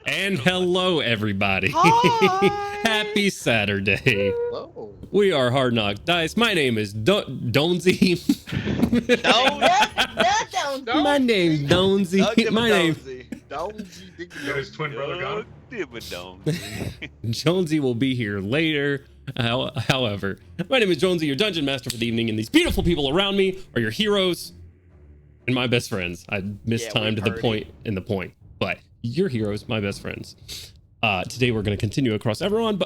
And hello, everybody. Hi. Happy Saturday. Whoa. We are Hard Knock Dice. My name is Donesy. No. My name's Donesy. My name Donesy. Got his twin brother gone. Jonesy will be here later. However, my name is Jonesy, your dungeon master for the evening, and these beautiful people around me are your heroes and my best friends. I mistimed the point, but your heroes, my best friends. Today we're going to continue across Eberron,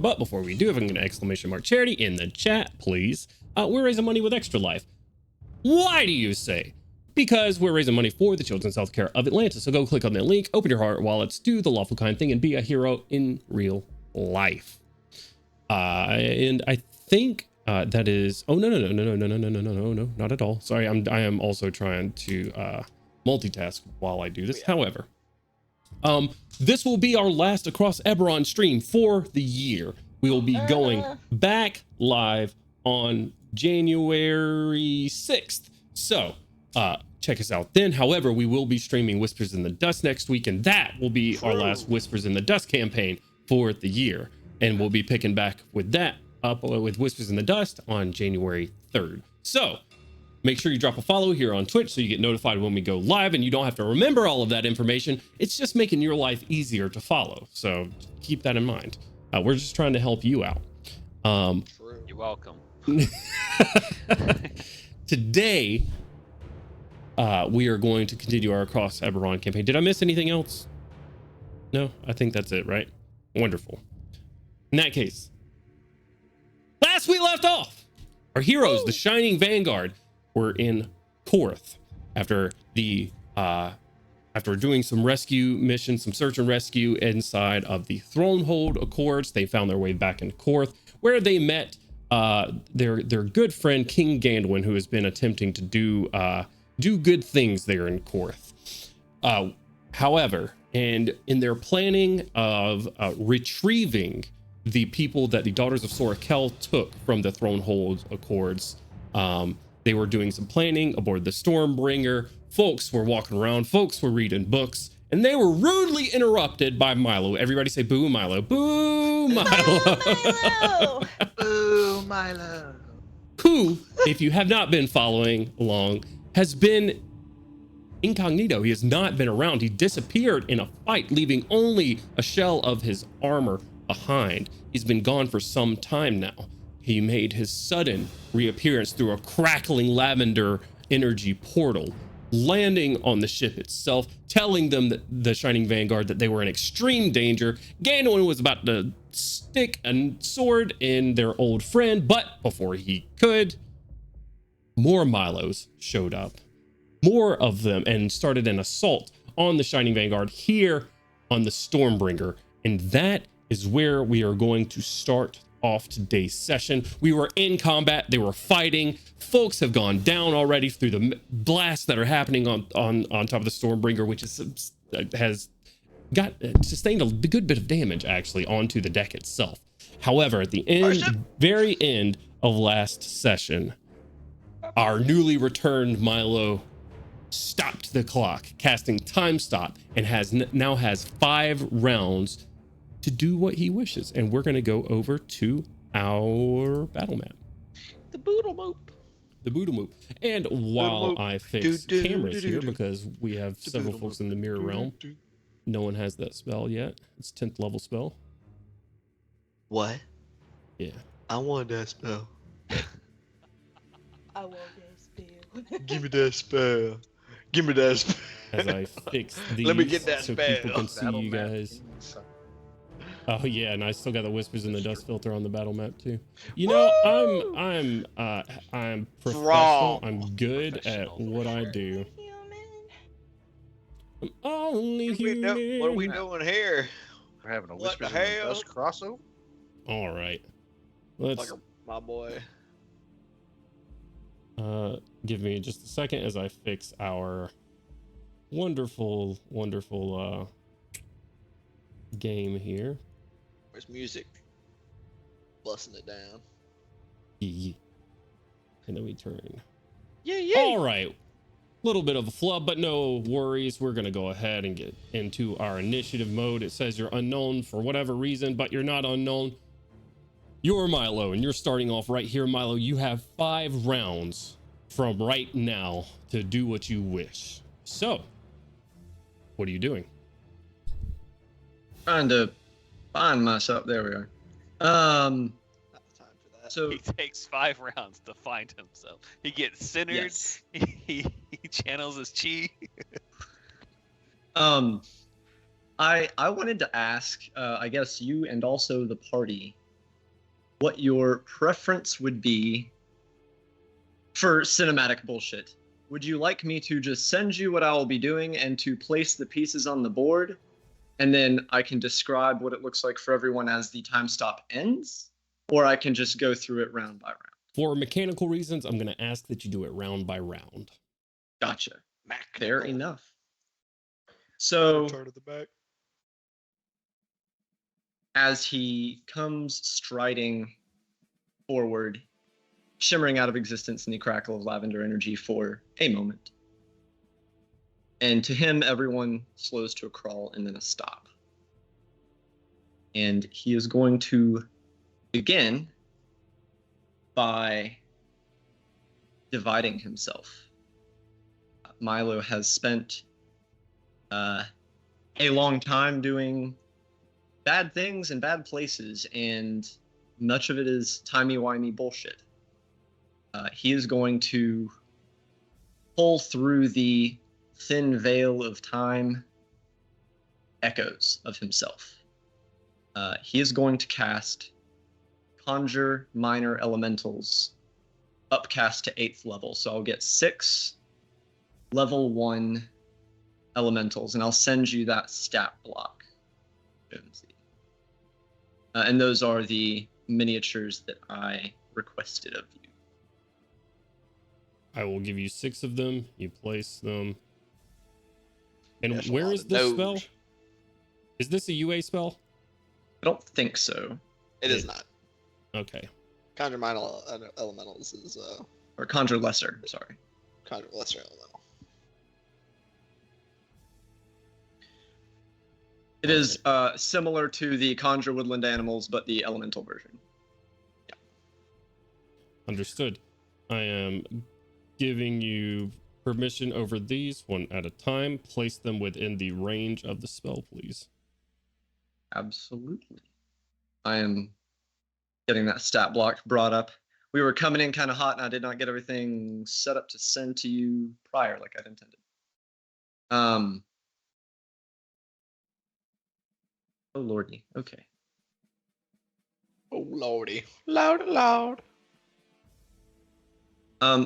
but before we do, have an exclamation mark charity in the chat, please. We're raising money with Extra Life. Why do you say? Because we're raising money for the Children's Healthcare of Atlanta. So go click on that link, open your heart wallets, do the lawful kind thing, and be a hero in real life. And I think that is. Oh no, not at all. Sorry, I am also trying to multitask while I do this. However, this will be our last Across Eberron stream for the year. We will be going back live on January 6th. So check us out then. However, we will be streaming Whispers in the Dust next week, and that will be our last Whispers in the Dust campaign for the year. And we'll be picking back with that up with Whispers in the Dust on January 3rd. So make sure you drop a follow here on Twitch so you get notified when we go live, and you don't have to remember all of that information. It's just making your life easier to follow. So keep that in mind. We're just trying to help you out. You're welcome. Today, we are going to continue our Across Eberron campaign. Did I miss anything else? No, I think that's it, right? Wonderful. In that case, last we left off, our heroes, the Shining Vanguard, were in Korth after doing some rescue missions, some search and rescue inside of the Thronehold Accords. They found their way back in Korth, where they met their good friend King Gandwin, who has been attempting to do good things there in Korth. However, and in their planning of retrieving the people that the Daughters of Sorakel took from the Thronehold Accords, they were doing some planning aboard the Stormbringer. Folks were walking around, folks were reading books, and they were rudely interrupted by Milo. Everybody say boo, Milo. Boo, Milo. Boo, Milo. Who, if you have not been following along, has been incognito. He has not been around. He disappeared in a fight, leaving only a shell of his armor behind. He's been gone for some time now. He made his sudden reappearance through a crackling lavender energy portal, landing on the ship itself, telling them that the Shining Vanguard that they were in extreme danger. Gandalf was about to stick a sword in their old friend, but before he could, more Milos showed up. More of them, and started an assault on the Shining Vanguard here on the Stormbringer. And that is where we are going to start off today's session. We were in combat. They were fighting. Folks have gone down already through the blasts that are happening on top of the Stormbringer, which has sustained a good bit of damage actually onto the deck itself. However, at the very end of last session, our newly returned Milo stopped the clock, casting time stop, and now has 5 rounds to do what he wishes. And we're going to go over to our battle map. The boodle moop. The boodle moop. And while I fix cameras here, because we have several folks in the mirror realm, no one has that spell yet. It's 10th level spell. What? Yeah. I want that spell. I want that spell. Give me that spell. Give me that spell. As I fix these, Let me get that so spell. people can see you guys. Oh yeah, and I still got the Whispers in the Dust filter on the battle map too. You know, I'm professional. I'm good at what I do. I'm only human. What are we doing here? We're having a What Whispers the in the hell? Dust crossover. All right, let's My boy. give me just a second as I fix our wonderful game here. Where's music? Busting it down. Yeah. And then we turn. Yeah. All right. little bit of a flub, but no worries. We're going to go ahead and get into our initiative mode. It says you're unknown for whatever reason, but you're not unknown. You're Milo, and you're starting off right here, Milo. You have 5 rounds from right now to do what you wish. So, what are you doing? Trying to find myself. There we are. Not the time for that. So He takes 5 rounds to find himself. He gets centered. yes. He channels his chi. I wanted to ask, I guess you and also the party, what your preference would be for cinematic bullshit. Would you like me to just send you what I will be doing and to place the pieces on the board, and then I can describe what it looks like for everyone as the time stop ends? Or I can just go through it round by round? For mechanical reasons, I'm going to ask that you do it round by round. Gotcha. Mac. Fair enough. So, Turn to the back. as he comes striding forward, shimmering out of existence in the crackle of lavender energy for a moment. And to him, everyone slows to a crawl and then a stop. And he is going to begin by dividing himself. Milo has spent a long time doing bad things in bad places, and much of it is timey-wimey bullshit. He is going to pull through the thin veil of time echoes of himself. He is going to cast Conjure Minor Elementals, upcast to 8th level. So I'll get 6 level 1 elementals, and I'll send you that stat block, Jonesy. And those are the miniatures that I requested of you. I will give you 6 of them. You place them. And There's a where lot is of this nodes. spell? Is this a UA spell? I don't think so. It is not. Okay. Conjure Minor Elementals is Or Conjure Lesser, sorry. Conjure Lesser Elemental. It is similar to the Conjure Woodland Animals, but the elemental version. Understood. I am giving you permission over these one at a time. Place them within the range of the spell, please. Absolutely. I am getting that stat block brought up. We were coming in kind of hot, and I did not get everything set up to send to you prior like I'd intended. Oh lordy. Okay. Oh lordy. Loud.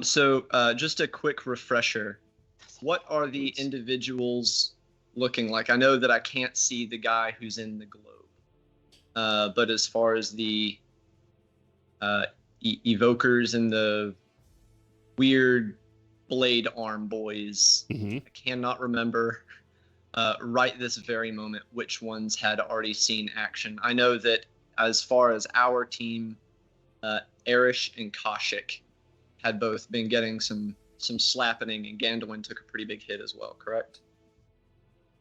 So just a quick refresher. What are the individuals looking like? I know that I can't see the guy who's in the globe. But as far as the evokers and the weird blade arm boys, Mm-hmm. I cannot remember right this very moment which ones had already seen action. I know that as far as our team, Erish and Koshik had both been getting some slappening, and Gandalin took a pretty big hit as well, correct?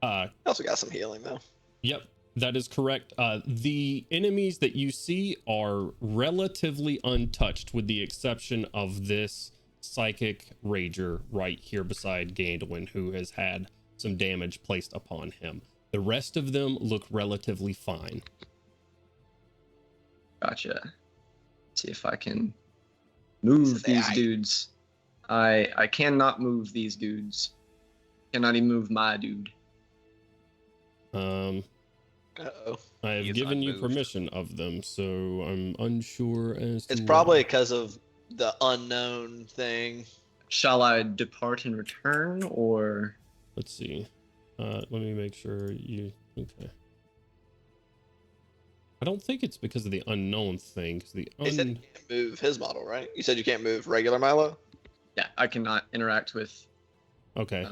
I also got some healing though. Yep, that is correct. The enemies that you see are relatively untouched, with the exception of this psychic rager right here beside Gandalin, who has had some damage placed upon him. The rest of them look relatively fine. Gotcha. See if I can move these dudes. I cannot move these dudes. Cannot even move my dude. Uh-oh. I have He is given you unmoved. permission of them, so I'm unsure as to It's why. probably because of the unknown thing. Shall I depart and return, or Let's see. Let me make sure you... Okay. I don't think it's because of the unknown thing. 'Cause the He said you can't move his model, right? You said you can't move regular Milo? yeah, I cannot interact with. Okay,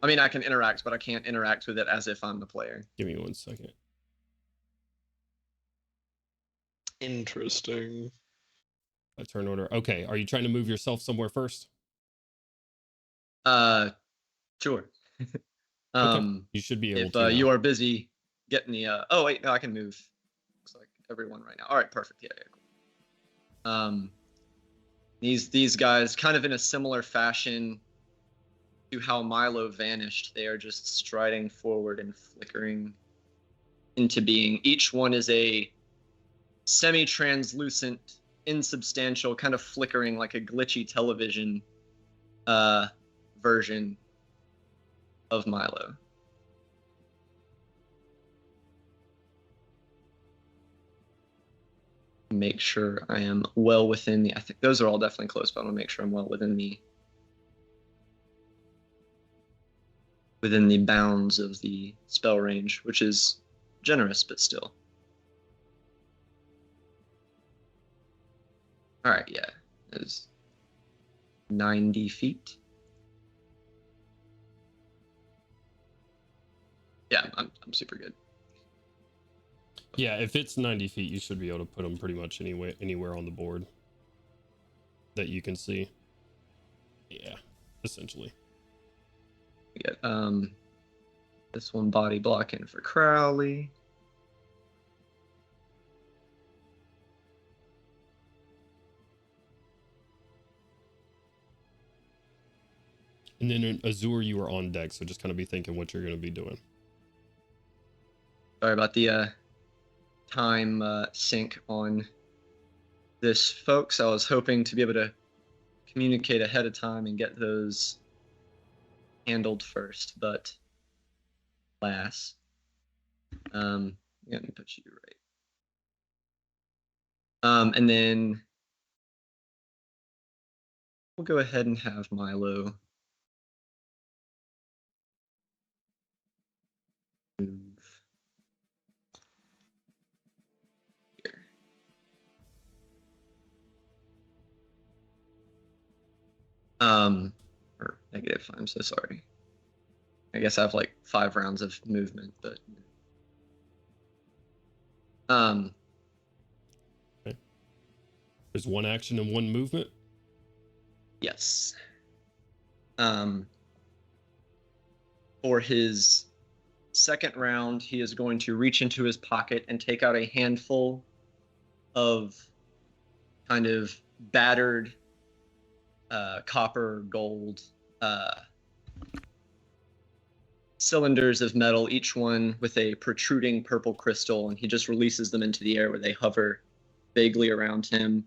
I mean, I can interact, but I can't interact with it as if I'm the player. give me 1 second. Interesting. A turn order. Okay, are you trying to move yourself somewhere first? Sure. Okay. You should be able If to. you now. are busy getting the oh wait, no, I can move. Looks like everyone right now. All right, perfect. Yeah, cool. These guys kind of in a similar fashion to how Milo vanished, they are just striding forward and flickering into being. Each one is a semi-translucent, insubstantial, kind of flickering like a glitchy television version of Milo. Make sure I am well within the. I think those are all definitely close, but I want to make sure I'm well within the bounds of the spell range, which is generous, but still. All right, yeah, that is 90 feet. Yeah, I'm super good. Yeah, if it's 90 feet, you should be able to put them pretty much anywhere on the board that you can see. Yeah, essentially. We get this one body blocking for Crowley. And then in Azure, you are on deck, so just kind of be thinking what you're going to be doing. Sorry about the time sync on this, folks. I was hoping to be able to communicate ahead of time and get those handled first, but alas. Let me put you right. And then we'll go ahead and have Milo move here. Or negative, I'm so sorry. I guess I have like 5 rounds of movement, but Okay. There's one action and one movement. yes. For his second round, he is going to reach into his pocket and take out a handful of kind of battered copper, gold cylinders of metal, each one with a protruding purple crystal, and he just releases them into the air where they hover vaguely around him.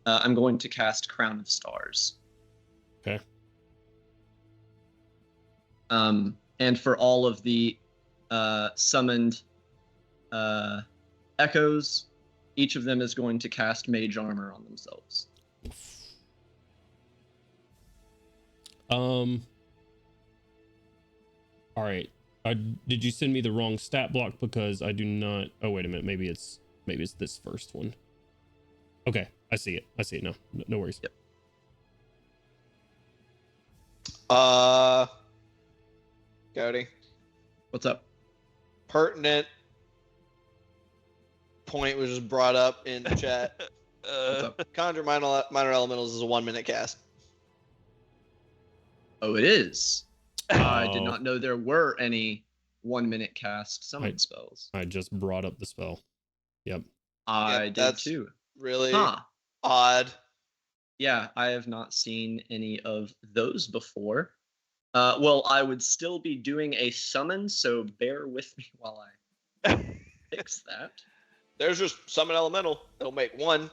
I'm going to cast Crown of Stars. Okay. And for all of the summoned echoes, each of them is going to cast Mage Armor on themselves. All right. Did you send me the wrong stat block? Because I do not. Oh, wait a minute. Maybe it's this first one. Okay, I see it. now. No worries. Yep. Cody. What's up? Pertinent point was just brought up in the chat. What's up? Conjure minor elementals is a 1-minute cast. Oh, it is. I did Oh. not know there were any 1-minute cast summon spells. I just brought up the spell. Yep. I did that's too. Really Huh. odd. Yeah, I have not seen any of those before. Well, I would still be doing a summon, so bear with me while I fix that. There's just summon elemental. It'll make 1.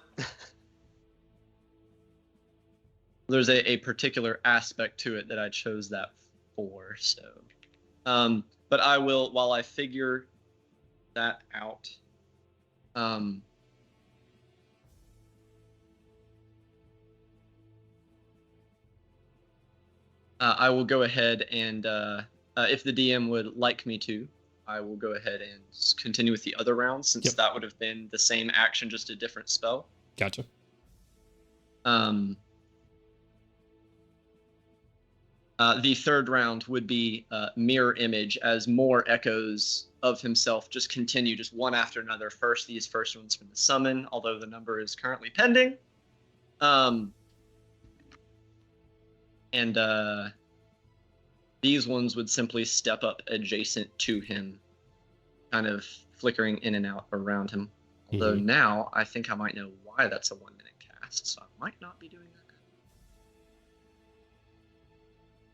There's a particular aspect to it that I chose that for, so. But I will, while I figure that out, I will go ahead and, if the DM would like me to, I will go ahead and continue with the other rounds, since that would have been the same action, just a different spell. Gotcha. The third round would be mirror image, as more echoes of himself just continue, just one after another. First, these first ones from the summon, although the number is currently pending. these ones would simply step up adjacent to him, kind of flickering in and out around him. Although now I think I might know why that's a 1 minute cast, so I might not be doing that good.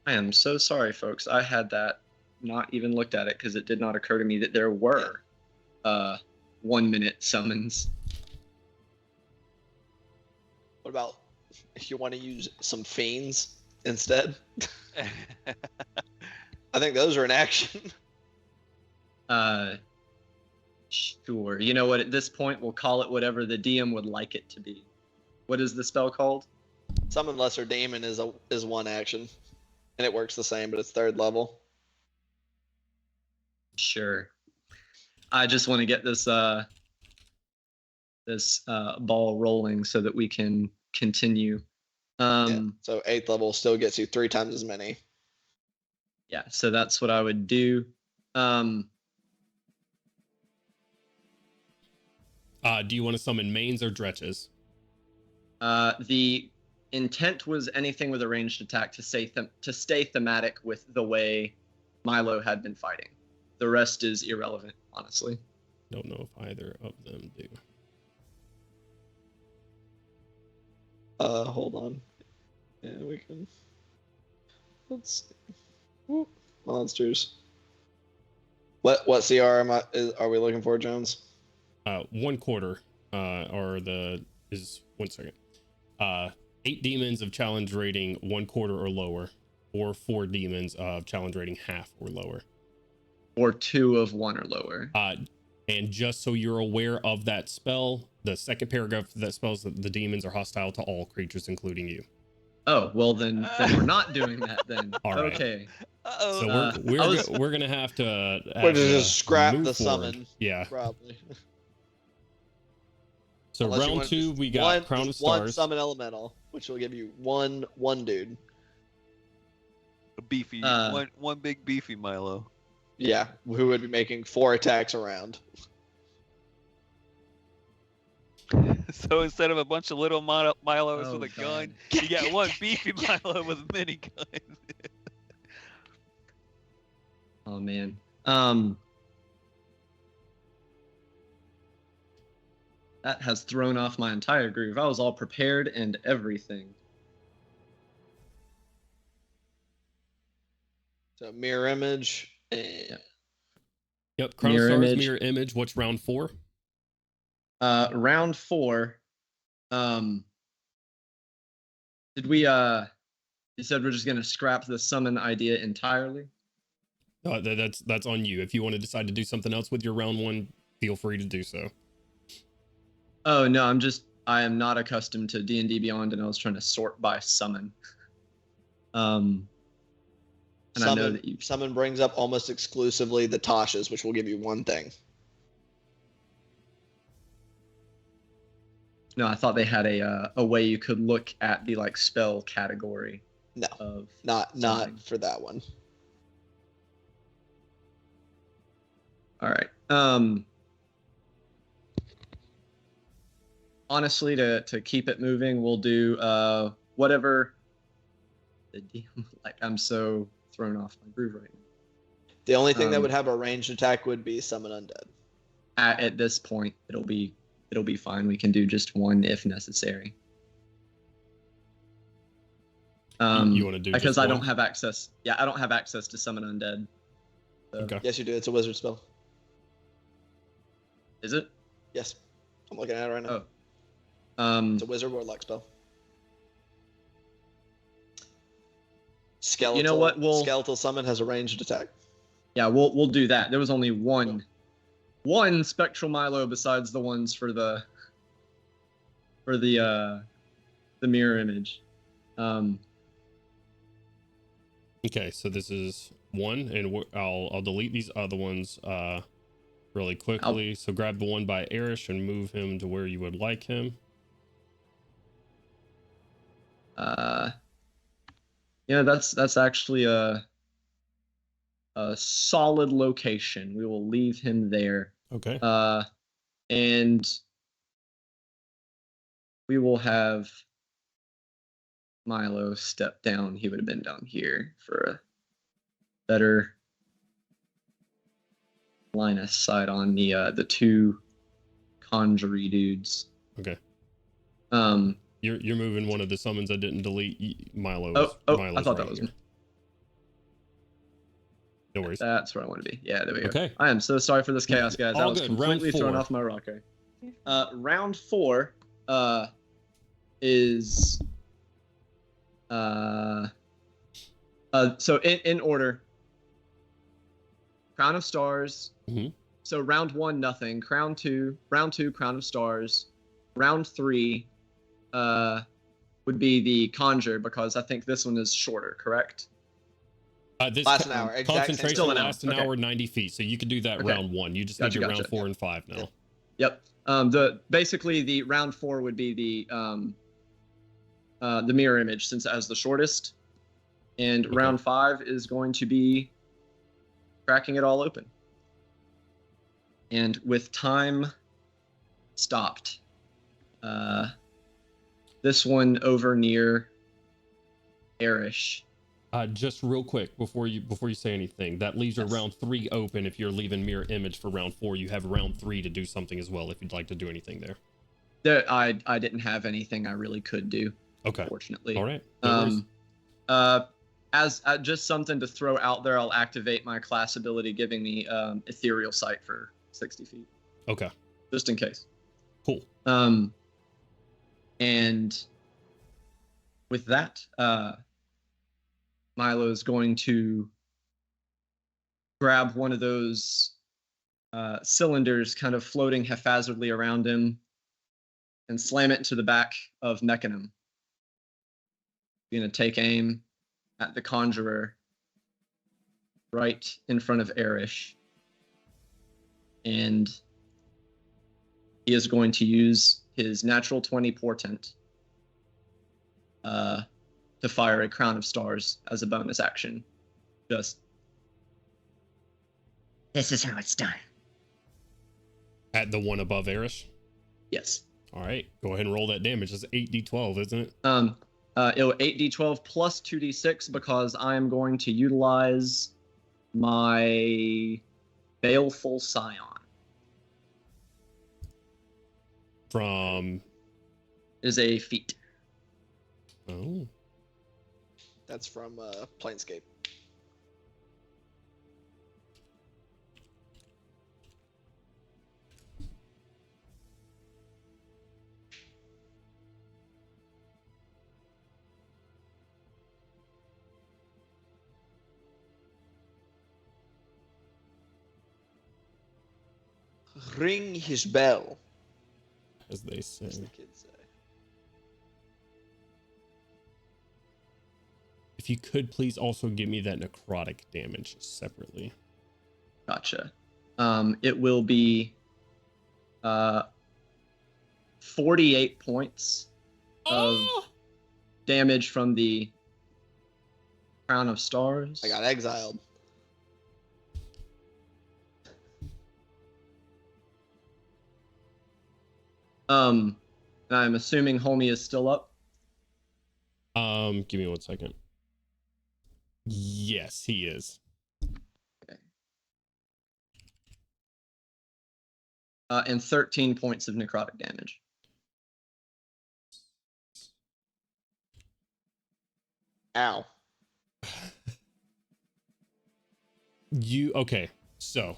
I am so sorry, folks. I had that not even looked at it because it did not occur to me that there were 1 minute summons. What about if you want to use some fiends instead? I think those are in action. Sure. You know what? At this point, we'll call it whatever the DM would like it to be. What is the spell called? Summon Lesser Demon is one action, and it works the same, but it's 3rd level. Sure. I just want to get this ball rolling so that we can continue. So 8th level still gets you 3 times as many. Yeah, so that's what I would do. Do you want to summon mains or dretches? The intent was anything with a ranged attack to stay thematic with the way Milo had been fighting. The rest is irrelevant, honestly. Don't know if either of them do. Hold on. Yeah, we can. Let's see. Whoop. Monsters. What CR are we looking for, Jones? 1/4 is 1 second. 8 demons of challenge rating 1/4 or lower, or 4 demons of challenge rating half or lower, or 2 of 1 or lower. And just so you're aware of that spell, the second paragraph of that spells that the demons are hostile to all creatures, including you. Oh, well then we're not doing that then. All right. Okay. So we're gonna have to just scrap the move forward. summon. Yeah. Probably. So Unless you round want 2, we got Crown of one Stars. summon elemental, which will give you one dude. A beefy, one big beefy Milo. Yeah, who would be making 4 attacks around. So instead of a bunch of little Milos Oh, with a God. gun, you got one beefy Milo with a minigun. Oh man. That has thrown off my entire groove. I was all prepared and everything. So mirror image. And... Yep. Crown Mirror of Stars, image. mirror image. What's round 4? Round 4. Did we you said we're just gonna scrap the summon idea entirely? That's on you. If you want to decide to do something else with your round 1, feel free to do so. Oh no, I am not accustomed to D&D Beyond, and I was trying to sort by summon. And I know that summon brings up almost exclusively the Tashes, which will give you one thing. No, I thought they had a way you could look at the like spell category. No, of not summoning. for that one. All right. Honestly, to keep it moving, we'll do whatever. Like I'm so thrown off my groove right now. The only thing that would have a ranged attack would be summon undead. At this point, it'll be fine. We can do just 1 if necessary. You want to do because just I 1? don't have access. Yeah, I don't have access to summon undead. So. Okay. Yes, you do. It's a wizard spell. Is it? Yes, I'm looking at it right now. Oh. It's a wizard warlock spell. Skeletal. You know what? Skeletal summon has a ranged attack. Yeah, we'll do that. There was only one spectral Milo besides the ones for the mirror image. Okay, so this is 1, and I'll delete these other ones really quickly. So grab the one by Erish and move him to where you would like him. Yeah, that's actually a solid location. We will leave him there. Okay. And we will have Milo step down. He would have been down here for better line of sight on the two conjury dudes. Okay. Um. You're moving one of the summons I didn't delete. Milo. Oh, Milo's I thought right that was here. me. No worries. That's where I want to be. Yeah, there we go. Okay. I am so sorry for this chaos, guys. I All was good. completely Round thrown 4. off my rocker. Round 4 is so in order. Crown of Stars. Mhm. So round 1, nothing. Round 2, Crown of Stars. Round 3 would be the Conjure, because I think this one is shorter, correct? This Lasts an hour. Exact same concentration Still an hour. lasts an Okay. hour, 90 feet. So you could do that Okay. round 1. You just need your round 4 and 5 now. Yep. Basically the round 4 would be the mirror image, since it has the shortest, and Okay. round 5 is going to be cracking it all open. And with time stopped, this one over near Erish. Just real quick before you say anything, that leaves your Yes. round 3 open. If you're leaving mirror image for round 4, you have round 3 to do something as well. If you'd like to do anything there. I didn't have anything I really could do, Okay. fortunately. All right. No worries. As just something to throw out there, I'll activate my class ability, giving me ethereal sight for 60 feet, Okay. just in case. Cool. And with that, Milo's going to grab one of those cylinders kind of floating haphazardly around him and slam it into the back of Mechanum. Going to take aim at the Conjurer right in front of Erish. And he is going to use his natural 20 portent to fire a Crown of Stars as a bonus action. This is how it's done. At the one above Erish. Yes. All right. Go ahead and roll that damage. It's 8d12, isn't it? It'll 8d12 plus 2d6, because I am going to utilize my Baleful Scion. From. Is a feat. Oh. That's from Planescape. Ring his bell, As they say. as the kids say. If you could please also give me that necrotic damage separately. Gotcha. It will be 48 points of damage from the Crown of Stars. I got exiled. And I'm assuming Homie is still up. Give me 1 second. Yes, he is. Okay. And 13 points of necrotic damage. Ow. Okay, so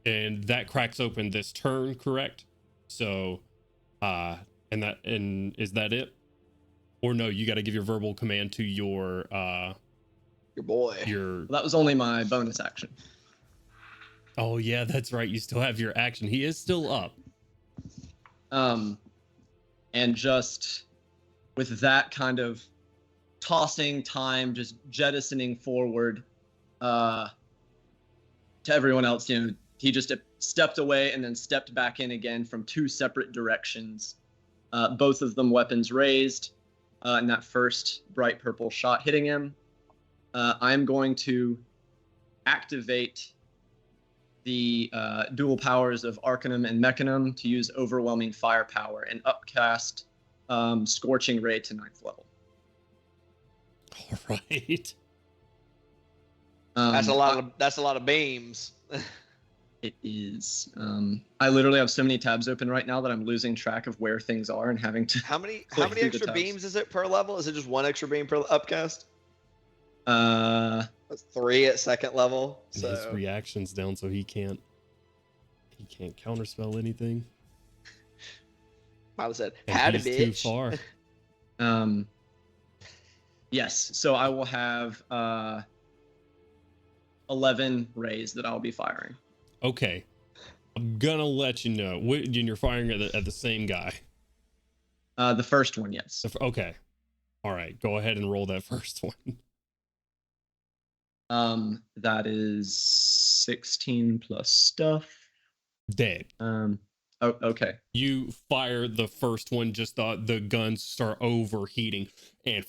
and that cracks open this turn, correct? So and is that it? Or no, you got to give your verbal command to your Your boy. Well, that was only my bonus action. Oh yeah, that's right, you still have your action. He is still up. And just with that kind of tossing time, just jettisoning forward to everyone else, he just stepped away and then stepped back in again from 2 separate directions. Both of them weapons raised, and that first bright purple shot hitting him. I'm going to activate the dual powers of Arcanum and Mechanum to use overwhelming firepower and upcast Scorching Ray to 9th level. All right. That's a lot of beams. It is. I literally have so many tabs open right now that I'm losing track of where things are and having to. How many through the extra tabs. beams is it per level? Is it just one extra beam per upcast? Uh, That's 3 at second level. And his So reaction's down, so he can't counterspell anything. I said, And had a he's too bitch. far. yes. So I will have 11 rays that I'll be firing. Okay, I'm gonna let you know. And you're firing at the same guy. The first one, yes. Okay, all right. Go ahead and roll that first one. That is 16 plus stuff. Dead. Oh, okay. You fire the first one, just the guns start overheating and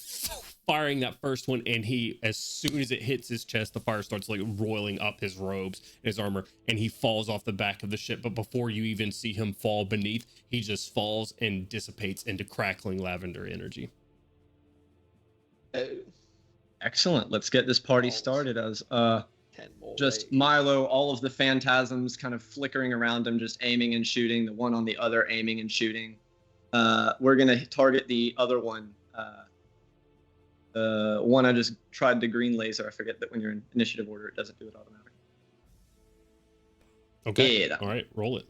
firing that first one, and he, as soon as it hits his chest, the fire starts like roiling up his robes and his armor, and he falls off the back of the ship. But before you even see him fall beneath, he just falls and dissipates into crackling lavender energy. Oh, Excellent. Let's get this party Balls. started as 10 more just rays. Milo, all of the phantasms kind of flickering around him, just aiming and shooting, the one on the other aiming and shooting. We're going to target the other one. One I just tried the green laser. I forget that when you're in initiative order, it doesn't do it automatically. Okay. Yeah, that All right. Roll it.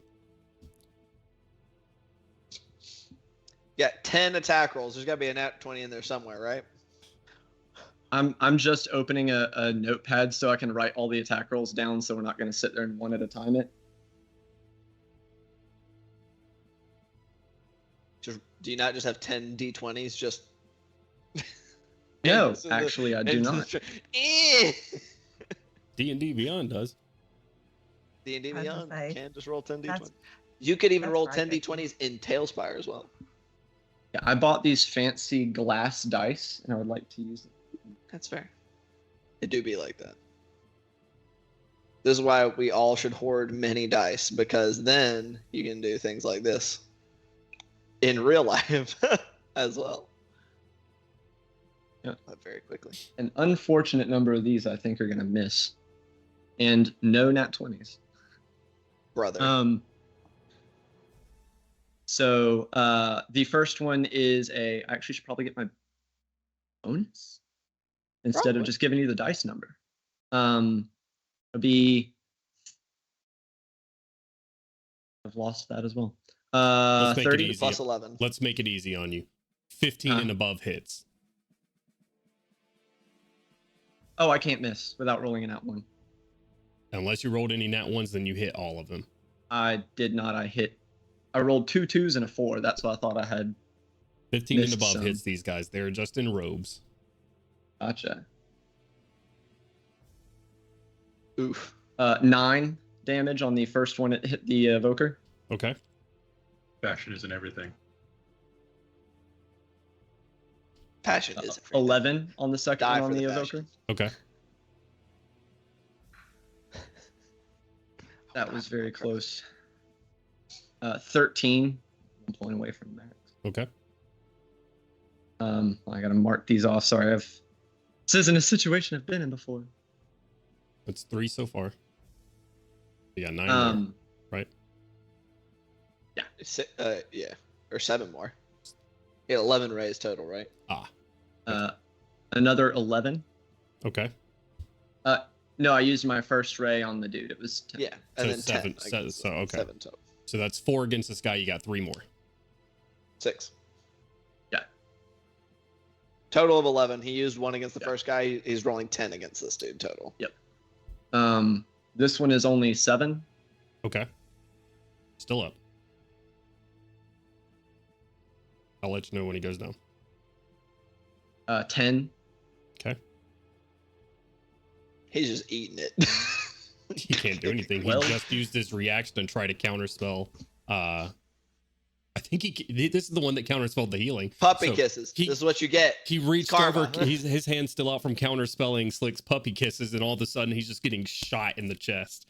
Yeah, 10 attack rolls. There's got to be a nat 20 in there somewhere, right? I'm just opening a notepad so I can write all the attack rolls down, so we're not going to sit there and one at a time it. Just, do you not just have 10 d20s? Just No, Into the- actually, I do into the not. tr- Eh! D&D Beyond does. D&D I was Beyond gonna say, can just roll 10 that's- d20s. You could even that's roll right, 10 I d20s in Tailspire as well. Yeah, I bought these fancy glass dice, and I would like to use them. That's fair. It do be like that. This is why we all should hoard many dice, because then you can do things like this in real life as well. Yeah. Very quickly. An unfortunate number of these I think are going to miss. And no nat 20s. Brother. So the first one is I actually should probably get my bonus instead Probably. of just giving you the dice number. It'll be. I've lost that as well. Let's make it 30 easy. Plus 11. Let's make it easy on you. 15 and above hits. Oh, I can't miss without rolling an out one. Unless you rolled any nat ones, then you hit all of them. I did not. I rolled 2 2s and a 4. That's what I thought I had. 15 and Missed above some. hits these guys. They're just in robes. Gotcha. Oof. 9 damage on the first one. It hit the evoker. Okay. Fashion isn't everything. Passion is 11 on the second Die one on for the the evoker. passion. Okay. That was very close. 13. 1 point away from max. Okay. I gotta mark these off. Sorry, this isn't a situation I've been in before. That's 3 so far. You got 9 more, right? Yeah. Or 7 more. You had 11 rays total, right? Another 11. Okay. No, I used my first ray on the dude. It was 10. Yeah. And So then 7. 10. I guess. So, okay. 7 total. So that's 4 against this guy. You got 3 more. 6. Yeah. Total of 11. He used 1 against the Yeah. first guy. He's rolling 10 against this dude total. This one is only 7. Okay. Still up. I'll let you know when he goes down. 10. Okay. He's just eating it. He can't do anything. Well- He just used his reaction and tried to counterspell. I think this is the one that counterspelled the healing. Puppy So kisses. he- This is what you get. He reached Karma. over. His hand's still out from counterspelling Slick's puppy kisses, and all of a sudden he's just getting shot in the chest.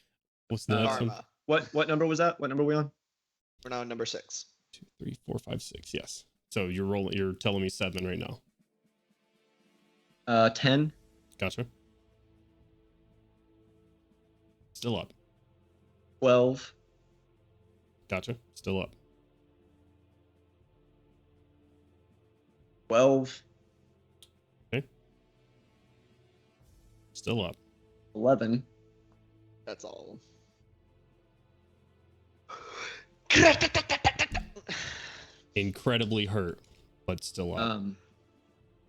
What's the next one? Karma. What number was that? What number are we on? We're now on number 6. 2, 3, 4, 5, 6. Yes. So you're rolling. You're telling me 7 right now. 10. Gotcha. Still up. 12. Gotcha. Still up. 12. Okay. Still up. 11. That's all. Incredibly hurt, but still up.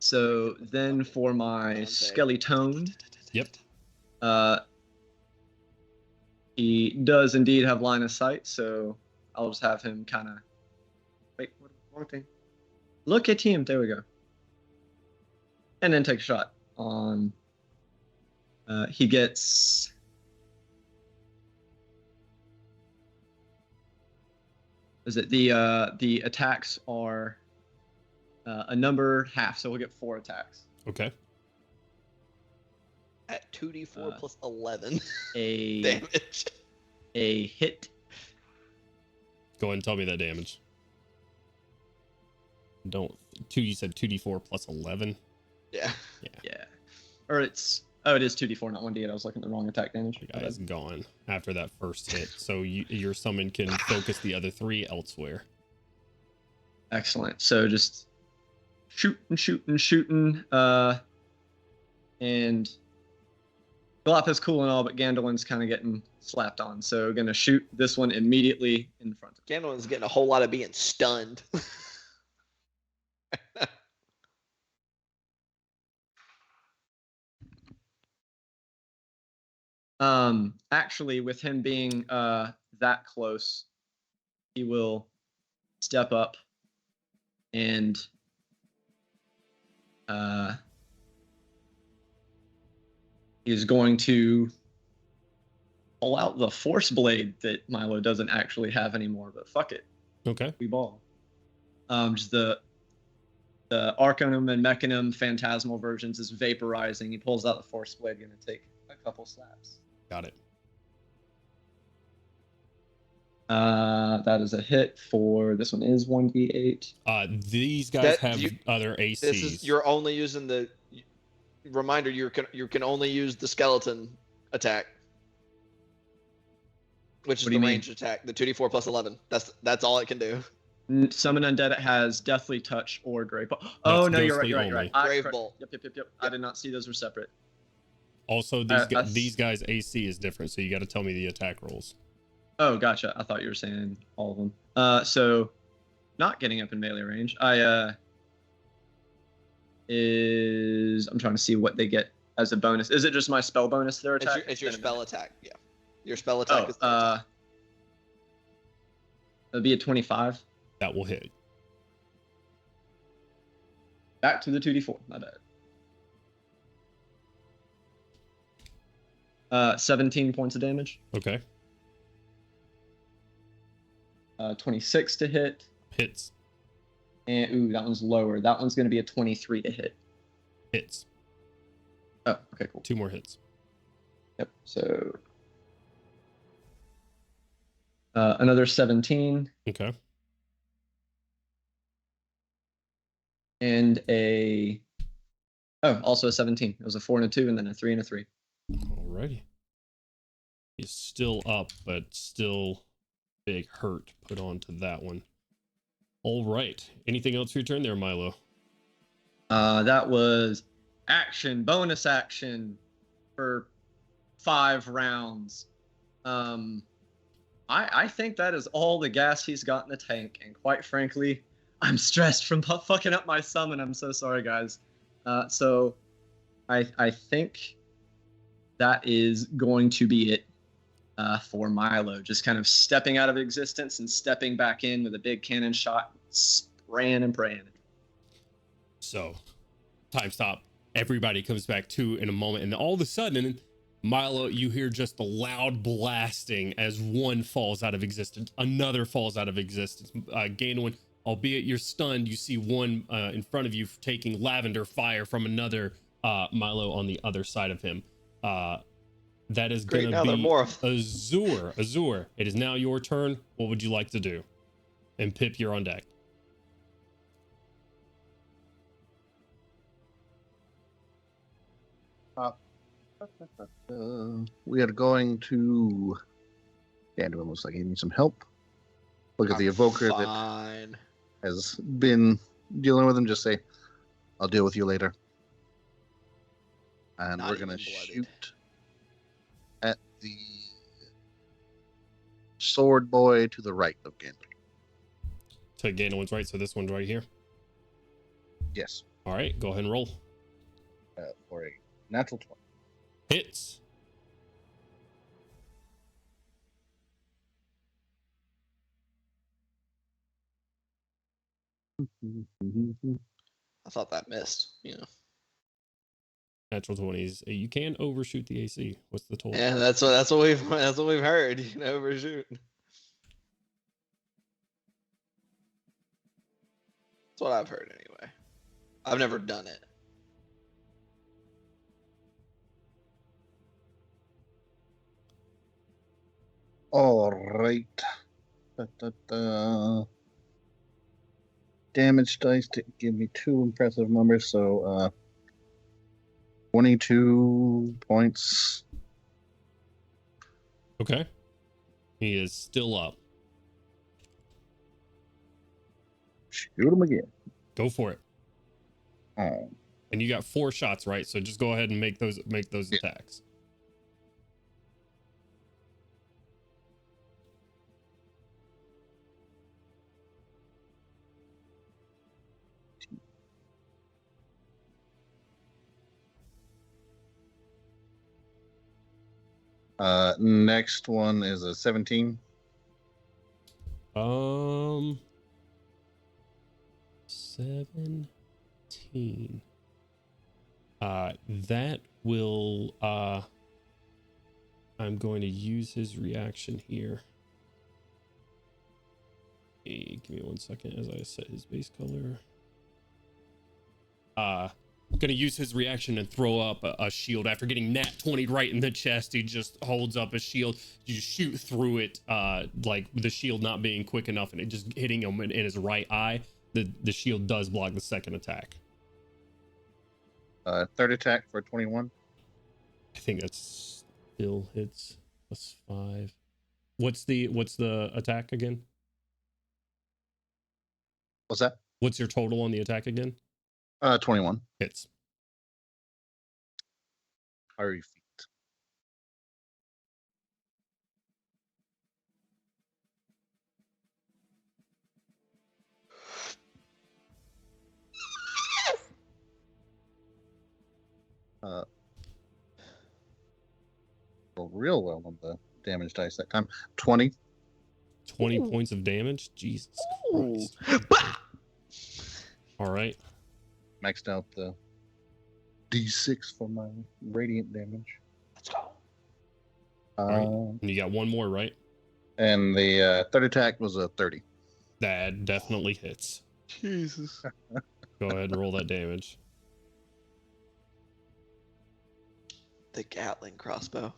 So then for my skeleton, Yep. He does indeed have line of sight, so I'll just have him kind of. Wait, what? Wrong thing. Look at him. There we go. And then take a shot on. He gets. Is it the attacks are a number half, so we'll get 4 attacks. Okay. At 2d4 plus 11 A damage. a hit. Go ahead and tell me that damage. Don't. You said 2d4 plus 11? Yeah. Yeah. Or it is 2d4, not 1d8. I was looking at the wrong attack damage. The guy is gone after that first hit, so your summon can focus the other 3 elsewhere. Excellent. So just shooting. And Glop is cool and all, but Gandolin's kind of getting slapped on. So gonna shoot this one immediately in front of him. Gandolin's getting a whole lot of being stunned. Actually, with him being that close, he will step up and is going to pull out the Force Blade that Milo doesn't actually have anymore, but fuck it. Okay. We ball. Just the Arcanum and Mechanum Phantasmal versions is vaporizing. He pulls out the Force Blade, gonna take a couple slaps. Got it. That is a hit for this one is 1d8. These guys have other ACs. This is you're only using the reminder. You can only use the skeleton attack, which is the ranged attack. The 2d4 plus 11. That's all it can do. Summon Undead, it has Deathly Touch or Grave Bolt. Oh no, you're right. Grave Bolt. Yep. I did not see those were separate. Also, these guys' AC is different, so you got to tell me the attack rolls. Oh, gotcha. I thought you were saying all of them. So, not getting up in melee range. I'm trying to see what they get as a bonus. Is it just my spell bonus? Their attack. It's your spell attack. Yeah, your spell attack is. It'll be a 25. That will hit. Back to the 2d4. My bad. 17 points of damage. Okay. 26 to hit. Hits. And that one's lower. That one's going to be a 23 to hit. Hits. Oh, okay, cool. 2 more hits. Yep. So another 17. Okay. And also a 17. It was a 4 and a 2, and then a 3 and a 3. Alrighty. He's still up, but still big hurt put onto that one. All right. Anything else for your turn there, Milo? That was bonus action for 5 rounds. I think that is all the gas he's got in the tank, and quite frankly, I'm stressed from fucking up my summon. I'm so sorry, guys. So I think that is going to be it for Milo. Just kind of stepping out of existence and stepping back in with a big cannon shot, spraying and praying. So, time stop. Everybody comes back to in a moment, and all of a sudden, Milo, you hear just the loud blasting as one falls out of existence, another falls out of existence. Gandoin, albeit you're stunned, you see one in front of you taking lavender fire from another Milo on the other side of him. That is going to be Azure. Azure, it is now your turn. What would you like to do? And Pip, you're on deck. We are going to. Dandelion looks like he needs some help. Look at the evoker that Fine. has been dealing with him. Just say, "I'll deal with you later." And Not we're gonna even bloodied. shoot at the sword boy to the right of Gandalf. To Gandolin's right, so this one's right here. Yes, All right, go ahead and roll. for a natural 20. Hits. I thought that missed. You know. Natural 20s. You can overshoot the AC. What's the total? Yeah, that's what we've heard. You can overshoot. That's what I've heard anyway. I've never done it. All right. Da. Damage dice to give me 2 impressive numbers, so 22 points. Okay. He is still up. Shoot him again. Go for it. Oh, And you got 4 shots, right? So just go ahead and make those Yeah. attacks. next one is a 17. 17. That will I'm going to use his reaction here. Hey, give me 1 second as I set his base color. Gonna use his reaction and throw up a shield after getting nat 20 right in the chest. He just holds up a shield. You shoot through it, like the shield not being quick enough, and it just hitting him in his right eye. The shield does block the second attack. Third attack for 21. I think that's still hits +5. What's the attack again? What's that? What's your total on the attack again? 21. Hits. Hurry feet. Rolled real well on the damage dice that time. 20. 20 points of damage. Jesus Christ. All right. Maxed out the D6 for my radiant damage. Let's go. Right. And you got one more, right? And the third attack was a 30. That definitely hits. Jesus. Go ahead and roll that damage. The Gatling crossbow.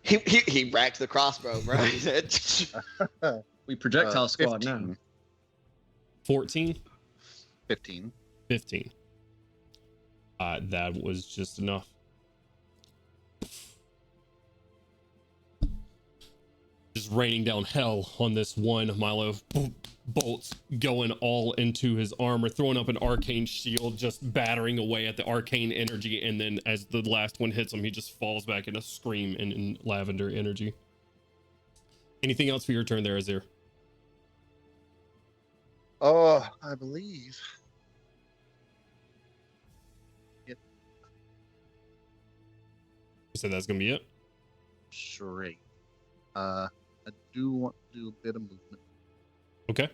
He racked the crossbow, right? We projectile squad 15. now. 14? 15. 15. That was just enough. Just raining down hell on this one. Milo bolts going all into his armor, throwing up an arcane shield, just battering away at the arcane energy, and then as the last one hits him, he just falls back in a scream in lavender energy. Anything else for your turn there, Azir? Oh, I believe. You said that's gonna be it? Sure. I do want to do a bit of movement. Okay.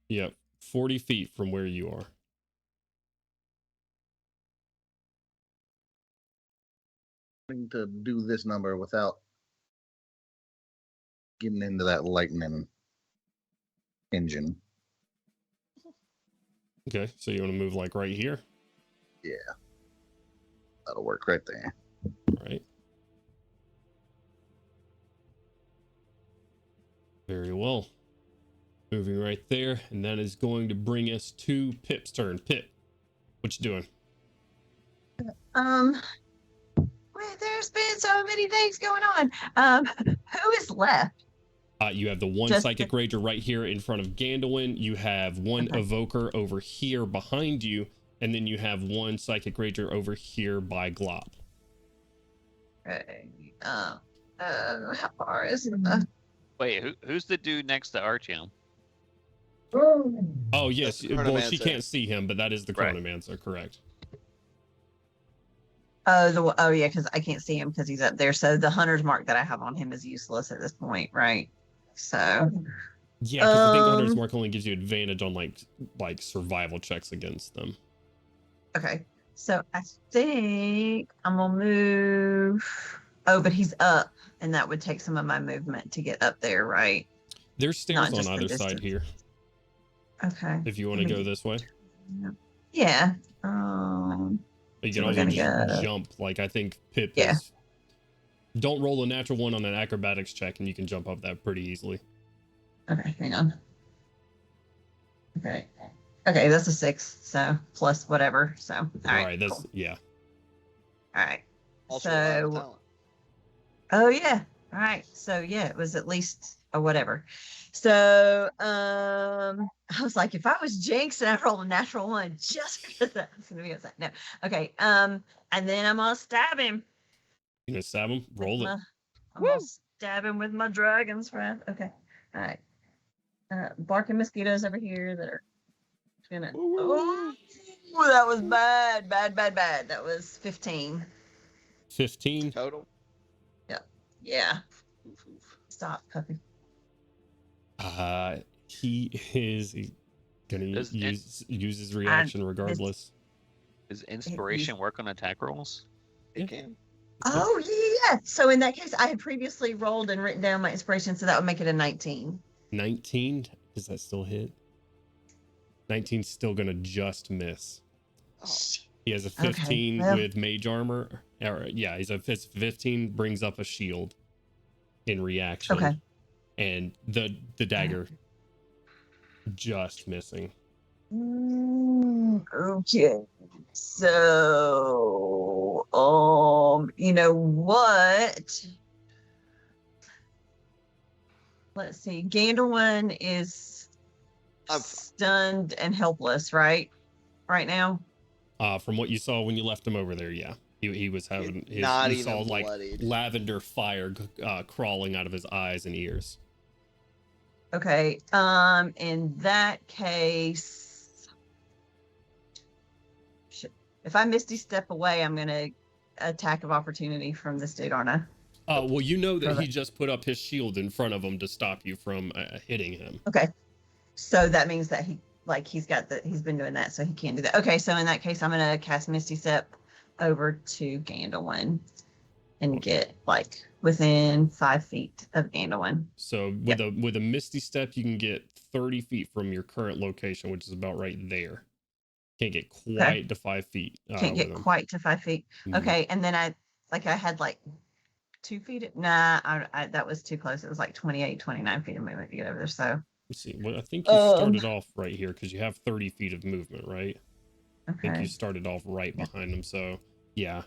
Yep, 40 feet from where you are. Trying to do this number without getting into that lightning engine. Okay, so you want to move like right here? Yeah. That'll work right there. All right. Very well. Moving right there, and that is going to bring us to Pip's turn. Pip, what you doing? Well, there's been so many things going on. Who is left? You have the one Just Psychic Rager right here in front of Gandalin. You have one Okay. Evoker over here behind you, and then you have one Psychic Rager over here by Glop. Okay. How far is it? Wait, who's the dude next to Artyom? Oh, yes. the Well, she Chronomancer. can't see him, but that is the Right. Chronomancer, correct. Oh yeah, because I can't see him because he's up there. So the hunter's mark that I have on him is useless at this point, right? So Yeah, because I think Hunter's Um, Mark only gives you advantage on like survival checks against them. okay. So I think I'm gonna move. Oh, but he's up, and that would take some of my movement to get up there, right? There's stairs Not on just the either side distance. here Okay. if you want to Let me go this way. Yeah. But you So can we're also gonna just go- jump. Like I think Pip Yeah. is. Don't roll a natural one on an acrobatics check, and you can jump up that pretty easily. Okay, hang on. Okay. Okay, that's a 6, so plus whatever. So all right. That's Cool. yeah. All right. Also, a lot of So talent. oh yeah. All right. So yeah, it was at least a whatever. So I was like, if I was Jinx and I rolled a natural 1 just because that was gonna be upset. No. Okay. And then I'm gonna stab him. You gonna stab him? with Roll it. my- I'm gonna stab him with my dragon's breath. Okay. All right. Barking mosquitoes over here that are gonna. Oh, that was bad. That was 15. 15. Total. Yeah. Oof, oof. Stop, puppy. He is gonna Does use his reaction regardless. Does inspiration work on attack rolls? It Yeah. can. Oh yeah. So in that case, I had previously rolled and written down my inspiration, so that would make it a 19. 19. Does that still hit? 19's still gonna just miss. Oh, He has a Okay, 15 well- with mage armor. Or, yeah, he's a 15 brings up a shield in reaction. Okay. And the dagger just missing. Okay. So, you know what? Let's see. Gandalin is I'm- stunned and helpless, right? Right now. From what you saw when you left him over there, yeah. He was having his not you even saw like bloodied. lavender fire crawling out of his eyes and ears. Okay. In that case, if I Misty step away, I'm gonna attack of opportunity from this dude, aren't I? Well, you know that Okay. he just put up his shield in front of him to stop you from hitting him. Okay. So that means that he's been doing that, so he can't do that. Okay, so in that case, I'm gonna cast Misty Step over to Gandalin and get like within 5 feet of Gandalin. So with a misty step, you can get 30 feet from your current location, which is about right there. Can't get quite to 5 feet. Can't get with him. quite to 5 feet. Mhm. Okay, and then I had like 2 feet. Nah, I that was too close. It was like 28, 29 feet of movement to get over there. So Let's see. Well, I think you started off right here because you have 30 feet of movement, right? I think okay, you started off right behind him. So yeah,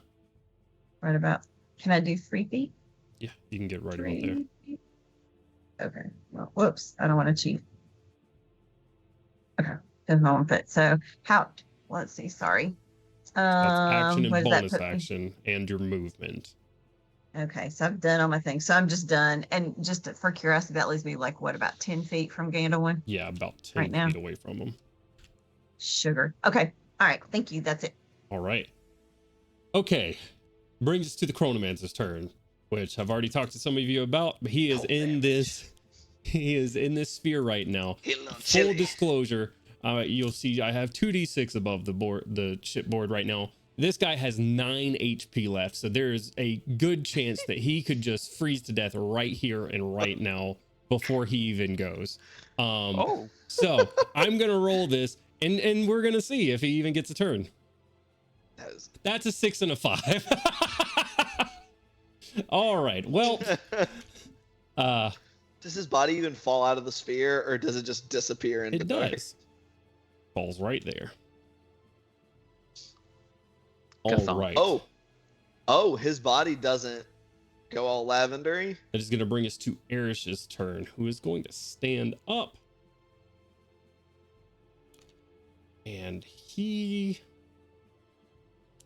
right about. Can I do 3 feet? yeah, you can get right about there. 3 feet? Okay. Well, whoops. I don't want to cheat. Okay. Doesn't want to fit. So how? Let's see. Sorry. That's action and what does that bonus put me? action and your movement. Okay, so I've done all my things. So I'm just done. And just for curiosity, that leaves me like what, about 10 feet from Gandalin? Yeah, about 10 Right now. feet away from him. Sugar. Okay. All right. Thank you. That's it. All right. Okay. Brings us to the Chronomancer's turn, which I've already talked to some of you about, but he is in this sphere right now. He a little Full chilly. disclosure, you'll see I have 2d6 above the shipboard right now. This guy has 9 HP left, so there's a good chance that he could just freeze to death right here and right now before he even goes. So I'm gonna roll this, and we're gonna see if he even gets a turn. That's a 6 and a 5. All right. Well, Does his body even fall out of the sphere, or does it just disappear into It dark? does. Falls right there. Cathon. All right. Oh, his body doesn't go all lavendery. That is going to bring us to Erish's turn, who is going to stand up. And he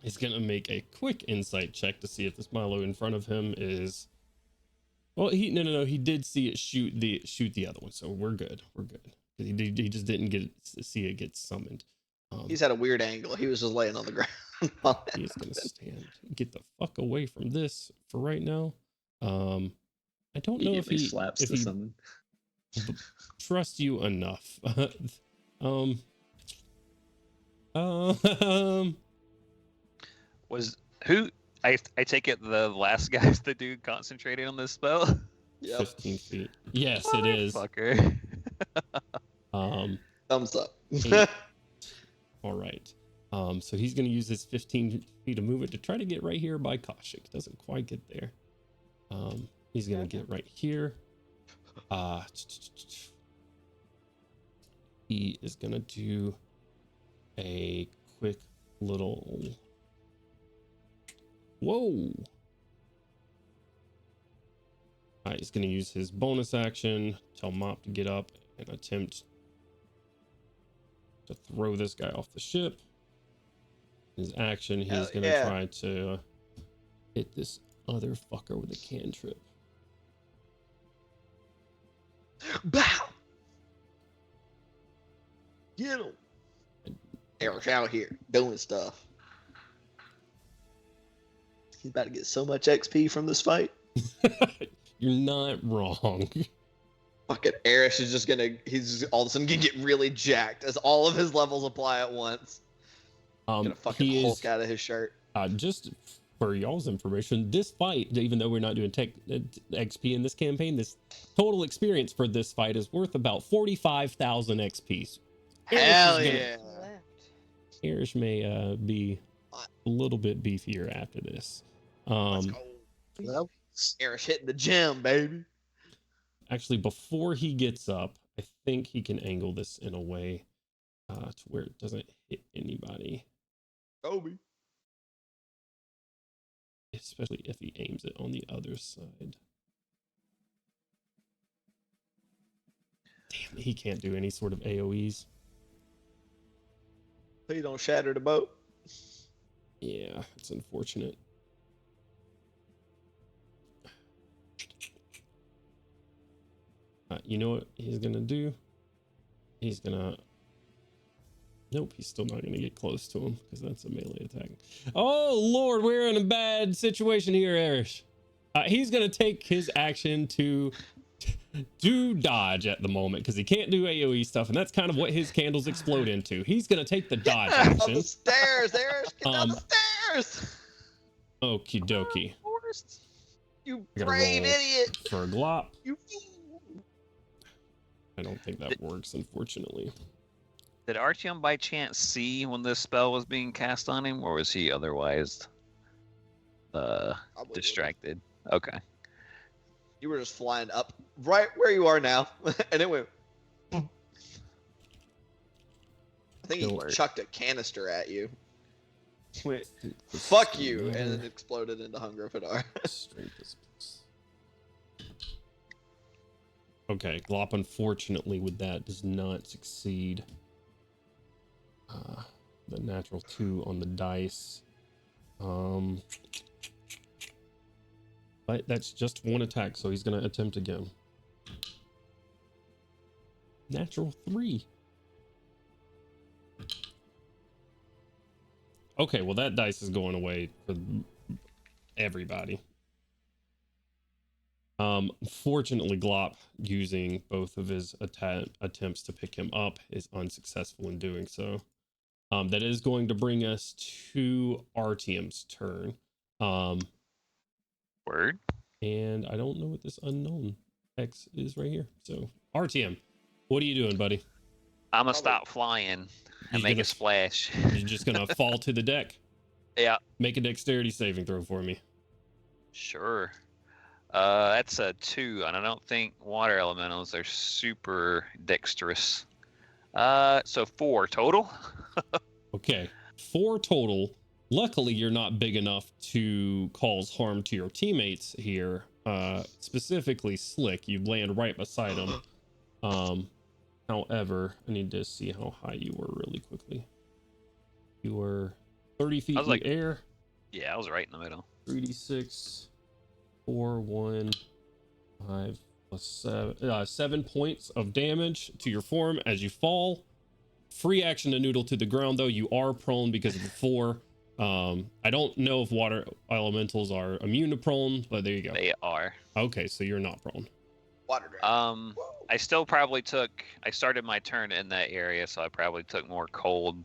is going to make a quick insight check to see if this Milo in front of him is... Well, no. He did see it shoot the other one, so we're good. We're good. He just didn't see it get summoned. He's at a weird angle. He was just laying on the ground. He is going to stand. Get the fuck away from this for right now. I don't know if he slaps if the he summon. trusts you enough. Was who? I take it the last guy's the dude concentrating on this spell. Yep. 15 feet. Yes, it is. Fucker. Thumbs up. 8. All right. So he's going to use his 15 feet of movement to try to get right here by Kaushik. Doesn't quite get there. He's going to get right here. He is going to do a quick little... Whoa. He's going to use his bonus action, tell Mop to get up and attempt to throw this guy off the ship. His action, he's going to try to hit this other fucker with a cantrip. Bow! Get him! Eric's out here doing stuff. He's about to get so much XP from this fight. You're not wrong. Fucking Erish is just gonna, he's just all of a sudden gonna get really jacked as all of his levels apply at once. Gonna fucking Hulk out of his shirt. Just for y'all's information, this fight, even though we're not doing XP in this campaign, this total experience for this fight is worth about 45,000 XP. Hell yeah. Erish may be a little bit beefier after this. Let's go. Well, Erish hitting the gym, baby. Actually, before he gets up, I think he can angle this in a way to where it doesn't hit anybody. Kobe. Especially if he aims it on the other side. Damn, he can't do any sort of AoEs. Please don't shatter the boat. Yeah, it's unfortunate. You know what he's gonna do? He's gonna... Nope, he's still not gonna get close to him because that's a melee attack. Oh Lord, we're in a bad situation here, Erish. He's gonna take his action to do dodge at the moment because he can't do AoE stuff, and that's kind of what his candles explode into. He's gonna take the dodge Down action. the stairs, Erish! Get down the stairs! Okie dokie. You I gotta brave roll idiot! for a glop. You I don't think that works, unfortunately. Did Artyom by chance see when this spell was being cast on him, or was he otherwise distracted? Okay. You were just flying up right where you are now, and it went. I think he chucked a canister at you. Went, fuck you, and then exploded into Hunger of Hadar. Okay, Glop unfortunately with that does not succeed. The natural 2 on the dice. But that's just one attack, so he's gonna attempt again. Natural 3. Okay, well that dice is going away for everybody. Fortunately, Glop, using both of his attempts to pick him up, is unsuccessful in doing so. That is going to bring us to Artyom's turn. Word. And I don't know what this unknown X is right here. So, Artyom, what are you doing, buddy? I'm gonna stop flying and make a splash. You're just gonna fall to the deck. Yeah. Make a dexterity saving throw for me. Sure. That's a 2, and I don't think water elementals are super dexterous. So 4 total. Okay, 4 total. Luckily, you're not big enough to cause harm to your teammates here. Specifically, Slick. You land right beside him. However, I need to see how high you were really quickly. You were 30 feet in the air. Yeah, I was right in the middle. 3d6, 4, 1, 5 plus 7. 7 points of damage to your form as you fall. Free action to noodle to the ground, though. You are prone because of the 4. I don't know if water elementals are immune to prone, but there you go. They are. Okay, so you're not prone. Water dragon. I still probably took. I started my turn in that area, so I probably took more cold.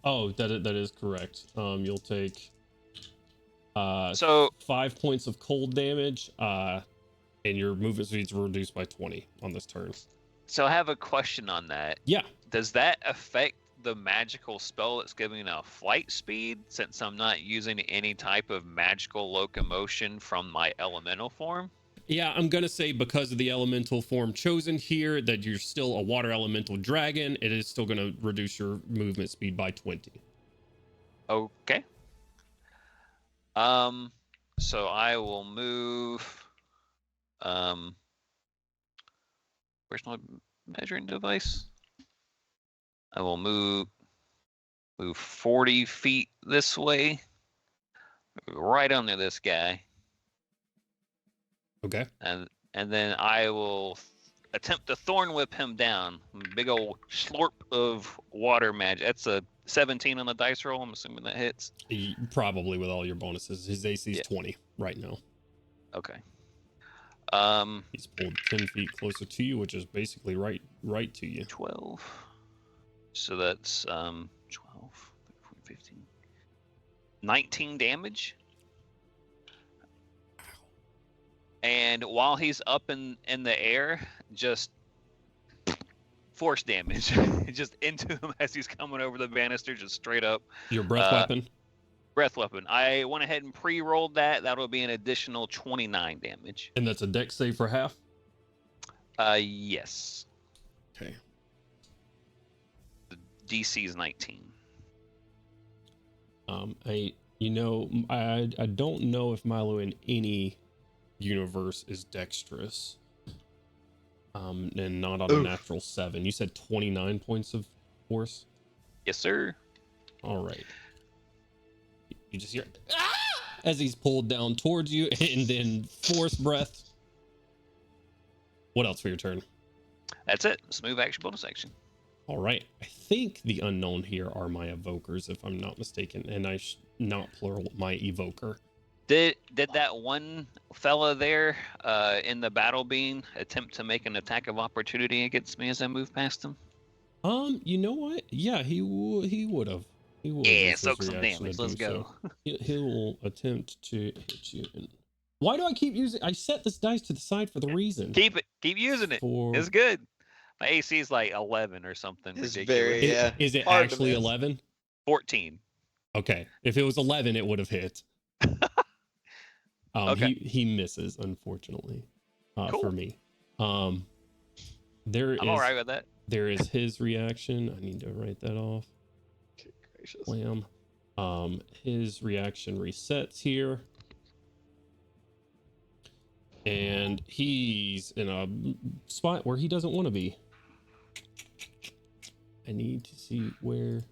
Oh, that is correct. You'll take So 5 points of cold damage, and your movement speed's reduced by 20 on this turn. So I have a question on that. Yeah. Does that affect the magical spell that's giving a flight speed, since I'm not using any type of magical locomotion from my elemental form? Yeah, I'm gonna say because of the elemental form chosen here, that you're still a water elemental dragon, it is still gonna reduce your movement speed by 20. Okay. So I will move. Where's my measuring device? I will move 40 feet this way, right under this guy. Okay. And then I will attempt to thorn whip him down. Big old slurp of water magic. That's a 17 on the dice roll. I'm assuming that hits. Probably with all your bonuses. His AC is 20 right now. Okay. He's pulled 10 feet closer to you, which is basically right to you. 12. So that's 12, 13, 15, 19 damage. And while he's up in the air, just force damage, just into him as he's coming over the banister, just straight up. Your breath weapon? Breath weapon. I went ahead and pre-rolled that. That'll be an additional 29 damage. And that's a dex save for half? Yes. Okay. The DC is 19. I don't know if Milo in any universe is dexterous. And not on a natural 7. You said 29 points of force? Yes, sir. All right. You just hear as he's pulled down towards you, and then force breath. What else for your turn? That's it. Smooth action, bonus action. All right. I think the unknown here are my evokers, if I'm not mistaken, and not plural, my evoker. Did that one fella there in the battle beam attempt to make an attack of opportunity against me as I move past him? You know what? Yeah, he would have. Yeah, soak some damage. Let's go. So. He'll attempt to hit you. Why do I keep using? I set this dice to the side for the reason. Keep using it. It's good. My AC is like 11 or something. It's ridiculous. Is it actually 11? 14. Okay. If it was 11, it would have hit. Okay. He misses, unfortunately, cool. for me. I'm all right with that. There is his reaction. I need to write that off. Slam. His reaction resets here. And he's in a spot where he doesn't want to be. I need to see where.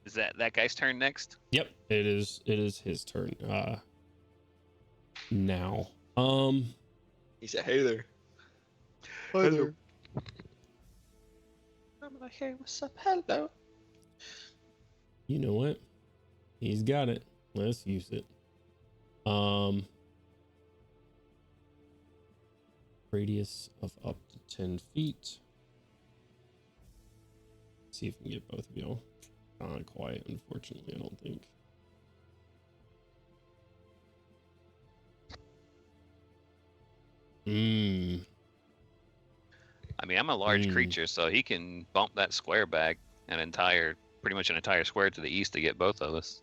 Is that guy's turn next? Yep, it is his turn. Now. He said, "Hey there." Hi there. I'm like, "Hey, what's up? Hello." You know what? He's got it. Let's use it. Radius of up to 10 feet. See if we can get both of y'all. Not quite, unfortunately, I don't think. I mean, I'm a large creature, so he can bump that square back pretty much an entire square to the east to get both of us.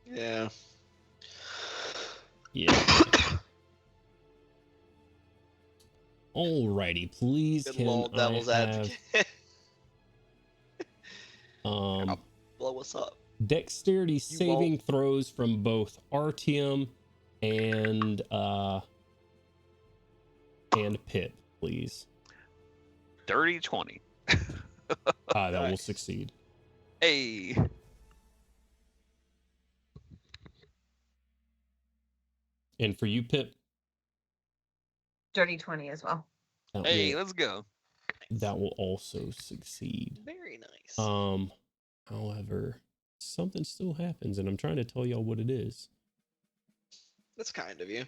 Yeah. Yeah. Alrighty, please Good can old devil's I have advocate. um Blow us up. dexterity saving throws from both Artyom and Pip, please. Dirty 20. That will Nice. succeed. Hey. And for you, Pip, Dirty 20 as well. that Hey, will, let's go. that will also succeed. Very nice. However, something still happens, and I'm trying to tell y'all what it is. That's kind of you.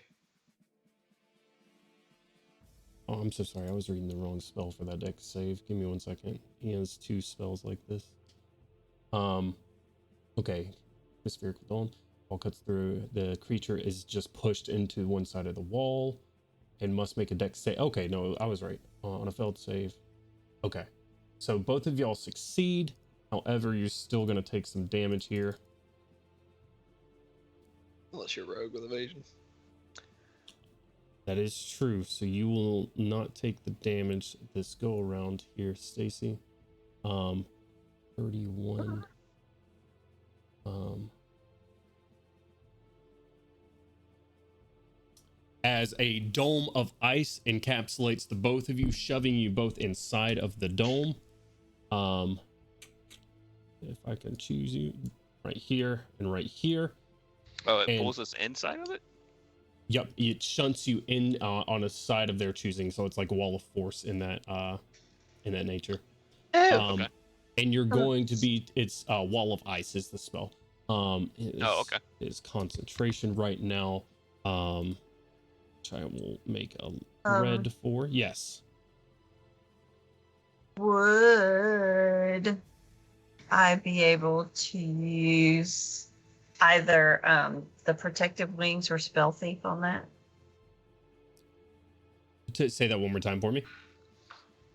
Oh, I'm so sorry. I was reading the wrong spell for that dex save. Give me 1 second. He has 2 spells like this. Okay. Spherical Dawn. Wall cuts through. The creature is just pushed into one side of the wall and must make a dex save. Okay, no, I was right. On a failed save. Okay. So both of y'all succeed. However, you're still going to take some damage here. Unless you're rogue with evasion. That is true. So you will not take the damage this go around here, Stacy. 31. As a dome of ice encapsulates the both of you, shoving you both inside of the dome. If I can choose you right here and right here. Oh, it pulls us inside of it? Yep, it shunts you in on a side of their choosing, so it's like a wall of force in that nature. Okay. And you're going to be wall of ice is the spell. Okay. It's concentration right now. Which I will make a red for. Yes. Would I be able to use either the protective wings or spell thief on that? To say that one more time for me.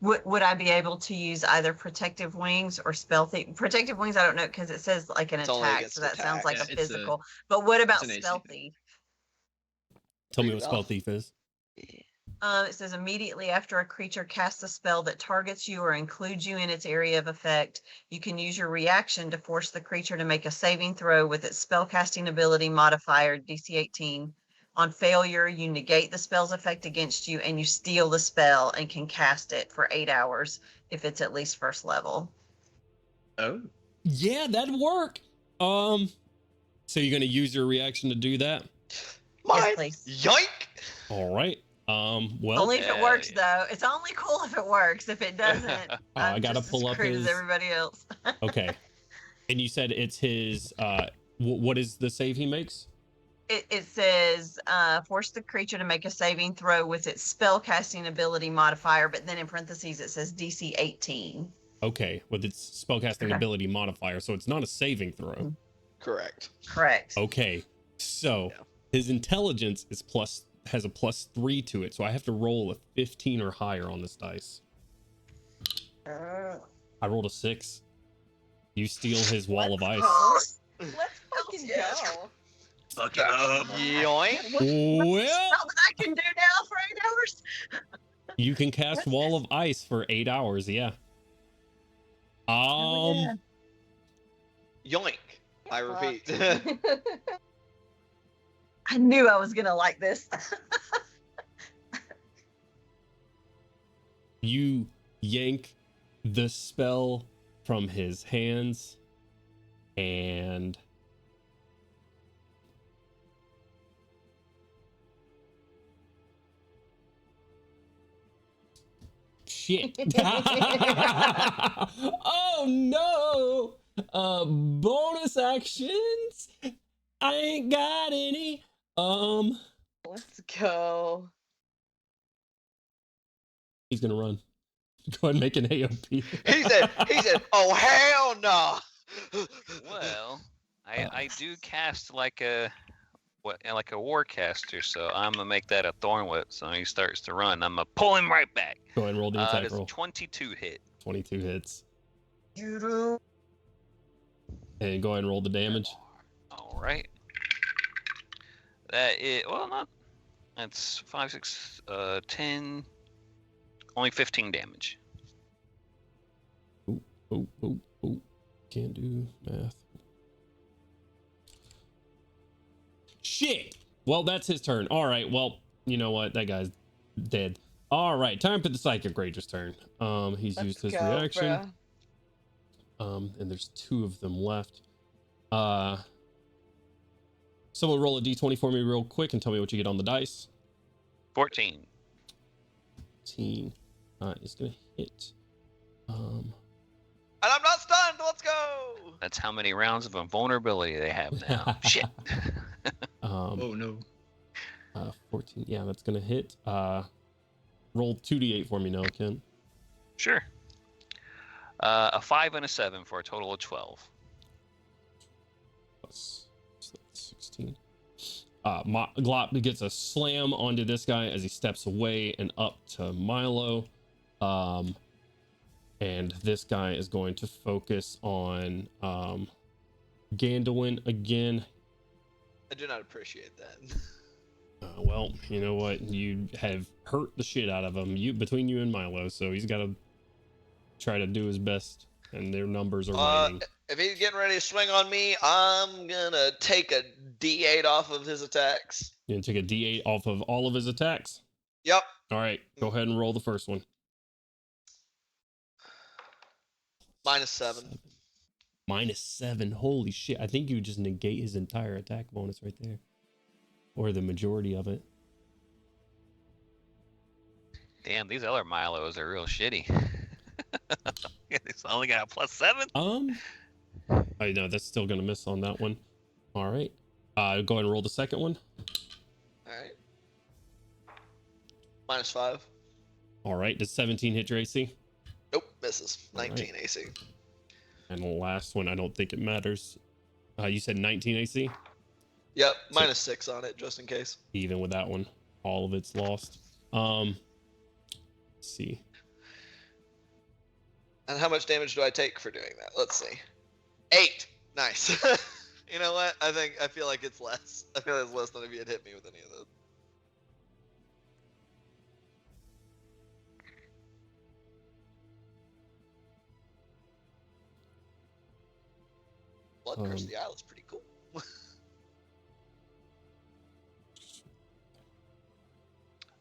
Would I be able to use either protective wings or spell thief? Protective wings, I don't know, because it says like an It's only attack, against so that sounds like attack. a Yeah, it's physical. But what about it's an AC spell thing. thief? Tell me Read what it spell off. thief is. It says immediately after a creature casts a spell that targets you or includes you in its area of effect, you can use your reaction to force the creature to make a saving throw with its spellcasting ability modifier DC 18. On failure, you negate the spell's effect against you and you steal the spell and can cast it for 8 hours if it's at least first level. Oh. Yeah, that'd work. So you're gonna use your reaction to do that? Mine. Yes, please. Yoink! All right. Well, Only if it Yeah, works, yeah. though. It's only cool if it works. If it doesn't, I I'm gotta just pull as up screwed as his- everybody else. okay. And you said it's his. What is the save he makes? It says force the creature to make a saving throw with its spellcasting ability modifier, but then in parentheses it says DC 18. Okay, with its spellcasting Okay. ability modifier, so it's not a saving throw. Correct. Correct. Okay, so Yeah. his intelligence has a +3 to it, so I have to roll a 15 or higher on this dice. I rolled a 6. You steal his wall of ice. Let's fucking Yes. go. Fuck it up. Yoink! Well, Spell that I can do now for 8 hours. you can cast wall of ice for 8 hours. Yeah. yeah. Yoink! I repeat. I knew I was gonna like this. You yank the spell from his hands and shit. Oh no. Bonus actions. I ain't got any. Let's go. He's gonna run. Go ahead and make an AOP. he said, oh hell no! Well, I do cast like a warcaster, so I'm gonna make that a thorn whip. So when he starts to run, I'm gonna pull him right back. Go ahead and roll the attack Does roll. 22 hit? 22 hits. You And go ahead and roll the damage. All right. That is, well, not. That's 5, 6, 10, Only 15 damage. Oh, can't do math. Shit. Well, that's his turn. All right. Well, you know what? That guy's dead. All right. Time for the Psychic Rager's turn. He's used his reaction. And there's 2 of them left. Someone roll a d20 for me real quick and tell me what you get on the dice. 14. 14. Is gonna hit. And I'm not stunned. Let's go. That's how many rounds of invulnerability they have now. Shit. Oh no. 14. Yeah, that's gonna hit. Roll 2d8 for me now, Ken. Sure. A 5 and a 7 for a total of 12. Plus 16. Glop gets a slam onto this guy as he steps away and up to Milo. And this guy is going to focus on Gandalin again. I do not appreciate that. Well, you know what? You have hurt the shit out of him. Between you and Milo, so he's got to try to do his best. And their numbers are waning. If he's getting ready to swing on me, I'm gonna take a D8 off of his attacks. You're gonna take a D8 off of all of his attacks. Yep. All right, go ahead and roll the first one. -7. -7. Holy shit! I think you just negate his entire attack bonus right there, or the majority of it. Damn, these other Milos are real shitty. It's only got a +7. I know that's still gonna miss on that one. All right, go ahead and roll the second one. All right. -5. All right, does 17 hit your AC? Nope, misses. 19 right. AC. And the last one, I don't think it matters. You said 19 AC? Yep, So- -6 on it just in case. Even with that one, all of it's lost. Let's see. And how much damage do I take for doing that? Let's see. 8. Nice. You know what? I feel like it's less. I feel like it's less than if you had hit me with any of those. Blood Curse of the Isle is pretty cool.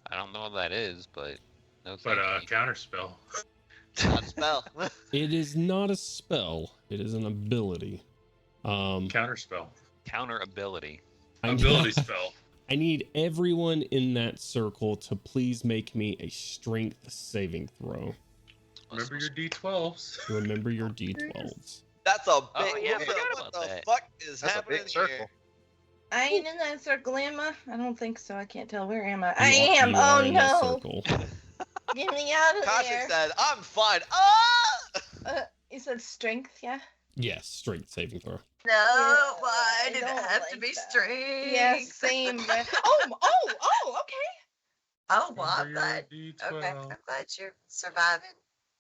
I don't know what that is, but no But thank you. counter spell. Not a spell. It is not a spell. It is an ability. Counter spell. Counter ability. Ability spell. I need everyone in that circle to please make me a strength saving throw. Remember your D12s. Remember your D12s. That's a big. Oh, yeah, I forgot what about the that. fuck is That's a happening big circle. here? I ain't in that circle, am I? I don't think so. I can't tell. Where am I? You I are- am. you are Oh in that no! circle. Get me out of Koshik there. said, "I'm fine." Ah! You said strength, yeah? Yes, strength saving throw. No, why I did it don't have to like be that. strength? Yeah, same. Oh, okay. Oh, well, I'm Remember glad. your Okay, D12. I'm glad you're surviving.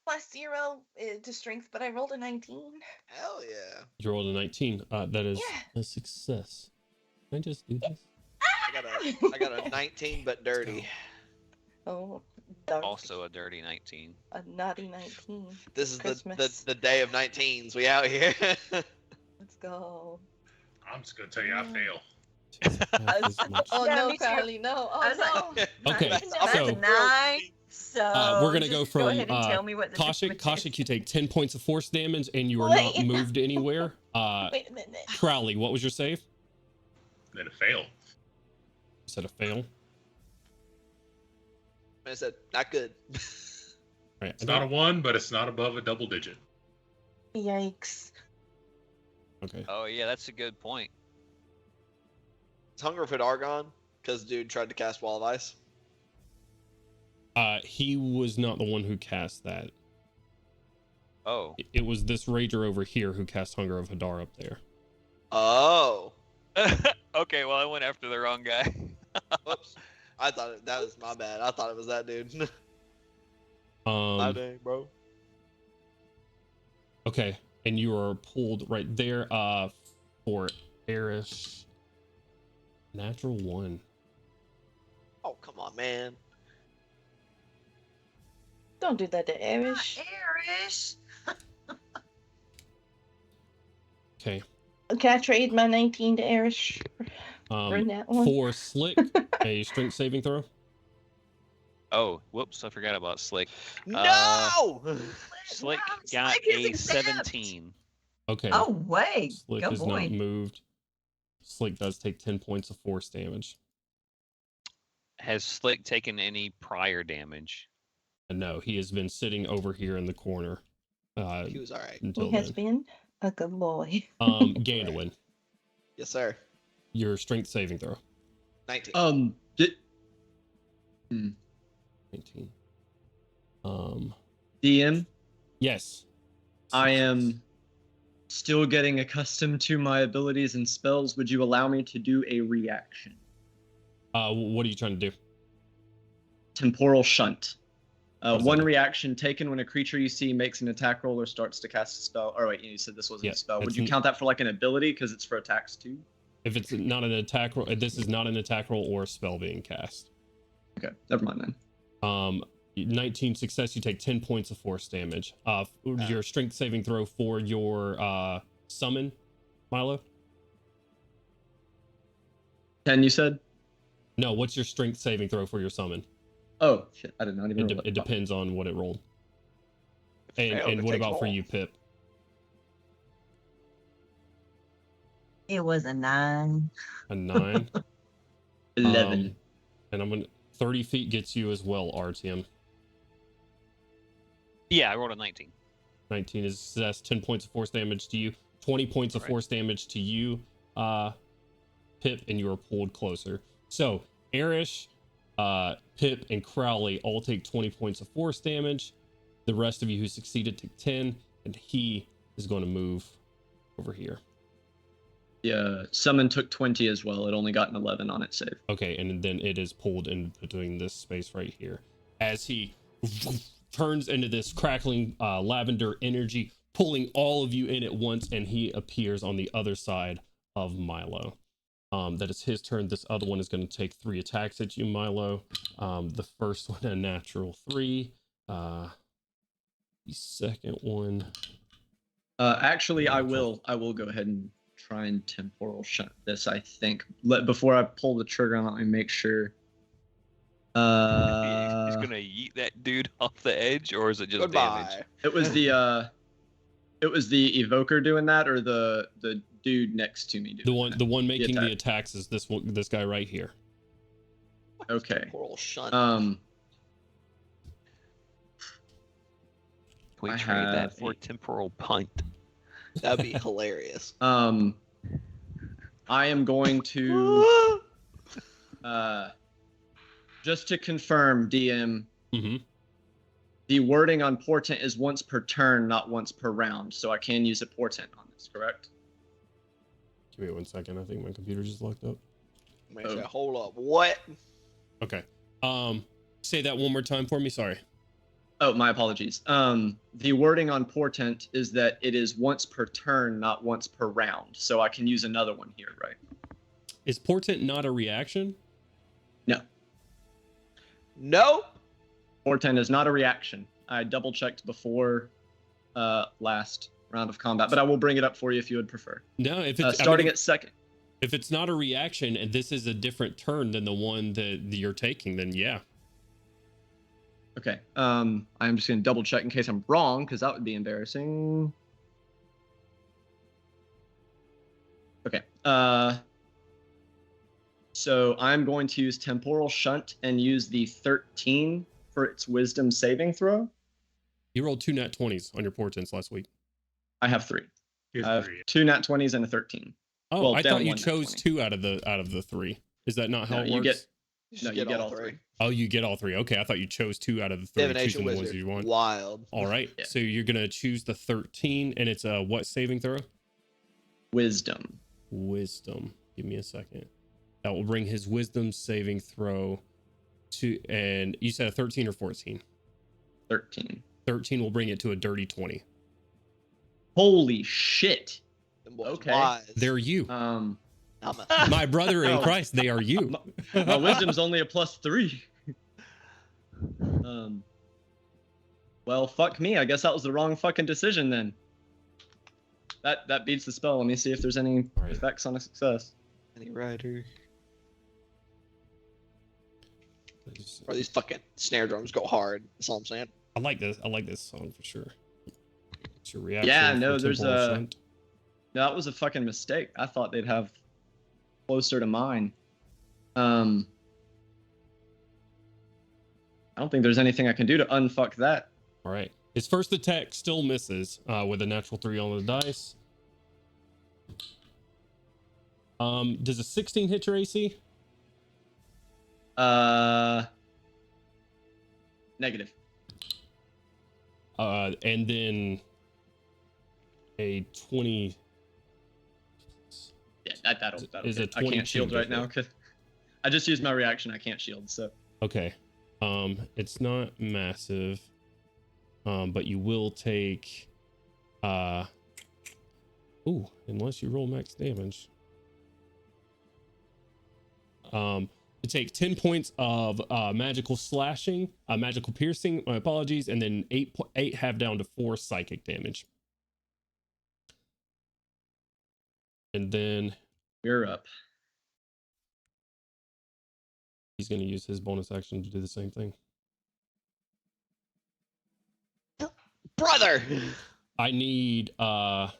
+0 to strength, but I rolled a 19. Hell yeah! You rolled a 19. That is Yeah. a success. Can I just do this? I got a 19, but dirty. Oh, dark. Also a dirty 19. A naughty 19. This is Christmas. the day of 19s. We out here. Let's go. I'm just gonna tell you, I fail. Half as much. Oh Yeah, no, me too. Carly, no. I was Oh like- no. Okay, That's so a 9. So we're gonna go just from go ahead and tell me what the Koshik. damage Koshik, is. you take 10 points of force damage, and you are Wait. not moved anywhere. Wait a minute. Crowley, what was your save? Then it failed. You said a fail. I said, not good. Right. It's not a 1, but it's not above a double digit. Yikes. Okay. Oh yeah, that's a good point. Is Hunger of Argon? Because dude tried to cast Wall of Ice. He was not the one who cast that. Oh. It was this rager over here who cast Hunger of Hadar up there. Oh. Okay, well I went after the wrong guy. Whoops. I thought that was my bad. I thought it was that dude. My dang, bro. Okay, and you are pulled right there. For Erish, natural 1. Oh, come on, man. Don't do that to Not Erish. Erish. Okay. Can I trade my 19 to Erish for that one? For Slick, a strength saving throw. Oh, whoops! I forgot about Slick. No! Slick No, got Slick is a exempt. 17. Okay. Oh, wait. Slick Go is boy. not moved. Slick does take 10 points of force damage. Has Slick taken any prior damage? And no, he has been sitting over here in the corner. He was all right. Until He has then. been a good boy. Gandolin, Yes, sir. your strength saving throw. 19. 19. DM, Yes. I am still getting accustomed to my abilities and spells. Would you allow me to do a reaction? What are you trying to do? Temporal Shunt. What does One that do? reaction taken when a creature you see makes an attack roll or starts to cast a spell. Or wait, you said this wasn't Yeah, a spell. Would it's you n- count that for like an ability because it's for attacks too? If it's not an attack roll, this is not an attack roll or a spell being cast. Okay, never mind then. 19 success, you take 10 points of force damage. Your strength saving throw for your summon, Milo? 10, you said? No, what's your strength saving throw for your summon? Oh shit, I did not even. It depends on what it rolled. And, Failed, and it what takes about for roll. you, Pip? It was a 9. A 9. 11. And I'm gonna 30 feet gets you as well, RTM. Yeah, I rolled a 19. 19 is that's 10 points of force damage to you, 20 points of Right. force damage to you, Pip, and you are pulled closer. So Erish, Pip, and Crowley all take 20 points of force damage. The rest of you who succeeded take 10, and he is going to move over here. Yeah, summon took 20 as well. It only got an 11 on its save. Okay, and then it is pulled in between this space right here. As he turns into this crackling lavender energy, pulling all of you in at once, and he appears on the other side of Milo. That is his turn. This other one is going to take 3 attacks at you, Milo. The first one, a natural 3. The second one... Actually, I will go ahead and try and temporal shunt this. I think. Before I pull the trigger, let me make sure. He's gonna yeet that dude off the edge, or is it just damage? Goodbye. It was the evoker doing that, or the dude next to me doing The one making the attack. attacks is this guy right here. Okay. Temporal shunt. Can we I trade that have for a- temporal punt? That'd be hilarious. I am going to just to confirm, DM. Mm-hmm. The wording on portent is once per turn, not once per round. So I can use a portent on this, correct? Give me 1 second. I think my computer just locked up. Man, say, hold up. What? Okay. Say that one more time for me. Sorry. Oh, my apologies. The wording on portent is that it is once per turn, not once per round. So I can use another one here, right? Is portent not a reaction? No. Nope. Portent is not a reaction. I double checked before last round of combat, but I will bring it up for you if you would prefer. No, if it's Starting at second. if it's not a reaction and this is a different turn than the one that you're taking, then yeah. Okay. I'm just gonna double check in case I'm wrong, because that would be embarrassing. Okay. So I'm going to use temporal shunt and use the 13 for its wisdom saving throw. You rolled 2 nat 20s on your portents last week. I have 3. Here's I have 3. 2 nat 20s and a 13. Oh, Well, I down thought you one nat chose 20. 2 out of the 3. Is that not how No, it you works? get You No, should you get all 3. Oh, you get all 3. Okay, I thought you chose 2 out of the 3, Divination choosing the ones wizard. you want. Wild. All right, Yeah. so you're gonna choose the 13, and it's a what saving throw? Wisdom. Wisdom. Give me a second. That will bring his wisdom saving throw to, and you said a 13 or 14? 13. 13 will bring it to a dirty 20. Holy shit. Them boys Okay. wise. They're you. I'm a- My brother in Oh. Christ, they are you. My wisdom's only a +3. Well, fuck me. I guess that was the wrong fucking decision then. That beats the spell. Let me see if there's any Right. effects on a success. Any rider. Or these fucking snare drums go hard. That's all I'm saying. I like this. I like this song for sure. What's your reaction? Yeah, for no, there's Temporal a- Shunt? No, that was a fucking mistake. I thought they'd have closer to mine. I don't think there's anything I can do to unfuck that. All right. His first attack still misses with a natural 3 on the dice. Does a 16 hit your AC? Negative. And then a 20. Yeah, that'll Is hit. it I can't 22 shield right to now hit? because I just used my reaction. I can't shield, so. Okay. It's not massive. But you will take unless you roll max damage. You take 10 points of magical slashing, magical piercing, my apologies, and then 8 half down to 4 psychic damage. And then You're up. he's going to use his bonus action to do the same thing. Brother! I need Milo,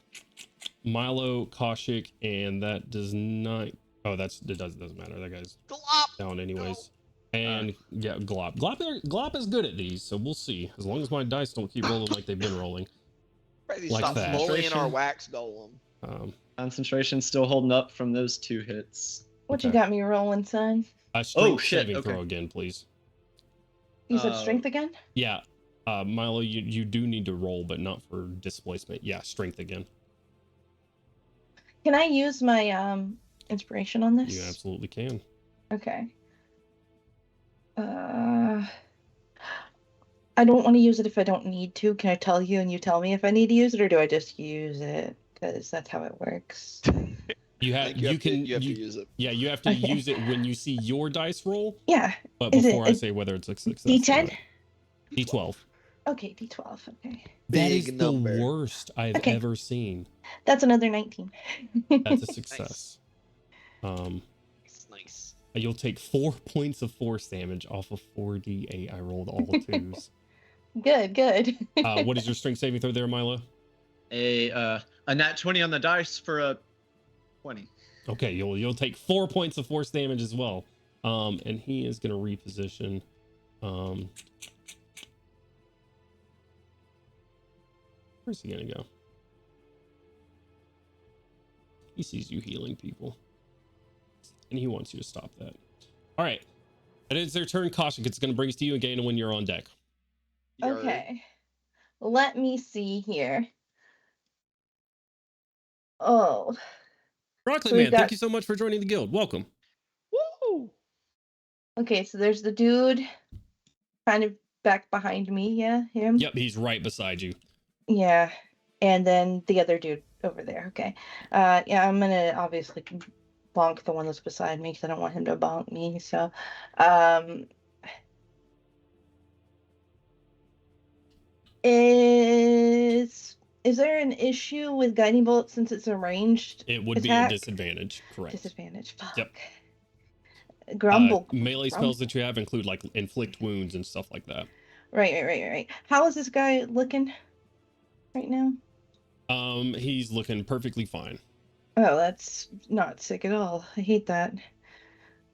Kaushik, and that does not. Oh, doesn't matter. That guy's Glop! down anyways. And yeah, Glop. Glop is good at these, so we'll see. As long as my dice don't keep rolling like they've been rolling. Crazy, Like stop that. bullying our wax golem. Concentration still holding up from those 2 hits. What you Okay. got me rolling, son? A strength shit, saving okay. throw again, please. You said strength again? Yeah, Milo, you do need to roll, but not for displacement. Yeah, strength again. Can I use my inspiration on this? You absolutely can. Okay. I don't want to use it if I don't need to. Can I tell you and you tell me if I need to use it, or do I just use it? Because that's how it works. You I have think you have can to use it. Yeah, you have to Okay. use it when you see your dice roll, Yeah. but Is it before I a say whether it's a success. or D10? not. D12. Okay, D12. Okay. That Big is number. the worst I've Okay. ever seen. That's another 19. That's a success. Nice. You'll take 4 points of force damage off of 4d8. I rolled all 2s. Good. What is your strength saving throw there, Milo? A nat 20 on the dice for a 20. Okay, you'll take 4 points of force damage as well. And he is gonna reposition. Where's he gonna go? He sees you healing people, and he wants you to stop that. All right, it is their turn. Kaushik, it's gonna bring us to you again when you're on deck. Okay. Let me see here. Oh. Broccoli So we've Man, thank got- you so much for joining the guild. Welcome. Woo! Okay, so there's the dude kind of back behind me. Yeah, him. Yep, he's right beside you. Yeah. And then the other dude over there. Okay. Yeah, I'm gonna obviously bonk the one that's beside me because I don't want him to bonk me. So, is there an issue with guiding bolt since it's a ranged It would attack? be a disadvantage, correct? Disadvantage? Fuck. Yep. Grumble. Melee spells that you have include like inflict wounds and stuff like that. Right. How is this guy looking right now? He's looking perfectly fine. Oh, that's not sick at all. I hate that.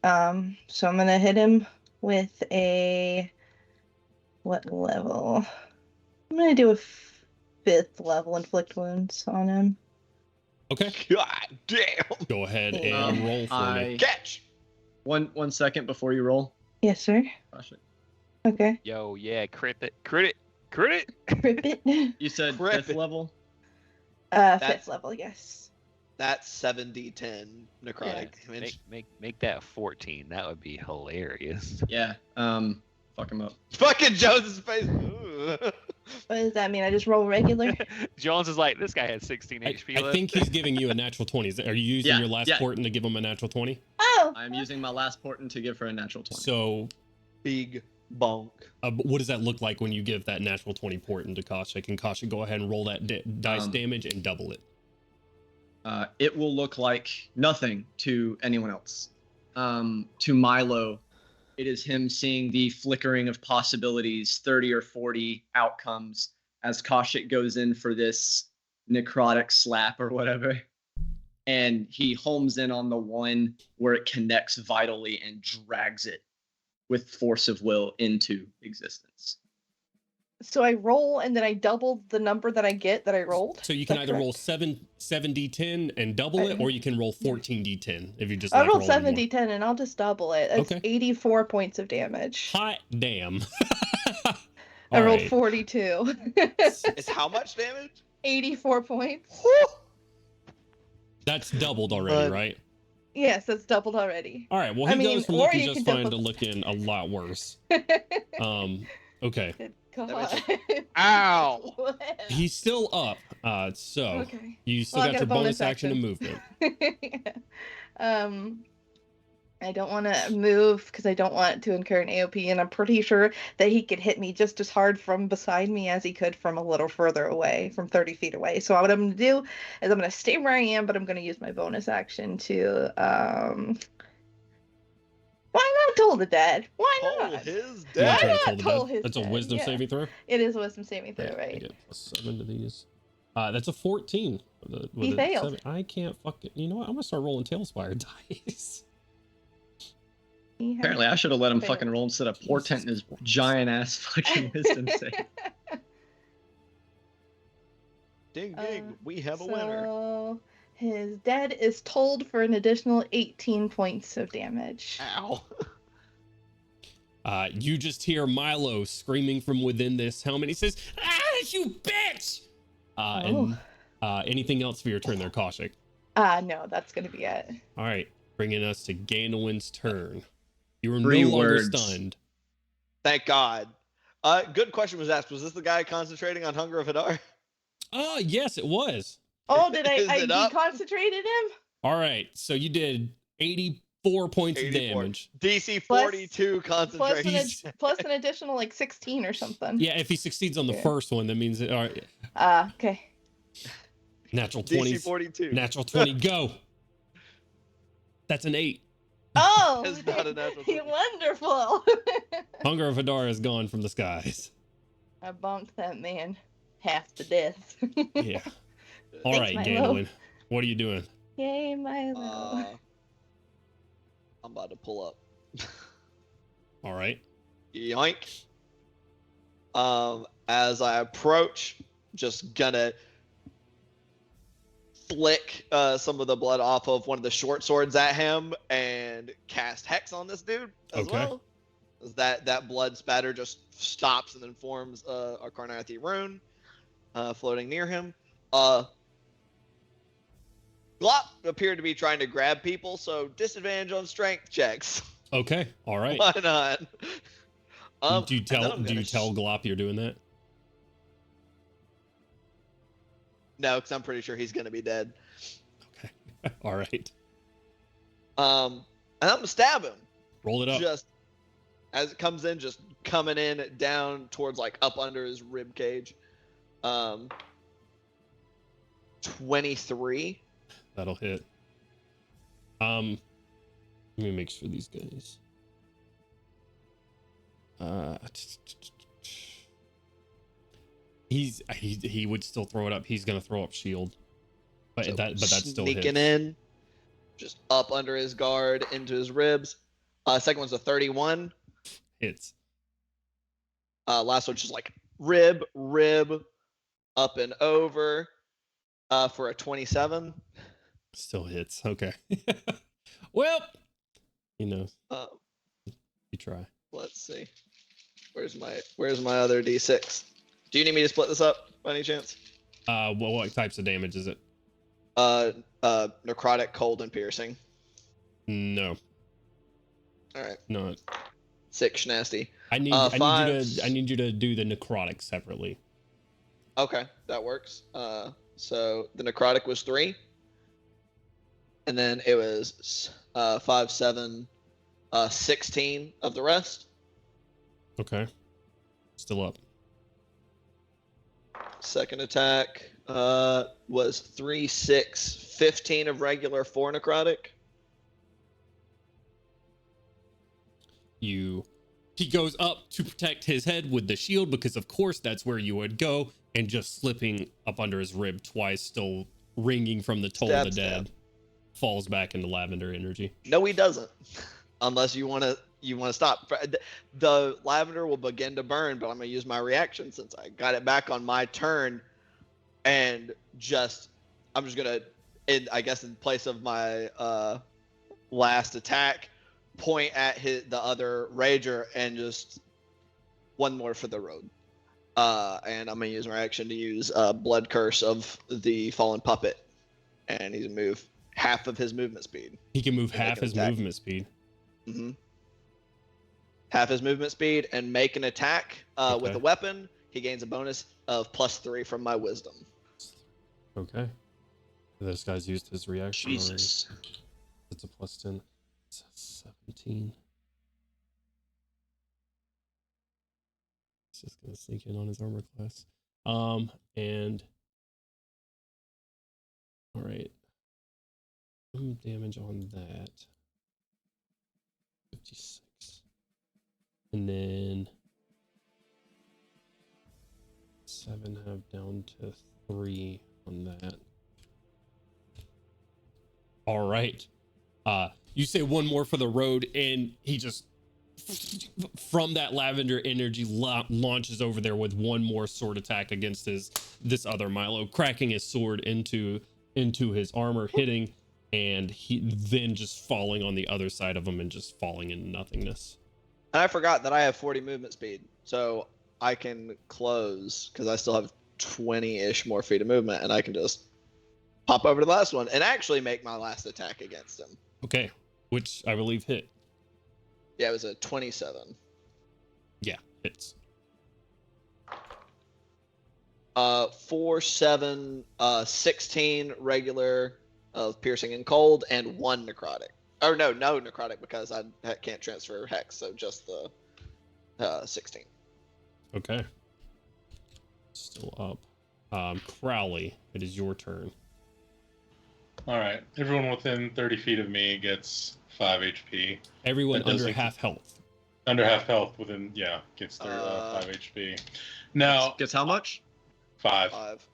So I'm gonna hit him with a what level? I'm gonna do a 5th level inflict wounds on him. Okay, God damn! go ahead Yeah. and roll for me. Catch! One second before you roll. Yes, sir. Gosh, Okay. Yo, yeah, crit it. Rip it. you said Crap 5th it. level? 5th level, yes. That's 7d10 necrotic damage. Make that 14. That would be hilarious. Yeah. Fuck him up. Fucking Jones's face. Ugh. What does that mean? I just roll regular? Jones is like, this guy had 16 I HP left. think he's giving you a natural 20. Are you using Yeah, your last yeah. portent to give him a natural 20? Oh! I'm using my last portent to give her a natural 20. So Big Bonk. But what does that look like when you give that natural 20 port into Koshik? And Koshik, go ahead and roll that dice damage and double it. It will look like nothing to anyone else. To Milo, it is him seeing the flickering of possibilities, 30 or 40 outcomes as Koshik goes in for this necrotic slap or whatever. And he homes in on the one where it connects vitally and drags it with force of will into existence. So I roll and then I double the number that I get that I rolled. So you can either roll 7d10 and double it, or you can roll 14d10 if you just I like roll rolling more. 7d10 and I'll just double it. It's Okay. 84 points of damage. Hot damn. I rolled Alright. 42. It's how much damage? 84 points. That's doubled already, But- right? Yes, that's doubled already. All right. Well, I he mean, goes from or looking you just can fine to double- looking a lot worse. Okay. Good That God. Ow! He's still up. So Okay. you still Well, I got got your a bonus bonus action and movement. I don't want to move because I don't want to incur an AOP, and I'm pretty sure that he could hit me just as hard from beside me as he could from a little further away, from 30 feet away. So what I'm going to do is I'm going to stay where I am, but I'm going to use my bonus action to, why not Toll the Dead? Why Toll not? his You Why wanna try dead. to not the toll dead? his That's a dead? wisdom Yeah. saving throw. It is a wisdom saving throw, Yeah, I right? get +7 to these. That's a 14. He failed. 7. I can't fucking. You know what? I'm gonna start rolling Tailspire dice. He has Apparently, I should have let him failed. fucking roll instead of Jesus portent his Christ. giant ass fucking wisdom save. Ding ding, we have a winner. So his dead is told for an additional 18 points of damage. Ow. You just hear Milo screaming from within this helmet. He says, "Ah, you bitch!" And anything else for your turn there, Koshik? No, that's gonna be it. All right, bringing us to Gandalf's turn. You are 3 no longer words. stunned. Thank God. Good question was asked. Was this the guy concentrating on Hunger of Hadar? Oh, yes, it was. Oh, did Is I it up? deconcentrated him? All right, so you did 84 points 84. of damage. DC Plus- 42 concentration. Plus an additional like 16 or something. Yeah, if he succeeds on the Yeah. first one, that means all right, Okay. natural 20. DC 42. Natural 20, go. That's an 8. Oh, That's not a natural 20. wonderful. Hunger of Hadar is gone from the skies. I bonked that man half to death. Yeah. All Thanks, right, Milo. Gandalf. What are you doing? Yay, Milo. I'm about to pull up. All right. Yoink. As I approach, just gonna flick some of the blood off of one of the short swords at him and cast Hex on this dude as Okay. well. As that blood spatter just stops and then forms a Karnathi rune floating near him. Glop appeared to be trying to grab people, so disadvantage on strength checks. Okay. All right. Why not? do you and then tell I'm do you gonna tell Glop you're doing that? No, because I'm pretty sure he's gonna be dead. Okay. All right. And I'm gonna stab him. Roll it up. Just as it comes in, just coming in down towards like up under his rib cage. 23. That'll hit. Let me make sure these guys. He would still throw it up. He's gonna throw up shield, but So that still sneaking hits. in, just up under his guard into his ribs. Second one's a 31. Hits. Last one's just like rib, up and over, for a 27. Still hits. Okay. Well, you know, Um, you try. let's see. Where's my other D6? Do you need me to split this up by any chance? What types of damage is it? Necrotic, cold, and piercing. No, All right, no. 6 nasty. I need five- I need you to do the necrotic separately. Okay, that works. So the necrotic was 3, and then it was 5, 7, 16 of the rest. Okay. Still up. Second attack was 3, 6, 15 of regular, 4 necrotic. He goes up to protect his head with the shield because of course that's where you would go, and just slipping up under his rib twice, still ringing from the toll of the dead, falls back into lavender energy. No, he doesn't. Unless you want to stop. The lavender will begin to burn, but I'm going to use my reaction since I got it back on my turn, and I'm just going to, I guess in place of my last attack, point at the other rager and just one more for the road. And I'm going to use my action to use Blood Curse of the Fallen Puppet, and he's going to move half of his movement speed. He can move half his movement speed. Mm-hmm. Half his movement speed and make an attack with a weapon. He gains a bonus of +3 from my wisdom. Okay. This guy's used his reaction. Jesus. Already. It's a +10. It's a 17. It's just gonna sneak in on his armor class. And all right. Some damage on that. 56. And then 7 have down to 3 on that. All right. You say one more for the road, and he just from that lavender energy launches over there with one more sword attack against this other Milo, cracking his sword into his armor, hitting, and he then just falling on the other side of him and just falling into nothingness. And I forgot that I have 40 movement speed, so I can close because I still have 20-ish more feet of movement, and I can just pop over to the last one and actually make my last attack against him. Okay, which I believe hit. Yeah, it was a 27. Yeah, hits. 4, 7, 16 regular of piercing and cold, and 1 necrotic. Or no necrotic because I can't transfer hex, so just the 16. Okay. Still up. Crowley, it is your turn. All right. Everyone within 30 feet of me gets 5 HP. Everyone That does under equal- half health. Under half health within, gets their 5 HP. Now, Gets how much? 5. 5.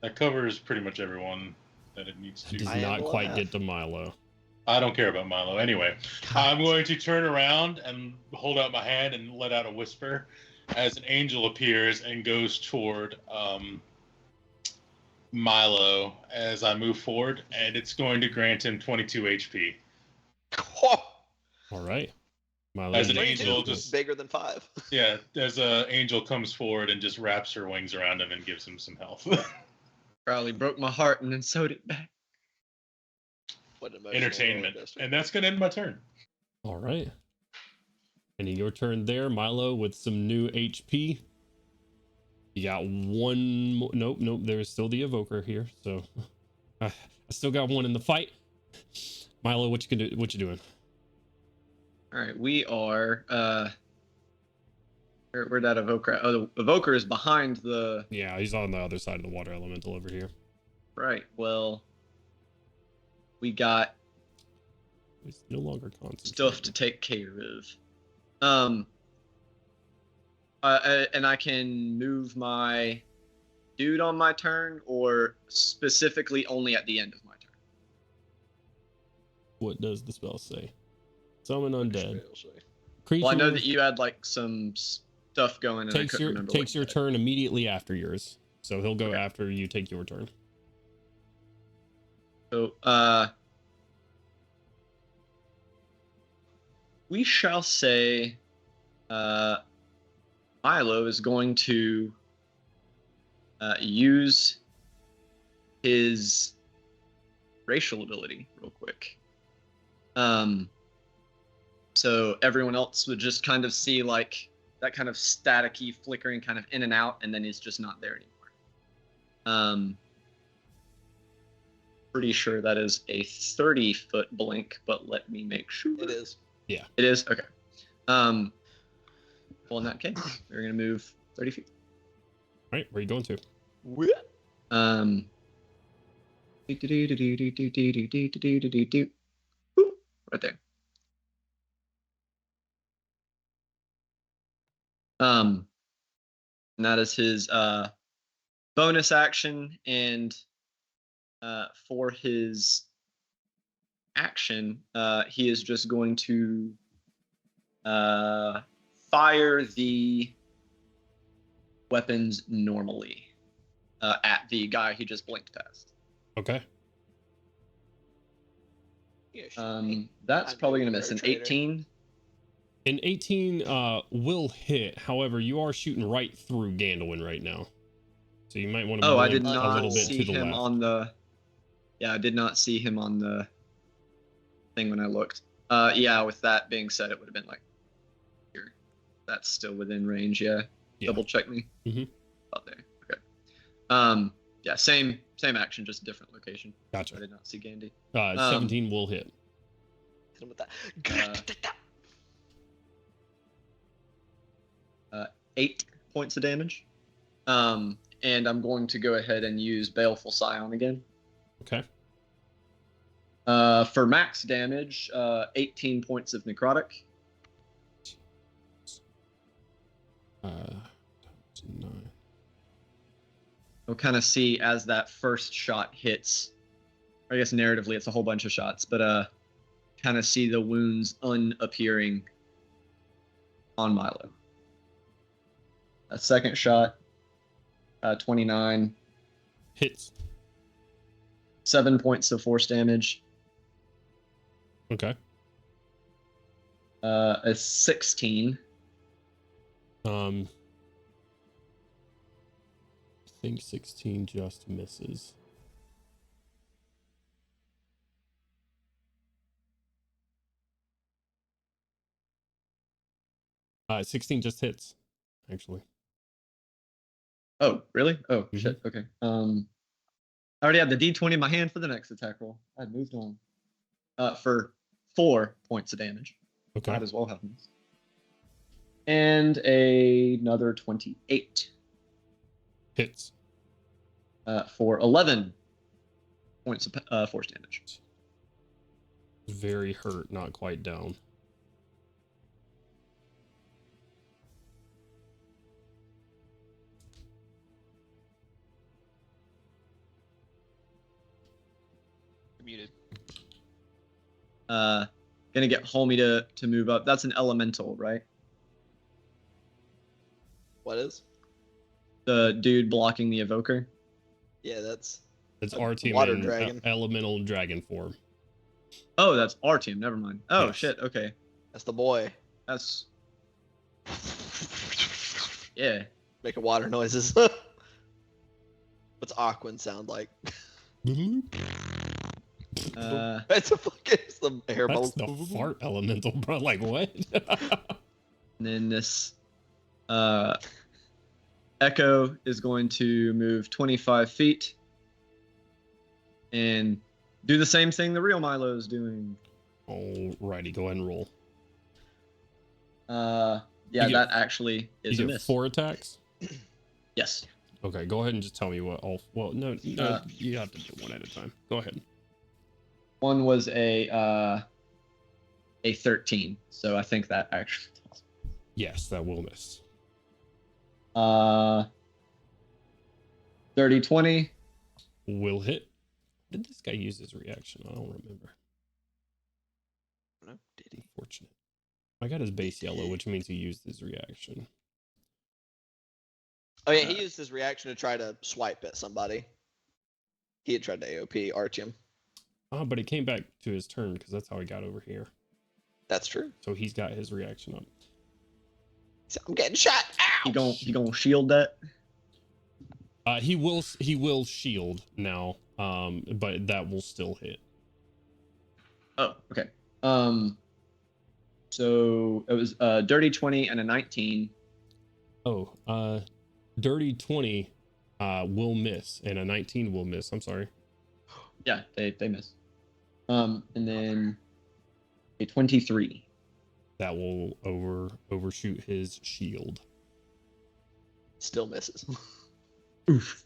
That covers pretty much everyone that it needs to. Does I am not below quite half. get to Milo. I don't care about Milo. Anyway, I'm going to turn around and hold out my hand and let out a whisper as an angel appears and goes toward Milo as I move forward, and it's going to grant him 22 HP. All right. Milo, As an 22 angel, is just bigger than 5. yeah, as an angel comes forward and just wraps her wings around him and gives him some health. Crowley broke my heart and then sewed it back. What an emotional Entertainment, roller coaster. and that's gonna end my turn. All right. And in your turn there, Milo, with some new HP. You got one more. Nope. There's still the evoker here. So I still got one in the fight. Milo, what you doing? All right, we are. Where'd that evoker? Oh, the evoker is behind the. Yeah, he's on the other side of the water elemental over here. Right. Well, we got He's no longer concentrated. stuff to take care of. And I can move my dude on my turn, or specifically only at the end of my turn. What does the spell say? Summon undead. Well, I know that Creature you had like some stuff going, and I couldn't remember. what takes you your said. turn immediately after yours. So he'll go Okay. after you take your turn. So, we shall say, Milo is going to use his racial ability real quick. So everyone else would just kind of see like that kind of staticky flickering kind of in and out, and then he's just not there anymore. Pretty sure that is a 30-foot blink, but let me make sure. It is. It is? Okay. Well, in that case, we're gonna move 30 feet. All right, where are you going to? Um. Boop, right there. And that is his bonus action, and for his action, he is just going to fire the weapons normally at the guy he just blinked past. Okay. That's probably gonna miss an 18. An 18 will hit. However, you are shooting right through Gandalin right now, so you might want to. Oh, I move did a not little bit see to the him left. on the. Yeah, I did not see him on the thing when I looked. Yeah, with that being said, it would have been like here. That's still within range. Yeah. Double check me. Mhm. About there. Okay. Yeah, same action, just different location. Gotcha. I did not see Gandhi. 17 will hit. Hit him with that. 8 points of damage. And I'm going to go ahead and use Baleful Scion again. Okay. For max damage, 18 points of necrotic. 9. We'll kind of see as that first shot hits. I guess narratively it's a whole bunch of shots, but kind of see the wounds unappearing on Milo. A second shot, 29. Hits. 7 points of force damage. Okay. A 16. I think 16 just misses. Uh, 16 just hits, actually. Oh, really? Oh, shit. Okay. I already had the D20 in my hand for the next attack roll. I moved on. For 4 points of damage. Okay. Might as well have missed. And another 28. Hits. For 11 points of force damage. Very hurt, not quite down. Muted. Gonna get Homie to move up. That's an elemental, right? What is? The dude blocking the evoker. Yeah, that's It's a Artyom water in dragon. elemental dragon form. Oh, that's Artyom. Never mind. Oh, Yes. shit. Okay. That's the boy That's. Yeah. making water noises. What's Aquan sound like? That's a fucking some air That's bubbles. the fart elemental, bro. Like, what? And then this Echo is going to move 25 feet and do the same thing the real Milo is doing. Alrighty, go ahead and roll. Yeah, You get- that actually is You a get miss. 4 attacks? Yes. Okay, go ahead and just tell me what all. Well, no, you have to do one at a time. Go ahead. One was a 13, so I think that actually. Yes, that will miss. 30, 20. Will hit. Did this guy use his reaction? I don't remember. No, did he? Unfortunate. I got his base yellow, which means he used his reaction. Oh yeah, he used his reaction to try to swipe at somebody. He had tried to AOP Artyom. Oh, but it came back to his turn because that's how he got over here. That's true. So he's got his reaction up. So I'm getting shot. Ow! He gonna shield that? He will shield now, but that will still hit. Oh, okay. So it was a dirty 20 and a 19. Oh, dirty 20 will miss, and a 19 will miss. I'm sorry. Yeah, they miss. And then a 23. That will overshoot his shield. Still misses. Oof.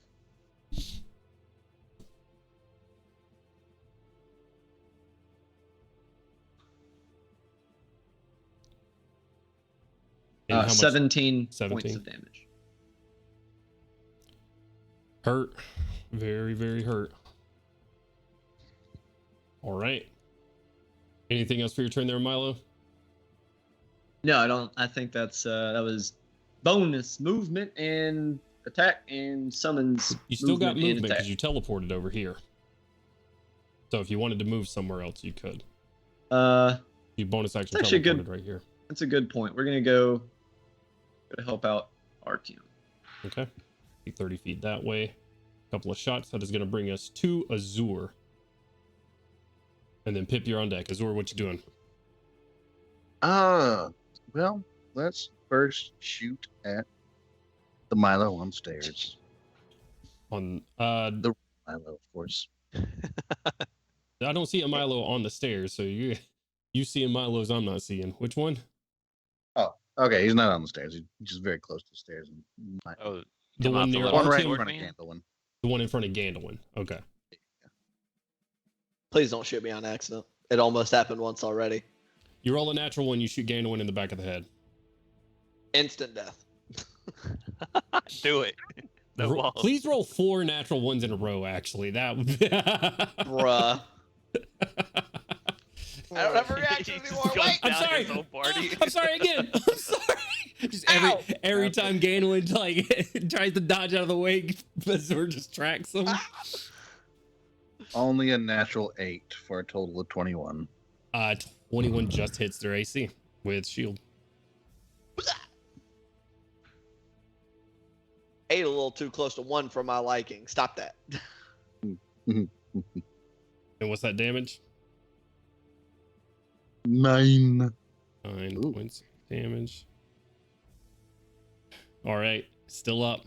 And how much? 17 points 17. of damage. Hurt. Very, very hurt. All right. Anything else for your turn there, Milo? No, I don't. I think that was bonus movement and attack and summons. You still got and movement attack. because you teleported over here. So if you wanted to move somewhere else, you could. You bonus action That's actually teleported good. right here. That's a good point. We're gonna go to help out Artyom. Okay. Be 30 feet that way. A couple of shots. That is going to bring us to Azur. And then Pip, you're on deck. Azur, what you doing? Well, let's first shoot at the Milo on stairs. On Milo, of course. I don't see a Milo on the stairs, so you see a Milo's I'm not seeing. Which one? Oh, okay. He's not on the stairs. He's just very close to the stairs. Oh, The come one out the near little One right in Artyom? sword front of man? Gandalin. The one in front of Gandalin. Okay. Please don't shoot me on accident. It almost happened once already. You roll a natural one, you shoot Gandalin in the back of the head. Instant death. Do it. No balls. Please roll 4 natural ones in a row, actually. That would Bruh. I don't have a reaction He just anymore. guns Wait. I'm down sorry. his whole party. I'm sorry again. I'm sorry. Just every time Gandalin like tries to dodge out of the way, Azur just tracks him. Only a natural 8 for a total of 21. 21 just hits their AC with shield. 8 a little too close to 1 for my liking. Stop that. And what's that damage? 9. 9 Ooh. points of damage. All right, still up.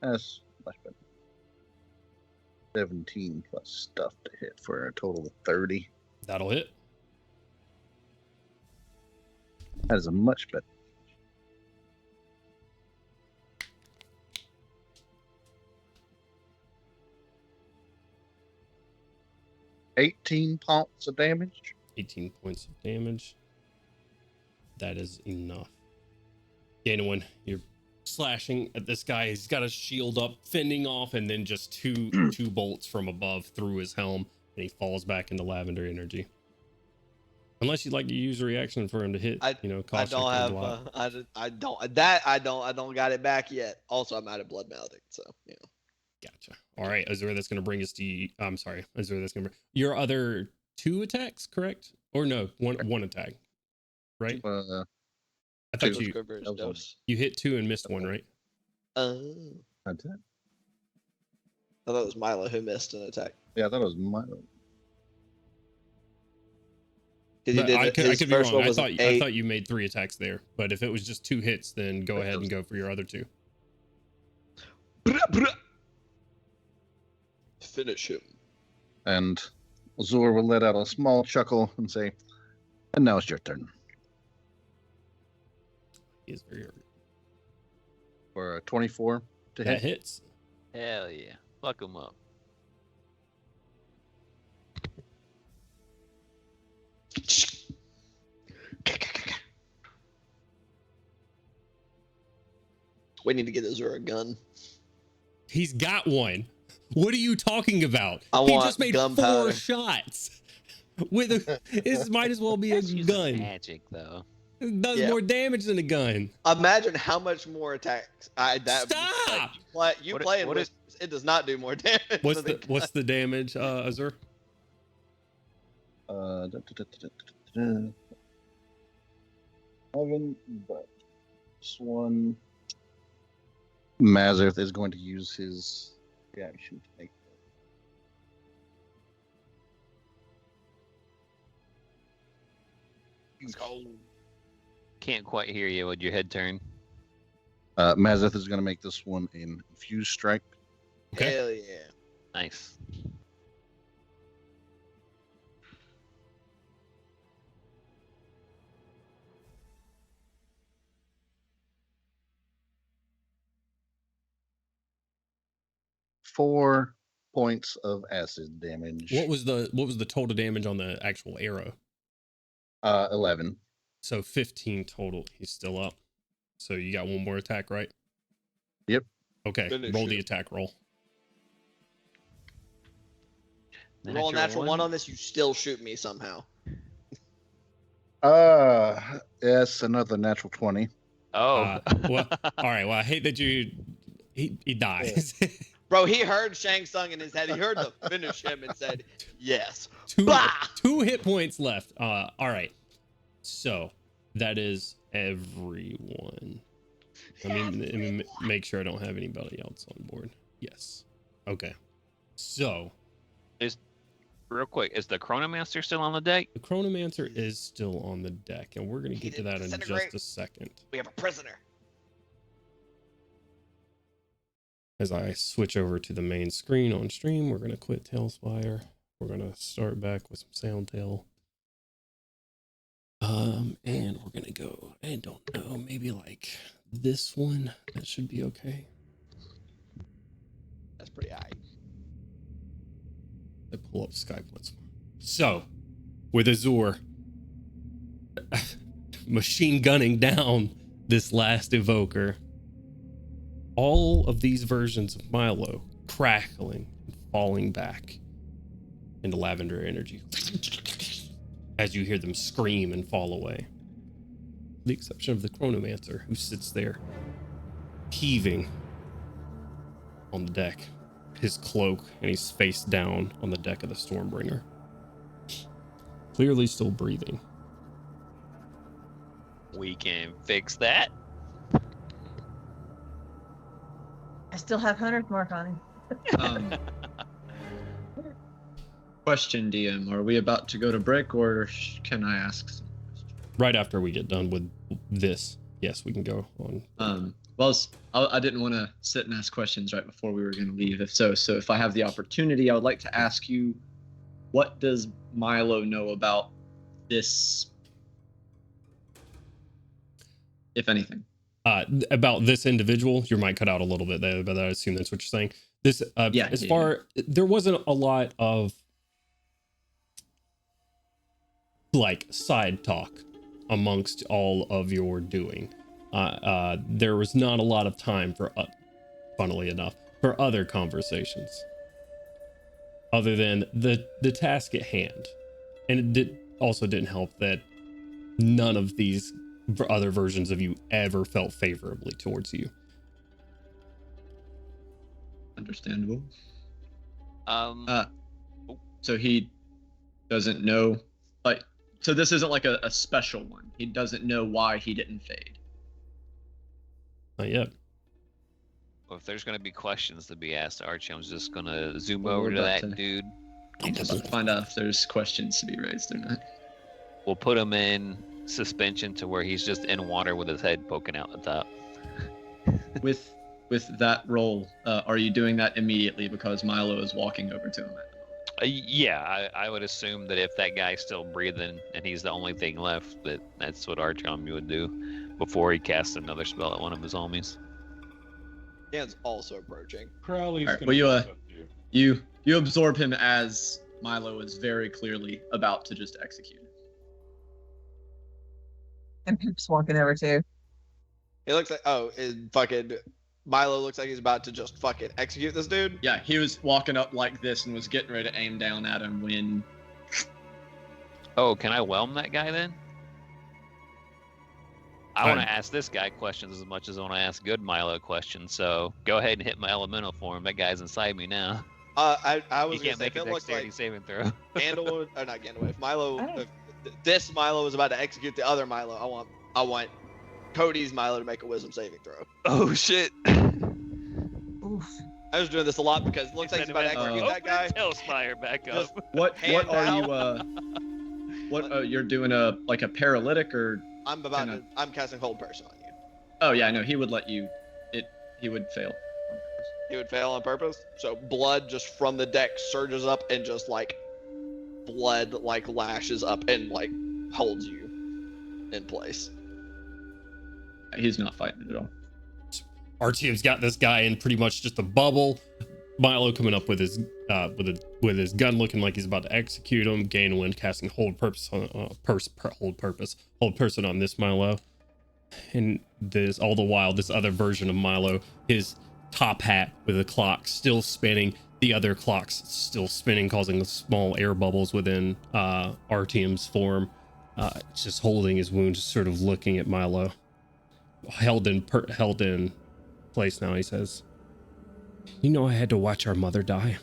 That's much better. 17 plus stuff to hit for a total of 30. That'll hit. That is a much better. $18 points of damage. 18 points of damage. That is enough. Gandalin, you're slashing at this guy. He's got a shield up, fending off, and then just two bolts from above through his helm, and he falls back into lavender energy. Unless you'd like to use a reaction for him to hit, I cost don't you a have. lot. I don't got it back yet. Also, I'm out of blood maledict, so yeah. Gotcha. All right, Azur, that's going to bring us to. I'm sorry, Azur, that's going to bring your other 2 attacks, correct? Or no, one attack, right? I thought you hit 2 and missed 1, right? I thought it was Milo who missed an attack. Yeah, I thought it was Milo. I could be wrong. I thought you made 3 attacks there, but if it was just 2 hits, then go ahead and go for your other 2. Finish him. And Azur will let out a small chuckle and say, "And now it's your turn." He is very hurt. For a 24 to That hit. hits. Hell yeah. Fuck him up. We need to get Azur a gun. He's got one. What are you talking about? I He want just made gunpowder. 4 shots. This might as well be a That's using gun. magic though. It does Yeah. more damage than a gun. Imagine how much more attacks. Stop! You What- playing what with it does not do more damage. What's the damage, Azur? 11, but this one. Mazarth is going to use his reaction to make. Let's go. Can't quite hear you with your head turn. Mazarth is going to make this one an infused strike. Okay. Hell yeah. Nice. 4 points of acid damage. What was the total damage on the actual arrow? 11. So 15 total. He's still up. So you got one more attack, right? Yep. Okay. Finish roll the it. attack roll. Roll a natural one on this, you still shoot me somehow. Yes, another natural 20. Oh. Well, all right. Well, I hate that he dies. Bro, he heard Shang Tsung in his head. He heard the finish him and said, yes. two Bah! 2 hit points left. All right. So that is everyone. Let me make sure I don't have anybody else on board. Yes. Okay. So Real quick, is the Chronomancer still on the deck? the Chronomancer is still on the deck, and we're going to get to that in just a second. We have a prisoner. As I switch over to the main screen on stream, we're going to quit Tailspire. We're going to start back with some Soundtail. And we're going to go, I don't know, maybe like this one. That should be okay. That's pretty high. I pull up Skype once more. So, with Azur machine gunning down this last evoker, all of these versions of Milo crackling and falling back into lavender energy as you hear them scream and fall away. With the exception of the Chronomancer, who sits there heaving on the deck, his cloak, and he's face down on the deck of the Stormbringer, clearly still breathing. We can fix that. I still have Hunter's mark on him. Question, DM. Are we about to go to break, or can I ask some questions? Right after we get done with this, yes, we can go on. Well, I didn't want to sit and ask questions right before we were going to leave. So if I have the opportunity, I would like to ask you, what does Milo know about this, if anything? About this individual, your mic cut out a little bit there, but I assume that's what you're saying. This, there wasn't a lot of like side talk amongst all of your doing. There was not a lot of time for, funnily enough, for other conversations other than the task at hand. And it also didn't help that none of these other versions of you ever felt favorably towards you. Understandable. Um, So he doesn't know, like, so this isn't like a special one. He doesn't know why he didn't fade. Not yet. well, if there's going to be questions to be asked, Archie, I'm just going to zoom Well, over we're to about that to- dude. I'm about to find out if there's questions to be raised or not. We'll put him in suspension to where he's just in water with his head poking out the top. With that roll, are you doing that immediately because Milo is walking over to him at the moment? Yeah, I would assume that if that guy's still breathing and he's the only thing left, that's what Archie would do before he casts another spell at one of his homies. Dan's also approaching. Crowley's Alright, gonna well, you, walk up to you. You absorb him as Milo is very clearly about to just execute. And Pip's walking over too. He looks like, fucking Milo looks like he's about to just fucking execute this dude. Yeah, he was walking up like this and was getting ready to aim down at him when... Oh, can I whelm that guy then? I want to ask this guy questions as much as I want to ask good Milo questions, so go ahead and hit my elemental form. That guy's inside me now. I He was gonna can't say, make if a it looks dexterity like saving throw. Gandalf, or not Gandalf, if Milo, I don't- if this Milo was about to execute the other Milo, I want Cody's Milo to make a wisdom saving throw. Oh shit! Oof. I was doing this a lot because it looks like he's about to execute that guy. Tailspire back up. Just What Hand are you, you're doing a paralytic or... I'm casting hold person on you. Oh yeah, no, he would let you, he would fail. He would fail on purpose. So blood just from the deck surges up and just like blood like lashes up and like holds you in place. He's not fighting at all. RTM's got this guy in pretty much just a bubble. Milo coming up with his with his gun, looking like he's about to execute him. Gainwind casting hold person on this Milo, and this all the while this other version of Milo, his top hat with the clock still spinning, the other clocks still spinning, causing small air bubbles within Artyom's form. Just holding his wound, just sort of looking at Milo, held in place now. He says, "You know, I had to watch our mother die."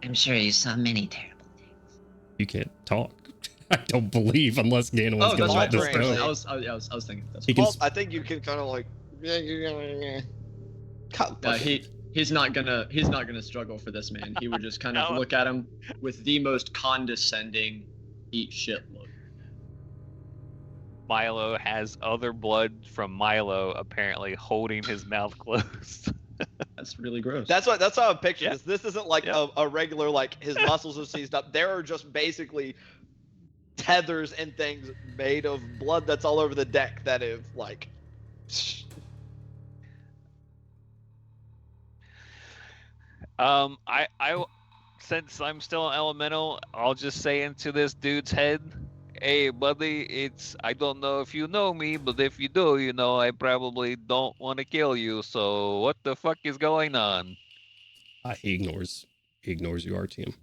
I'm sure you saw many terrible things. You can't talk. I don't believe, unless Ganon's Oh, gonna that's let right. this right. go. I was thinking. That's He can Well, I think you can kind of like. he's not gonna struggle for this, man. He would just kind of No. look at him with the most condescending eat shit look. Milo has other blood from Milo apparently holding his mouth closed. That's really gross. That's how I picture Yeah. this. This isn't like Yeah. a regular like his muscles are seized up. There are just basically tethers and things made of blood that's all over the deck that have like. I since I'm still an elemental, I'll just say into this dude's head, "Hey, buddy, I don't know if you know me, but if you do, you know I probably don't want to kill you. So what the fuck is going on?" He ignores you, Artyom.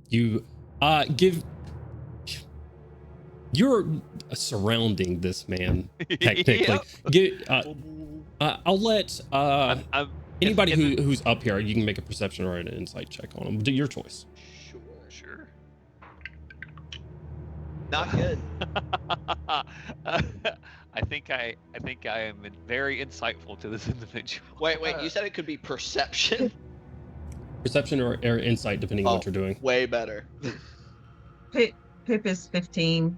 You you're surrounding this man technically. Yep. I'll let I'm anybody in- who's up here, you can make a perception or an insight check on him. Do your choice. Sure. Not good. I think I am very insightful to this individual. Wait, you said it could be perception? Perception or insight, depending on what Oh. you're doing. Way better. Pip is 15.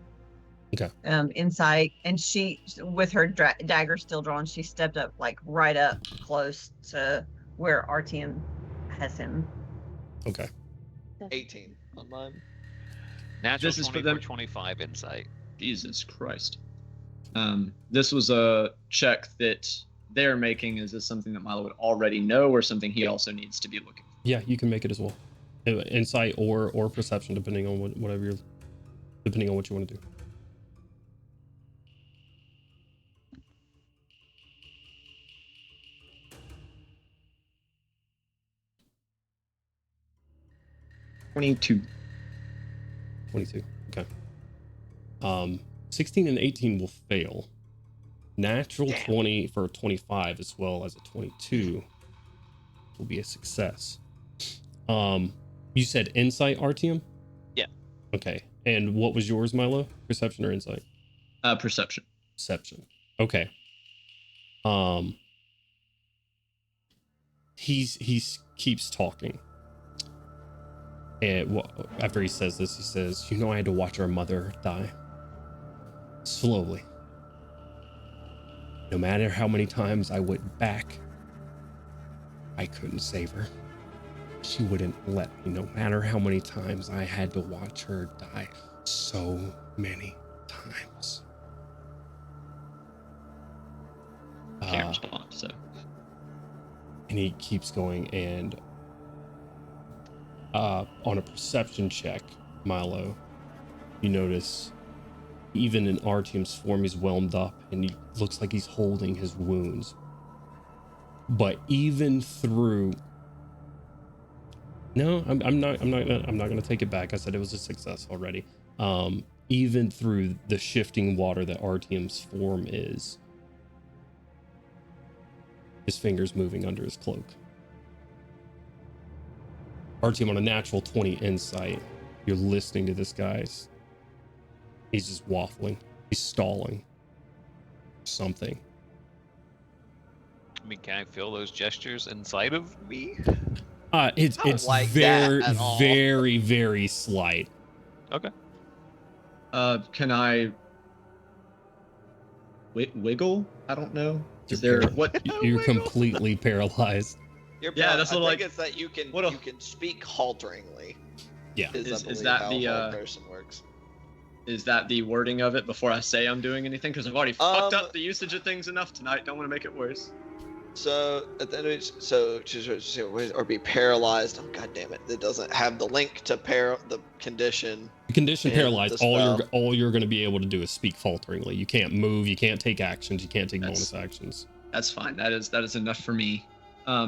Okay. Insight, and she, with her dagger still drawn, she stepped up like right up close to where Artyom has him. Okay. 18 on mine. Natural This is for 20 them. for 25 insight. Jesus Christ. This was a check that they're making. Is this something that Milo would already know, or something he also needs to be looking for? Yeah, you can make it as well. Insight or perception, depending on what you want to do. $22. 22. Okay. 16 and 18 will fail. Natural 20 for a 25 as well as a 22 will be a success. You said insight, Artyom? Yeah. Okay. And what was yours, Milo? Perception or insight? Perception. Perception. Okay. He keeps talking. And after he says this, he says, "You know, I had to watch our mother die. Slowly. No matter how many times I went back, I couldn't save her. She wouldn't let me, no matter how many times I had to watch her die. So many times." Can't respond, so. And he keeps going, and on a perception check, Milo, you notice even in Artyom's form, he's whelmed up and he looks like he's holding his wounds. But even through, no, I'm not gonna take it back. I said it was a success already. Even through the shifting water that Artyom's form is, his fingers moving under his cloak. Artyom, on a natural 20 insight, you're listening to this guy's. He's just waffling. He's stalling. Something. I mean, can I feel those gestures inside of me? It's like very, that at all. very, very slight. Okay. Can I wiggle? I don't know. Is You're there par- what? You're completely paralyzed. Yeah, that's I what, think like- it's that you can what a- you can speak halteringly. Yeah. I Is believe that how the, a whole person works? Is that the wording of it before I say I'm doing anything? Because I've already fucked up the usage of things enough tonight. Don't want to make it worse. So at the end of each, so or be paralyzed. Oh god damn it! It doesn't have the link to the condition. The condition And paralyzed. the spell. All you're going to be able to do is speak falteringly. You can't move. You can't take actions. You can't take bonus actions. That's fine. That is enough for me.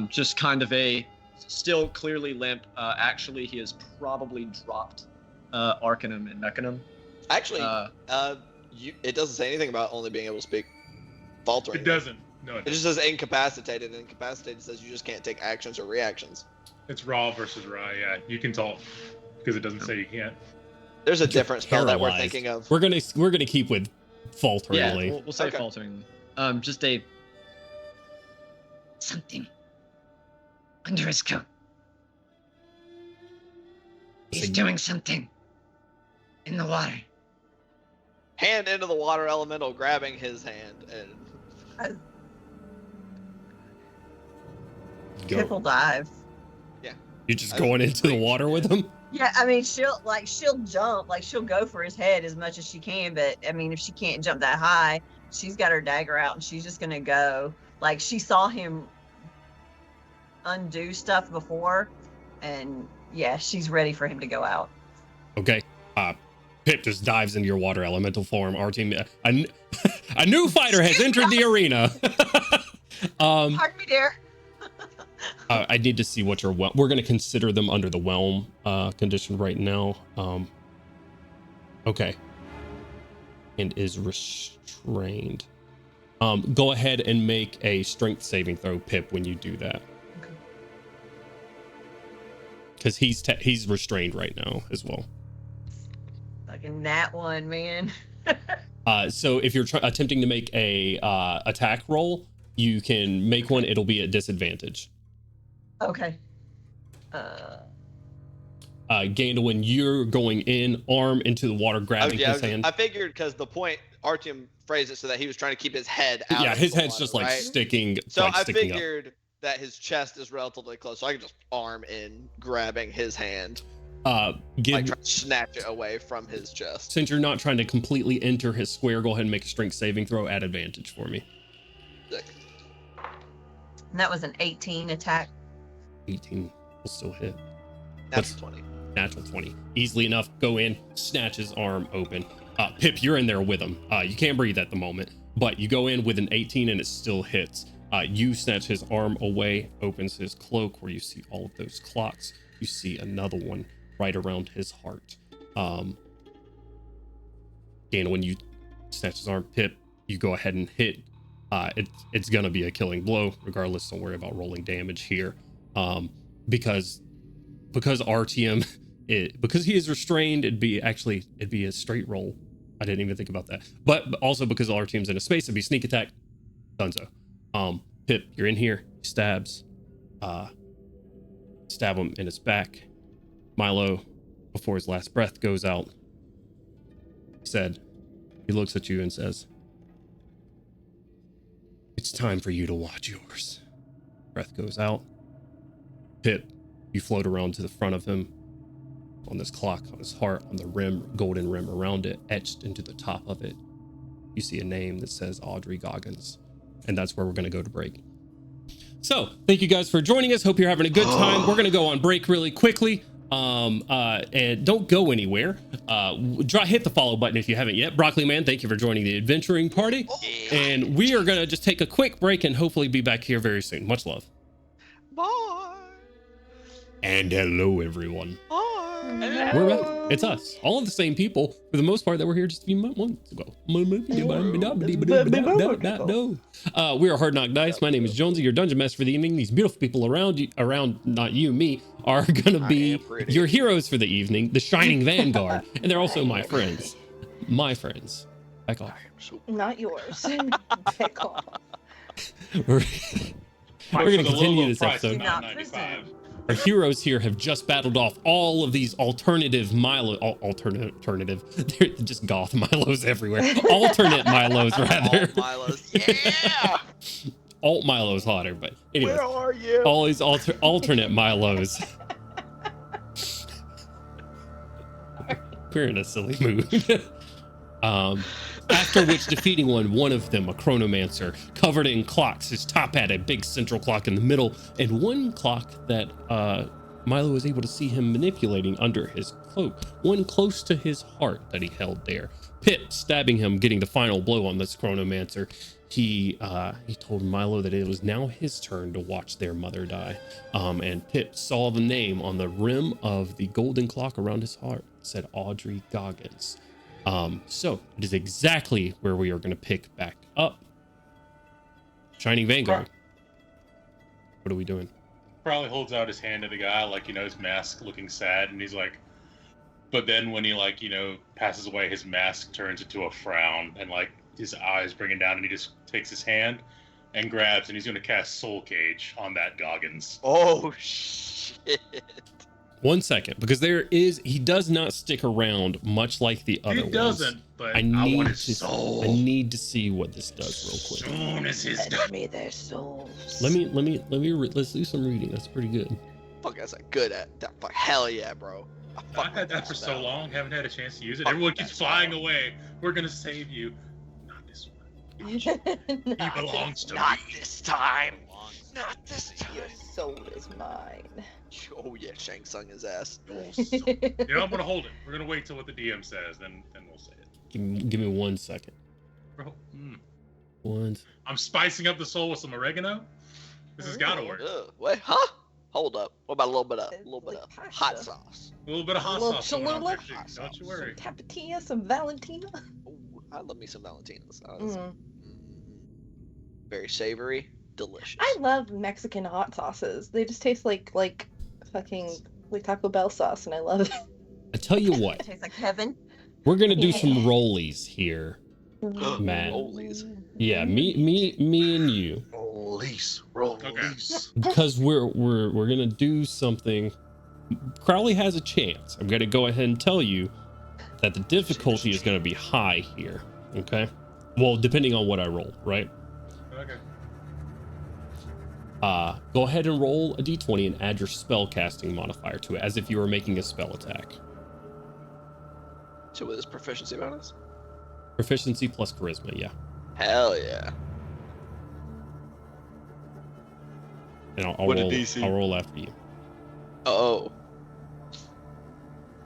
Just kind of a still clearly limp. Actually, he has probably dropped Arcanum and Mechanum. Actually, it doesn't say anything about only being able to speak faltering. It doesn't. No, It just says incapacitated. And incapacitated says you just can't take actions or reactions. It's raw versus raw. Yeah, you can talk because it doesn't say you can't. There's a different spell that we're Paralyzed. thinking of. We're gonna keep with falteringly. Yeah, we'll say Okay. falteringly. Just a something under his coat. He's doing something in the water. Hand into the water elemental, grabbing his hand, and Go. Triple dive. You're just going into the water with him. Yeah, I mean she'll jump, like she'll go for his head as much as she can, but I mean if she can't jump that high, she's got her dagger out and she's just gonna go. Like she saw him undo stuff before, and yeah, she's ready for him to go out. Okay. Pip just dives into your water elemental form. Our team, a new fighter has entered the arena. Pardon me, dear. I need to see what your we're going to consider them under the whelm condition right now. Okay. And is restrained. Go ahead and make a strength saving throw, Pip, when you do that. Okay. Because he's restrained right now as well. Fucking that one, man. So if you're attempting to make a attack roll, you can make one. It'll be at disadvantage. Okay. Gandalf, you're going in, arm into the water, grabbing his hand. I figured because the point Artyom phrased it so that he was trying to keep his head out. Yeah, of his the head's water, just like right? sticking. So like, I sticking up. figured that his chest is relatively close, so I can just arm in, grabbing his hand, Give, like try to snatch it away from his chest. since you're not trying to completely enter his square, go ahead and make a strength saving throw at advantage for me. Sick. And that was an 18 attack. 18 will still hit. That's 20. Natural 20. Easily enough, go in, snatch his arm open. Pip, you're in there with him. You can't breathe at the moment, but you go in with an 18 and it still hits. You snatch his arm away, opens his cloak where you see all of those clocks. You see another one right around his heart. Again, when you snatch his arm, Pip, you go ahead and hit. It's gonna be a killing blow, regardless. Don't worry about rolling damage here. Because Artyom, because he is restrained, it'd be a straight roll. I didn't even think about that. But also because Artyom's in a space, it'd be sneak attack. Dunzo. Pip, you're in here. He stabs. Stab him in his back. Milo, before his last breath goes out, he looks at you and says, "It's time for you to watch yours." Breath goes out. Pip, you float around to the front of him. On this clock, on his heart, on the rim, golden rim around it, etched into the top of it, you see a name that says Audrey Goggins. And that's where we're going to go to break. So, thank you guys for joining us. Hope you're having a good time. We're going to go on break really quickly. And don't go anywhere. Hit the follow button if you haven't yet. Broccoli Man, thank you for joining the adventuring party. And we are going to just take a quick break and hopefully be back here very soon. Much love. Bye. And hello, everyone. Bye. We're back. It's us. All of the same people, for the most part, that were here just a few months ago. We are Hard Knock Dice. My name is Jonesy, your dungeon master for the evening. These beautiful people around not you, me, are going to be your heroes for the evening, the Shining Vanguard. And they're also my friends. My friends. Back off. Not yours. Pick off. We're going to continue this Price of episode. $9.95. Our heroes here have just battled off all of these alternative alternative. They're just goth Milos everywhere. Alternate Milos, rather. Milos. Yeah. Alt Milo's hotter, but anyway. Where are you? All these alternate Milos. We're in a silly mood. After which, defeating one of them, a chronomancer, covered in clocks. His top had a big central clock in the middle, and one clock that Milo was able to see him manipulating under his cloak, one close to his heart that he held there. Pip stabbing him, getting the final blow on this chronomancer. He told Milo that it was now his turn to watch their mother die. And Pip saw the name on the rim of the golden clock around his heart. It said Audrey Goggins. So it is exactly where we are going to pick back up. Shining Vanguard. What are we doing? Probably holds out his hand to the guy, like, his mask looking sad, and he's like, but then when he, passes away, his mask turns into a frown, and, his eyes bringing down, and he just takes his hand and grabs, and he's going to cast Soul Cage on that Goggins. Oh, shit. 1 second, because he does not stick around much like the other ones. He doesn't, but I want his soul. I need to see what this does real quick. Soon as his Send me their souls. Let's do some reading. That's pretty good. Fuck, that's good at that. Fuck, hell yeah, bro. I've had that for so long, haven't had a chance to use it. Everyone keeps flying away. We're gonna save you. Not this one. He belongs to me. Not this time. Not this time. Your soul is mine. Oh yeah, Shang Tsung his ass. I'm gonna hold it. We're gonna wait till what the DM says, then we'll say it. Give me 1 second. Bro, I'm spicing up the soul with some oregano. This has gotta work. What? Huh? Hold up. What about a little bit of hot pasta. sauce? A little bit of hot sauce. Going on there, Chick. Don't you worry. Some Tapatina, some Valentina. Ooh, I love me some Valentinas. Very savory, delicious. I love Mexican hot sauces. They just taste like fucking Taco Bell sauce, and I love it. I tell you what, It tastes like heaven. we're gonna do some rollies here, Matt. Rollies. Yeah, me and you, Release. because we're gonna do something. Crowley has a chance. I'm gonna go ahead and tell you that the difficulty is gonna be high here. Okay. Well, depending on what I roll, right? Okay. Go ahead and roll a d20 and add your spell casting modifier to it, as if you were making a spell attack. So with his proficiency bonus? Proficiency plus charisma, yeah. Hell yeah. And I'll What a roll. DC. I'll roll after you. Oh.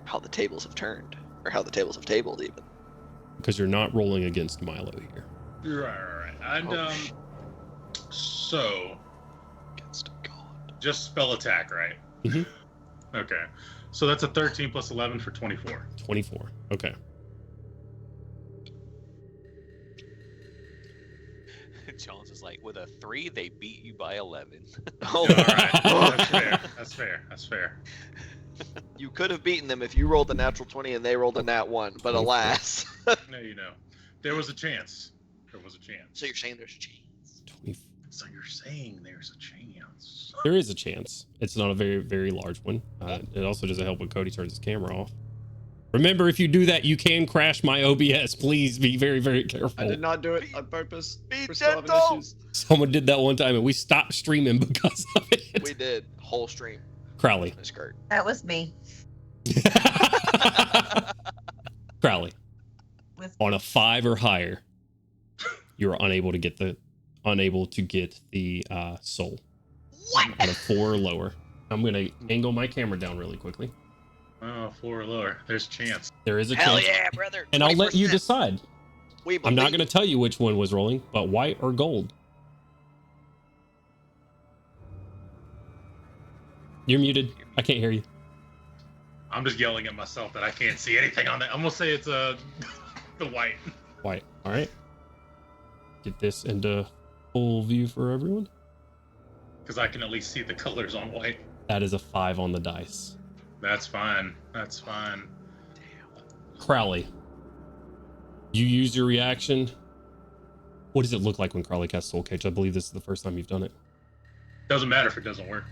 How the tables have turned. Or how the tables have tabled, even. Because you're not rolling against Milo here. Right. And so Against God. just spell attack, right? Mhm. Okay. So that's a 13 plus 11 for 24. 24. Okay. Jones is like, with a 3, they beat you by 11. Oh, All right. That's fair. you could have beaten them if you rolled the natural 20 and they rolled a nat 1, but alas. No, there was a chance. So you're saying there's a chance. 20. So you're saying there's a chance. There is a chance. It's not a very, very large one. It also doesn't help when Cody turns his camera off. Remember, if you do that, you can crash my OBS. Please be very, very careful. I did not do it on purpose. Be We're still having gentle. issues. Someone did that one time, and we stopped streaming because of it. We did. Whole stream. Crowley. My skirt. That was me. Crowley. With On a 5 or higher, you're unable to get the soul. What? On a 4 or lower. I'm gonna angle my camera down really quickly. Oh, 4 or lower. There's a chance. There is a Hell chance, yeah, brother. and I'll let you 20%. decide. We I'm not believe. gonna tell you which one was rolling, but white or gold. You're muted. I can't hear you. I'm just yelling at myself that I can't see anything on that. I'm gonna say it's the white. White. All right. Get this into full view for everyone. Because I can at least see the colors on white. That is a 5 on the dice. That's fine. Crowley, you use your reaction. What does it look like when Crowley casts Soul Cage? I believe this is the first time you've done it. Doesn't matter if it doesn't work.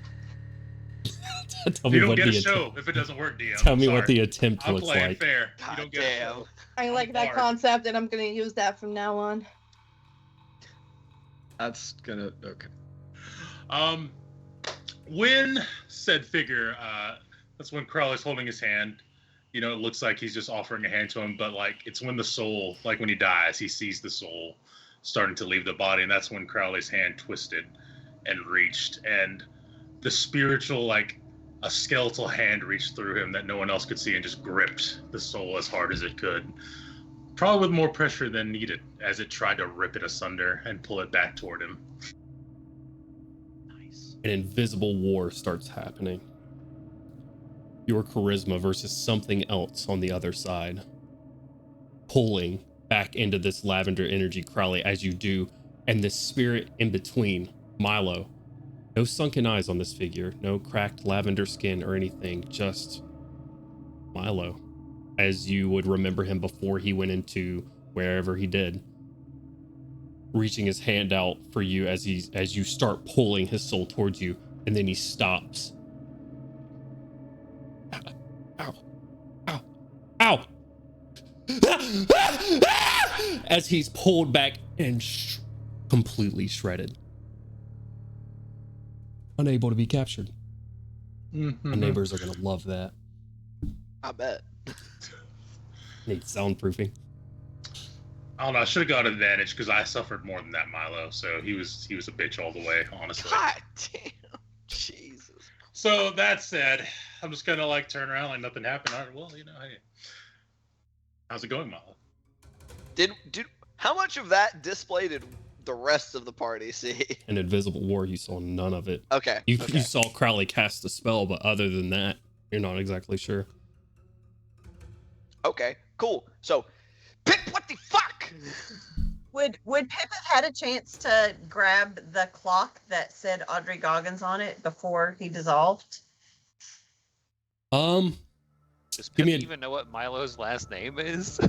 Tell You me don't what get a the show if it doesn't work, DM. Tell me Sorry. what the attempt I'm looks playing like. fair. God You don't get a damn. show. I like that Hard. concept, and I'm gonna use that from now on. That's gonna okay. When said figure, that's when Crowley's holding his hand, you know, it looks like he's just offering a hand to him, but like it's when the soul, like when he dies, he sees the soul starting to leave the body, and that's when Crowley's hand twisted and reached, and the spiritual, like a skeletal hand reached through him that no one else could see and just gripped the soul as hard as it could. Probably with more pressure than needed as it tried to rip it asunder and pull it back toward him. Nice. An invisible war starts happening. Your charisma versus something else on the other side. Pulling back into this lavender energy, Crowley, as you do, and the spirit in between, Milo. No sunken eyes on this figure, no cracked lavender skin or anything, just Milo, as you would remember him before he went into wherever he did. Reaching his hand out for you as you start pulling his soul towards you, and then he stops. Ow. Ow. Ow. As he's pulled back and completely shredded. Unable to be captured. My neighbors are going to love that. I bet. Need soundproofing. I don't know. I should have got advantage because I suffered more than that, Milo. So he was a bitch all the way, honestly. God damn. Jesus. So that said, I'm just gonna like turn around like nothing happened. All right, well, you know, hey, how's it going, Milo? Did how much of that display did the rest of the party see? An invisible war, you saw none of it. Okay. You okay. saw Crowley cast a spell, but other than that, you're not exactly sure. Okay, cool. So, Pip, what the fuck? Would Pip have had a chance to grab the clock that said Audrey Goggins on it before he dissolved? Does Give Pip me a- even know what Milo's last name is?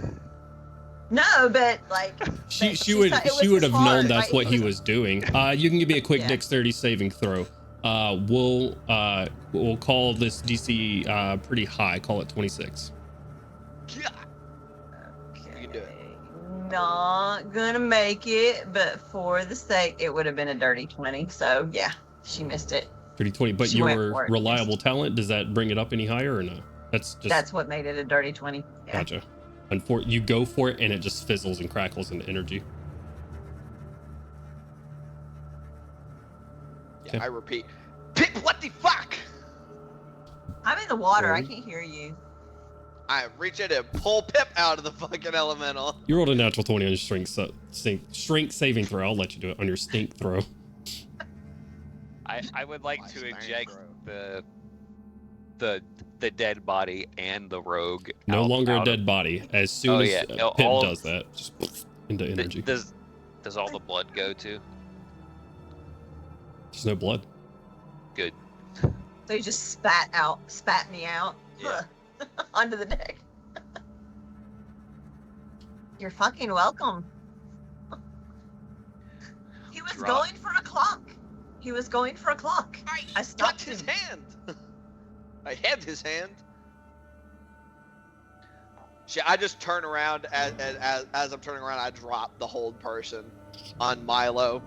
No, but like She would have known that's what he was doing. You can give me a quick dexterity saving throw. We'll call this DC pretty high. Call it 26. Yeah. You can do it. Not gonna make it, but for the sake, it would have been a dirty 20. So yeah, she missed it. Dirty 20. But She went your for it. reliable talent, does that bring it up any higher or no? That's what made it a dirty 20. Yeah. Gotcha. You go for it and it just fizzles and crackles into energy. Yeah, Okay. I repeat. Pip, what the fuck? I'm in the water. I Sorry. can't hear you. I reach in and pull Pip out of the fucking elemental. You rolled a natural 20 on your strength saving throw. I'll let you do it on your stink throw. I would like My to stank eject throw. the dead body and the rogue. No out- longer a out dead of- body. As soon Oh, as yeah. Pip All- does that, just into energy. Does all the blood go to? There's no blood. Good. So you just spat me out Yeah. onto the deck. You're fucking welcome. He was Drop. going for a clock. He was going for a clock. I Got stopped his him. hand. I had his hand. I just turn around as I'm turning around. I drop the hold person on Milo.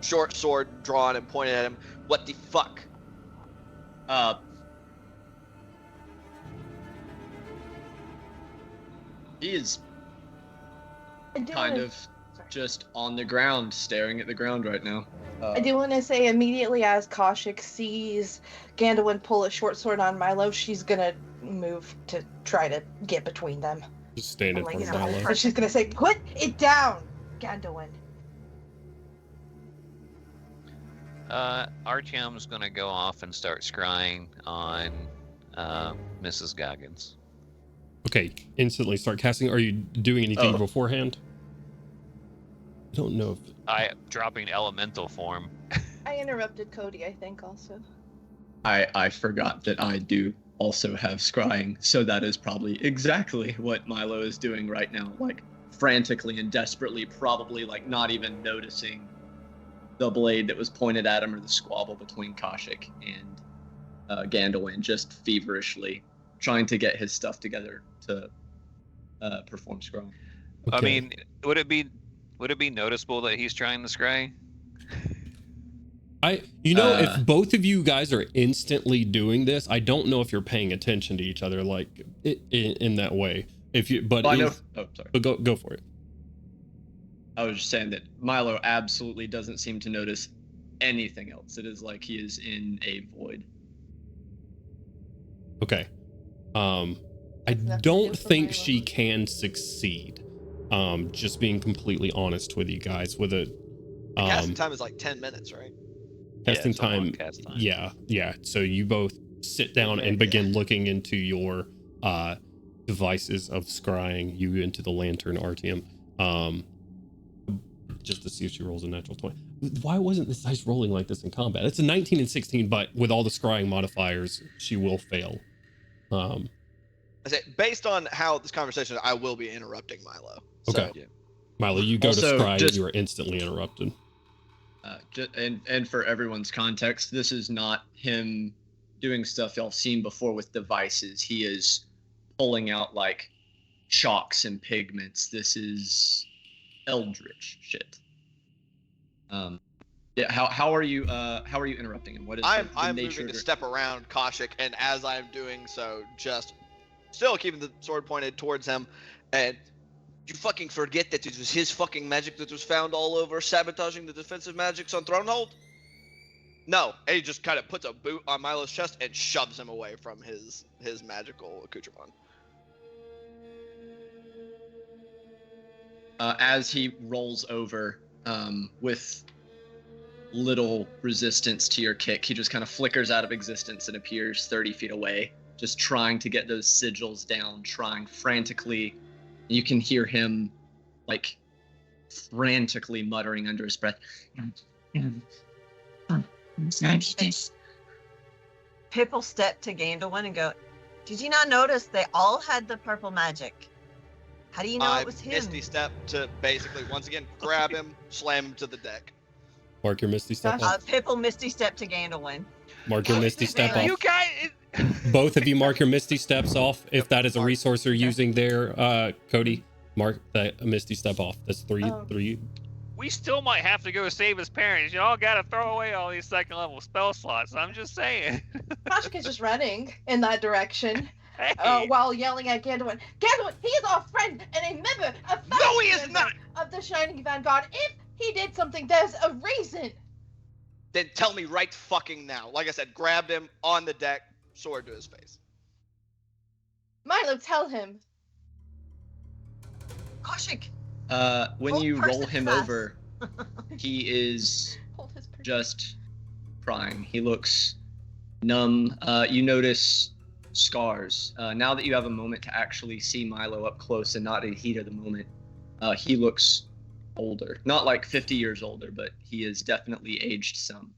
Short sword drawn and pointed at him. What the fuck? He is I do kind wanna- of just on the ground, staring at the ground right now. I do want to say immediately as Kaushik sees Gandalf pull a short sword on Milo, she's gonna move to try to get between them. Just stand in Like, front of you know, Milo. And she's gonna say, "Put it down, Gandalf." Artyom's gonna go off and start scrying on Mrs. Goggins. Okay, instantly start casting. Are you doing anything Oh. beforehand? I don't know if Dropping elemental form. I interrupted Cody, I think, also. I forgot that I do also have scrying, so that is probably exactly what Milo is doing right now, like frantically and desperately, probably like not even noticing the blade that was pointed at him or the squabble between Kaushik and Gandalf, just feverishly trying to get his stuff together to perform scrying. I Okay. mean, would it be noticeable that he's trying to scry? If both of you guys are instantly doing this, I don't know if you're paying attention to each other like in that way. Well, I know. Oh, sorry. But go for it. I was just saying that Milo absolutely doesn't seem to notice anything else. It is like he is in a void. Okay. I don't think she can succeed. Just being completely honest with you guys. With a casting time is like 10 minutes, right? Casting it's a long time. cast time. Yeah. So you both sit down and begin looking into your devices of scrying you into the lantern, Artyom. Just to see if she rolls a natural 20. Why wasn't this dice rolling like this in combat? It's a 19 and 16, but with all the scrying modifiers, she will fail. I say, based on how this conversation, I will be interrupting Milo. Okay. So. Milo, you go Also, to scry, just- you are instantly interrupted. And for everyone's context, this is not him doing stuff y'all seen before with devices. He is pulling out like chalks and pigments. This is eldritch shit. Yeah. How are you interrupting him? What is I'm the nature moving to of step around Kaushik, and as I'm doing so, just still keeping the sword pointed towards him, and you fucking forget that it was his fucking magic that was found all over, sabotaging the defensive magics on Thronehold? No, and he just kind of puts a boot on Milo's chest and shoves him away from his magical accoutrement. As he rolls over, with little resistance to your kick, he just kind of flickers out of existence and appears 30 feet away, just trying to get those sigils down, trying frantically. You can hear him, like, frantically muttering under his breath. Pip will step to Gandalf and go, "Did you not notice they all had the purple magic? How do you know it was him?" Misty step to basically, once again, grab him, slam him to the deck. Mark your Misty step off. Pip will Misty step to Gandalf. Mark your Misty step You off. guys. Both of you mark your Misty steps off. If that is a resource you're using there, Cody, mark that Misty step off. That's three. We still might have to go save his parents. Y'all gotta throw away all these second level spell slots. I'm just saying. Kaushik is just running in that direction Hey. while yelling at Gandalf. Gandalf, he is our friend and a member, No, he is not! of the Shining Vanguard. If he did something, there's a reason. Then tell me right fucking now. Like I said, grabbed him on the deck, sword to his face. Milo, tell him. Kaushik, When Hold you roll person him fast. over, he is Hold his person. just crying. He looks numb. You notice scars. Now that you have a moment to actually see Milo up close and not in the heat of the moment, he looks older. Not like 50 years older, but he is definitely aged some.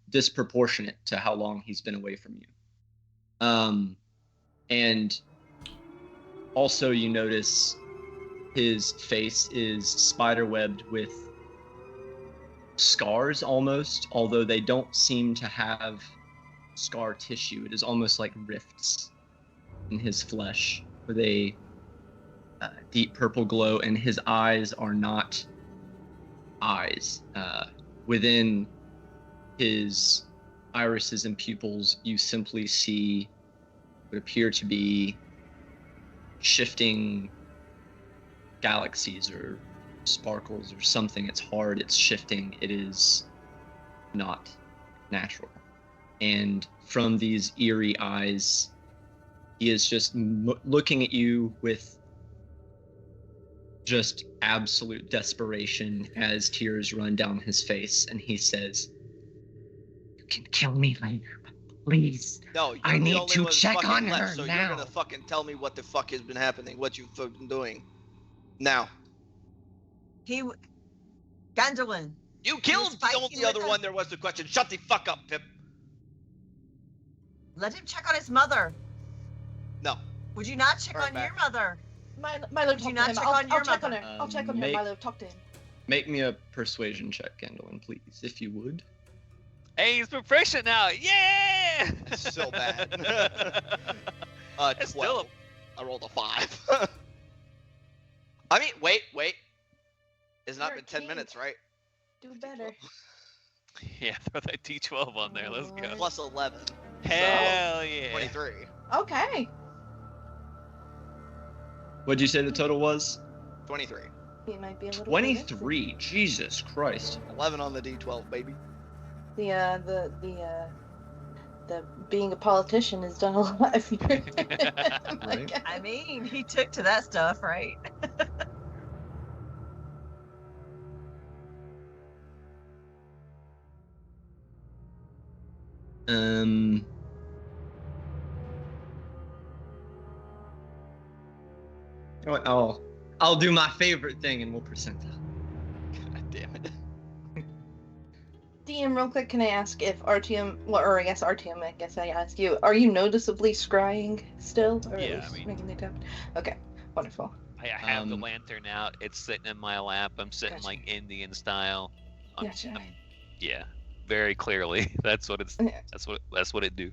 Disproportionate to how long he's been away from you. And also you notice his face is spiderwebbed with scars almost, although they don't seem to have scar tissue. It is almost like rifts in his flesh with a deep purple glow, and his eyes are not eyes. Within his irises and pupils, you simply see what appear to be shifting galaxies or sparkles or something. It's hard, it's shifting, it is not natural. And from these eerie eyes, he is just looking at you with just absolute desperation as tears run down his face, and he says, "You can kill me later, but please, No, you're I the need only to one check fucking on left, her so now." you're gonna fucking tell me what the fuck has been happening, what you've been doing. Now. Gandalf. You killed the fighting only with other us. one there was the question. Shut the fuck up, Pip. Let him check on his mother. No. Would you not check Turn on back. your mother? Milo, Would talk you not to him. check I'll, on your I'll check on mother? her. I'll check on him, Make- Milo. Talk to him. Make me a persuasion check, Gandalf, please, if you would. Hey, he's proficient now. Yeah. It's still bad. It's 12. still I rolled a 5. I mean, wait. It's not You're a been 10 king. minutes, right? Do better. Yeah, throw that D12 on there. Let's go. Plus 11. Hell yeah. 23. Okay. What'd you say the total was? 23. He might be a little. 23. Jesus Christ. 11 on the D12, baby. The being a politician has done a lot for him. Right. I mean, he took to that stuff, right? I'll do my favorite thing and we'll percentile. God damn it. DM, real quick, can I ask if Artyom, well, or I guess Artyom, I guess I ask you, are you noticeably scrying still? Or Yeah, at least I mean- making the attempt? Okay, wonderful. I have the lantern out. It's sitting in my lap. I'm sitting Gotcha. like Indian style. Gotcha. Yeah, very clearly. That's what it's. Yeah. That's what it do.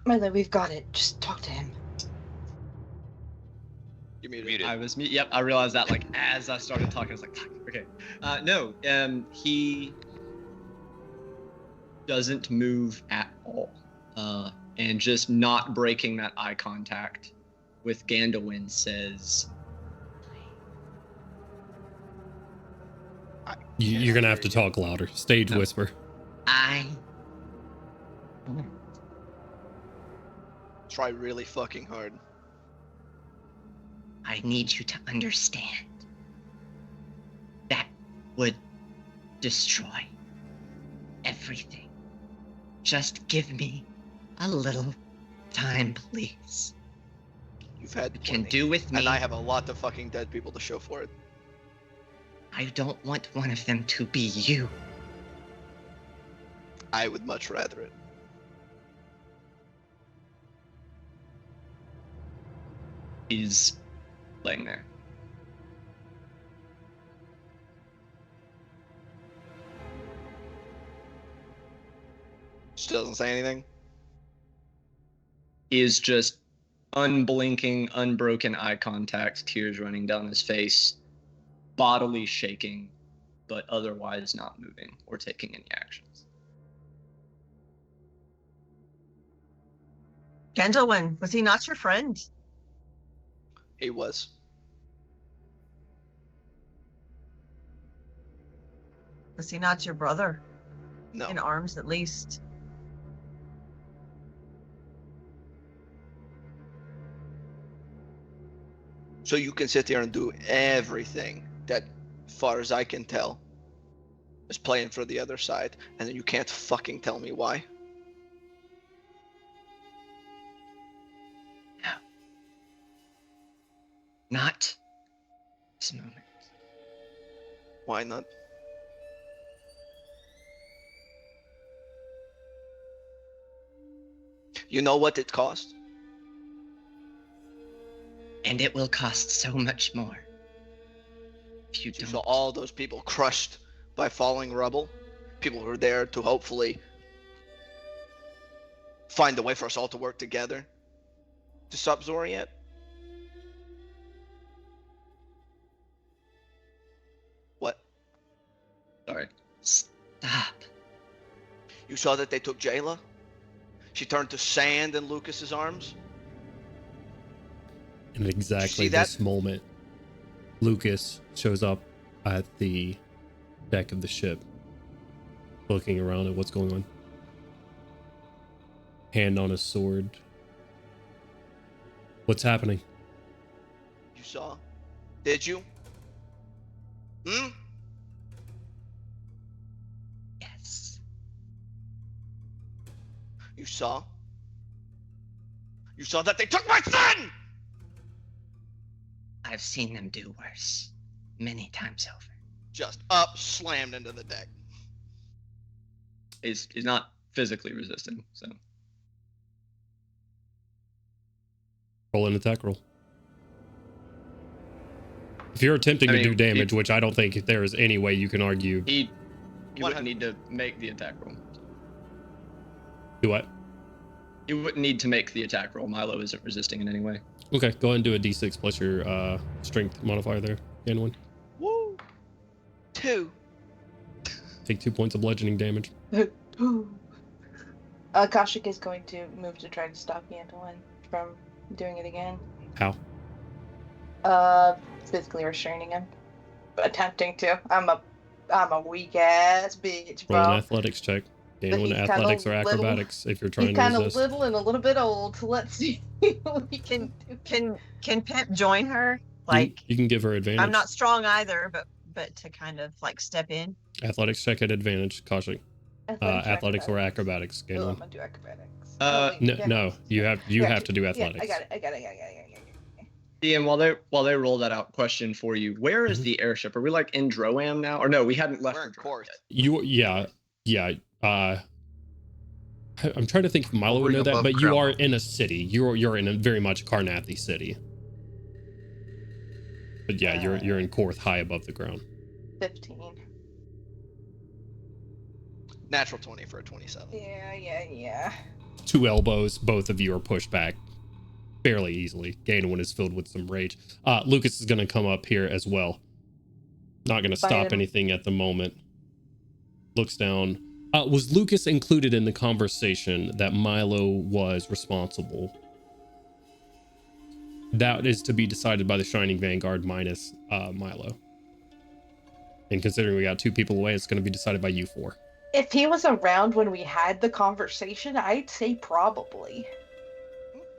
Milo, we've got it. Just talk to him. You're muted. Muted. I was mute. Yep, I realized that like as I started talking, I was like, fuck, okay. No, he doesn't move at all. And just not breaking that eye contact with Gandalin says, You're gonna have to talk louder. Stage No. whisper. I Try really fucking hard. need you to understand. That would destroy everything. Just give me a little time, please. You've had You can 20, do with me. and I have a lot of fucking dead people to show for it. I don't want one of them to be you. I would much rather it. he's laying there. She doesn't say anything. He is just unblinking, unbroken eye contact, tears running down his face, bodily shaking, but otherwise not moving or taking any actions. Gandalin, was he not your friend? He was. Was he not your brother? No. In arms, at least. So you can sit here and do everything that, far as I can tell, is playing for the other side, and then you can't fucking tell me why. Not this moment. Why not? You know what it cost? And it will cost so much more. If you You don't. saw all those people crushed by falling rubble. People who were there to hopefully find a way for us all to work together to stop Zoriat. What? Sorry. Stop. You saw that they took Jayla? She turned to sand in Lucas's arms? And at exactly see that? this moment, Lucas shows up at the deck of the ship, looking around at what's going on. Hand on his sword. What's happening? You saw? Did you? Hmm? Yes. You saw? You saw that they took my son! I've seen them do worse. Many times over. Just up, slammed into the deck. He's not physically resisting, so. Roll an attack roll. If you're attempting to do damage, which I don't think there is any way you can argue. He wouldn't need to make the attack roll. Do what? He wouldn't need to make the attack roll. Milo isn't resisting in any way. Okay, go ahead and do a d6 plus your strength modifier there, Gandalin. Woo! 2. Take 2 points of bludgeoning damage. Kashik is going to move to try to stop Gandalin from doing it again. How? Physically restraining him. Attempting to. I'm a weak ass bitch, bro. Roll an athletics check. Gain one he's athletics or kinda little. acrobatics if you're trying He's to kind of resist. little and a little bit old, so let's see what we can do. Can Pimp join her? You, Like, you can give her advantage. I'm not strong either, but to kind of like step in. Athletics check at advantage. Caution. Athletics or acrobatics. Gain Oh, I'm one. gonna do acrobatics. No, you have to do athletics. Yeah, I got it. Ian, while they roll that out, question for you: where is the airship? Are we like in Droam now, or no? We hadn't left. We're in Korth. Yeah. I'm trying to think if Milo would know that, Above but you ground. are in a city. You're in a very much Karnathi city. But yeah, you're in Korth, high above the ground. 15. Natural 20 for a 27. Yeah. 2 elbows, both of you are pushed back fairly easily. Gainwin is filled with some rage. Lucas is going to come up here as well. Not going to Bite stop him. anything at the moment. Looks down. Was Lucas included in the conversation that Milo was responsible? That is to be decided by the Shining Vanguard minus Milo. And considering we got 2 people away, it's going to be decided by you 4. If he was around when we had the conversation, I'd say probably.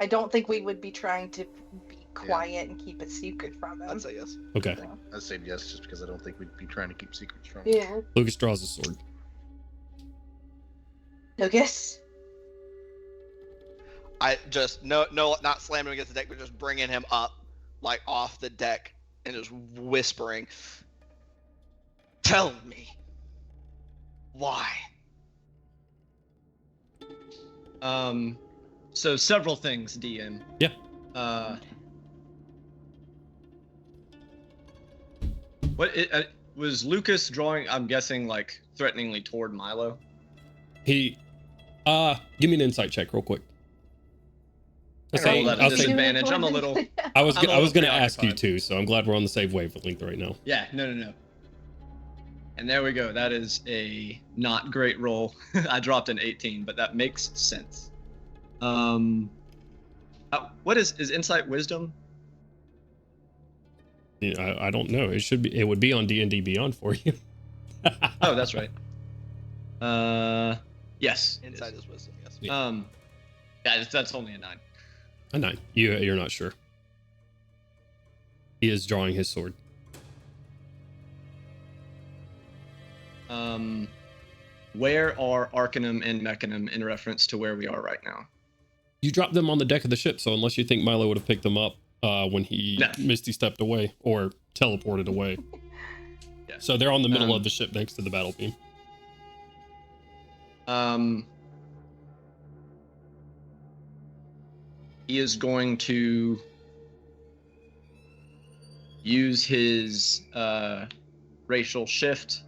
I don't think we would be trying to be quiet and keep a secret from him. I'd say yes. Okay. I'd say yes, just because I don't think we'd be trying to keep secrets from. Yeah. Lucas draws his sword. Lucas? I just not slamming him against the deck, but just bringing him up, like off the deck, and just whispering, "Tell me why." So several things, DM. Yeah. Was Lucas drawing? I'm guessing like threateningly toward Milo. He, give me an insight check real quick. I rolled at a I'll say, disadvantage. I'm a little. I was I'm a going little to ask you preoccupied. too, so I'm glad we're on the same wavelength right now. Yeah. No. And there we go. That is a not great roll. I dropped an 18, but that makes sense. What is insight wisdom? Yeah, I don't know. It would be on D&D Beyond for you. Oh, that's right. Yes. Inside is wisdom. Yes. Yeah. Yeah, that's only a 9. A 9. You're not sure. He is drawing his sword. Where are Arcanum and Mechanum in reference to where we are right now? You dropped them on the deck of the ship, so unless you think Milo would have picked them up when he Misty stepped away or teleported away. Yeah. So they're on the middle of the ship next to the battle beam. He is going to use his racial shift.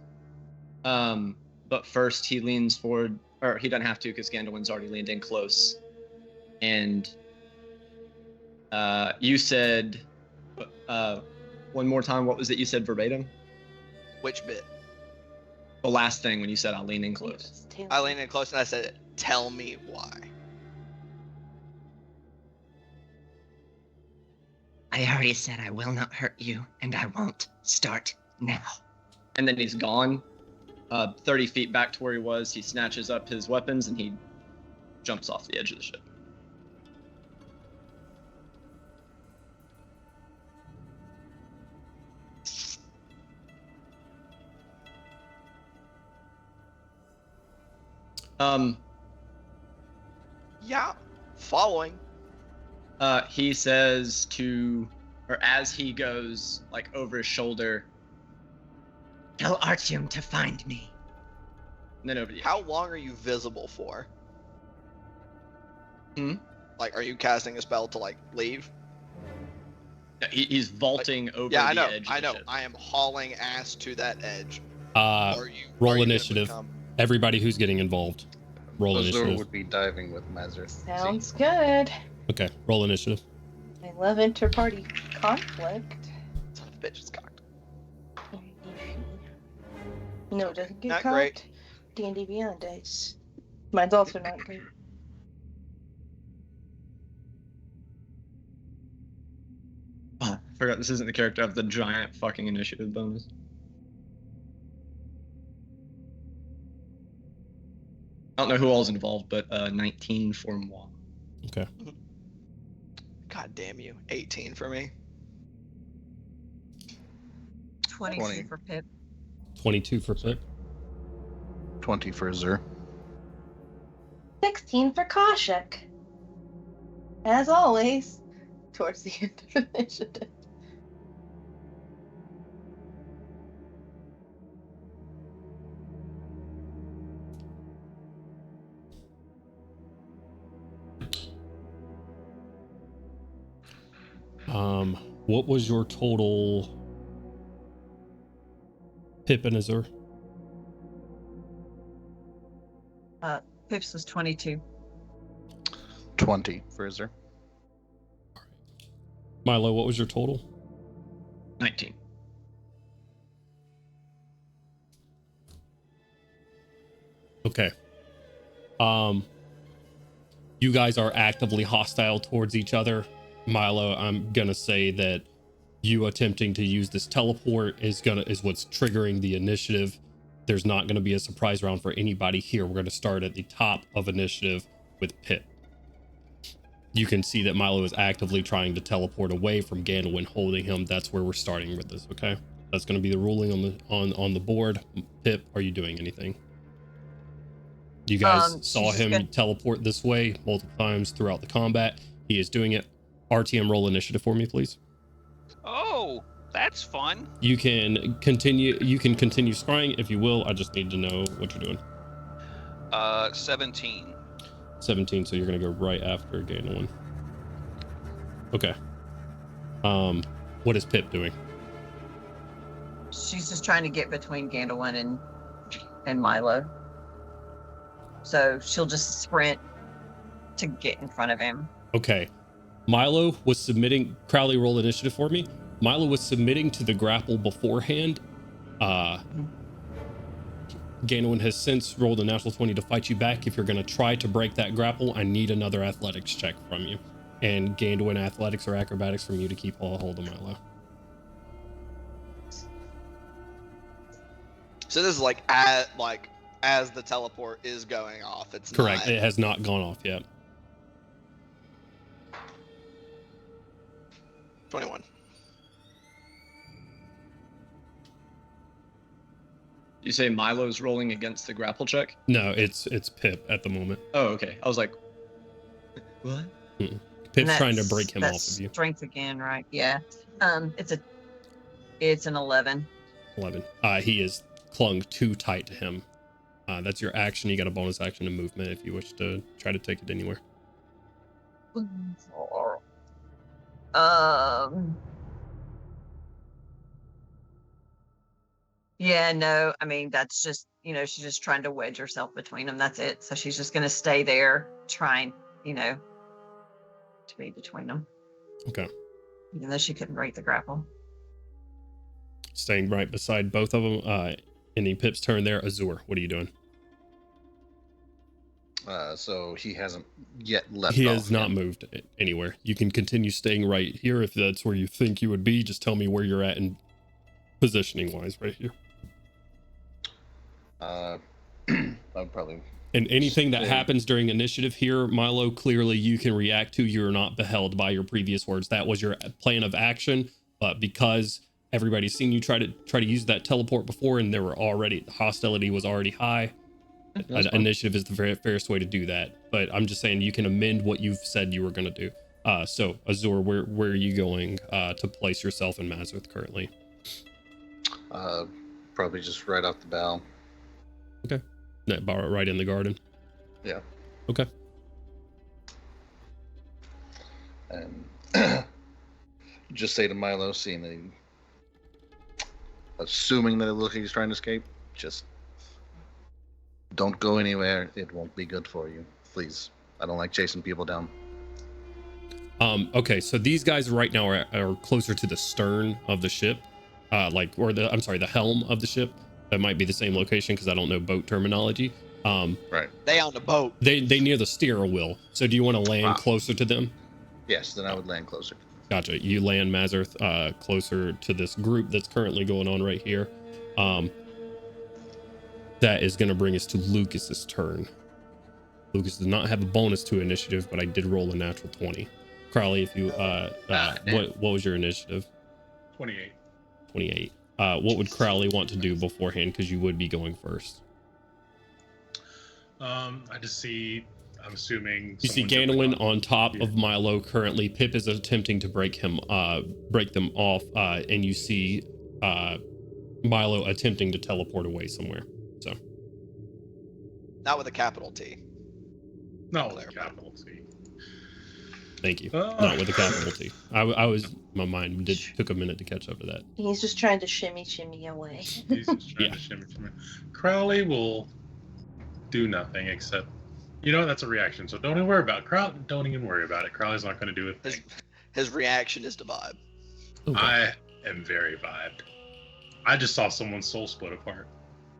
But first he leans forward, or he doesn't have to because Gandalf's already leaned in close. And you said, one more time, what was it you said verbatim? Which bit? The last thing when you said I'll lean in close. I leaned in close and I said, "Tell me why." I already said I will not hurt you, and I won't start now. And then he's gone. 30 feet back to where he was, he snatches up his weapons and he jumps off the edge of the ship. Yeah, following. He says as he goes, like over his shoulder, Tell Artyom to find me. and then over the edge. How long are you visible for? Hmm? Like, are you casting a spell to like leave? Yeah, he's vaulting over Yeah, I the know. edge. I of the know. ship. I am hauling ass to that edge. Roll gonna initiative. become- Everybody who's getting involved. Roll Azur initiative. would be diving with Mazur. Sounds good. Okay, roll initiative. I love inter-party conflict. Son of a bitch, it's cocked. No, it doesn't get Not caught. great. D&D Beyond dice. Mine's also not great. Oh, I forgot this isn't the character of the giant fucking initiative bonus. I don't know who all's involved, but 19 for moi. Okay. God damn you. 18 for me. 22 20. for Pip. 22 for Pip. 20 for Azur. 16 for Koshik. As always, towards the end of initiative. What was your total, Pip and Azur? Pip's was 22. 20 for Azur. Milo, what was your total? 19. Okay. You guys are actively hostile towards each other. Milo, I'm gonna say that you attempting to use this teleport is what's triggering the initiative. There's not gonna be a surprise round for anybody here. We're gonna start at the top of initiative with Pip. You can see that Milo is actively trying to teleport away from Gandalf holding him. That's where we're starting with this, okay? That's gonna be the ruling on the board. Pip, are you doing anything? You guys saw him teleport this way multiple times throughout the combat. He is doing it. RTM roll initiative for me, please. Oh, that's fun. You can continue scrying if you will. I just need to know what you're doing. 17. 17, so you're gonna go right after Gandalf. Okay. What is Pip doing? She's just trying to get between Gandalf and Milo. So she'll just sprint to get in front of him. Okay. Milo was submitting. Crowley, roll initiative for me. Milo was submitting to the grapple beforehand. Gandalf has since rolled a natural 20 to fight you back. If you're going to try to break that grapple, I need another athletics check from you. And Gandalf athletics or acrobatics from you to keep a hold of Milo. So this is as the teleport is going off. It's correct. Not... It has not gone off yet. 21. You say Milo's rolling against the grapple check? No, it's Pip at the moment. Oh, okay. I was like, what? Pip's trying to break him off of you. Strength again, right? Yeah. It's an 11. 11. He is clung too tight to him. That's your action. You got a bonus action and movement if you wish to try to take it anywhere. Yeah, no, I mean, that's just, she's just trying to wedge herself between them. That's it. So she's just going to stay there trying, to be between them. Okay. Even though she couldn't break the grapple. Staying right beside both of them. Ending Pip's turn there. Azur, what are you doing? So he hasn't yet left. He has not moved anywhere. You can continue staying right here if that's where you think you would be. Just tell me where you're at in positioning wise right here. I'd probably. And anything that happens during initiative here, Milo, clearly you can react to. You're not beheld by your previous words. That was your plan of action, but because everybody's seen you try to use that teleport before, and hostility was already high. Initiative is the fairest way to do that, but I'm just saying you can amend what you've said you were going to do. So Azur, where are you going to place yourself in Mazrith currently? Probably just right off the bow. Okay. Right in the garden. Yeah. Okay. And just say to Milo, seeing that assuming that it looks like he's trying to escape, just don't go anywhere. It won't be good for you. Please. I don't like chasing people down. Okay, so these guys right now are closer to the stern of the ship, the helm of the ship. That might be the same location because I don't know boat terminology. Right. They on the boat. They near the steering wheel. So do you want to land closer to them? Yes, then I would land closer. Gotcha. You land Mazarth closer to this group that's currently going on right here. That is going to bring us to Lucas's turn. Lucas does not have a bonus to initiative, but I did roll a natural 20. Crowley, if you what was your initiative? 28. 28. What would Crowley want to do beforehand? Because you would be going first. I just see. I'm assuming You see someone jumping Ganelin on top of Milo currently. Pip is attempting to break them off, and you see Milo attempting to teleport away somewhere. So Not with a capital T. No, capital T. thank you. Not with a capital T. I was my mind took a minute to catch up to that. He's just trying to shimmy away. He's just trying to shimmy. Crowley will do nothing except, that's a reaction. So don't even worry about it. Don't even worry about it. Crowley's not going to do a thing. His reaction is to vibe. Okay. I am very vibed. I just saw someone's soul split apart.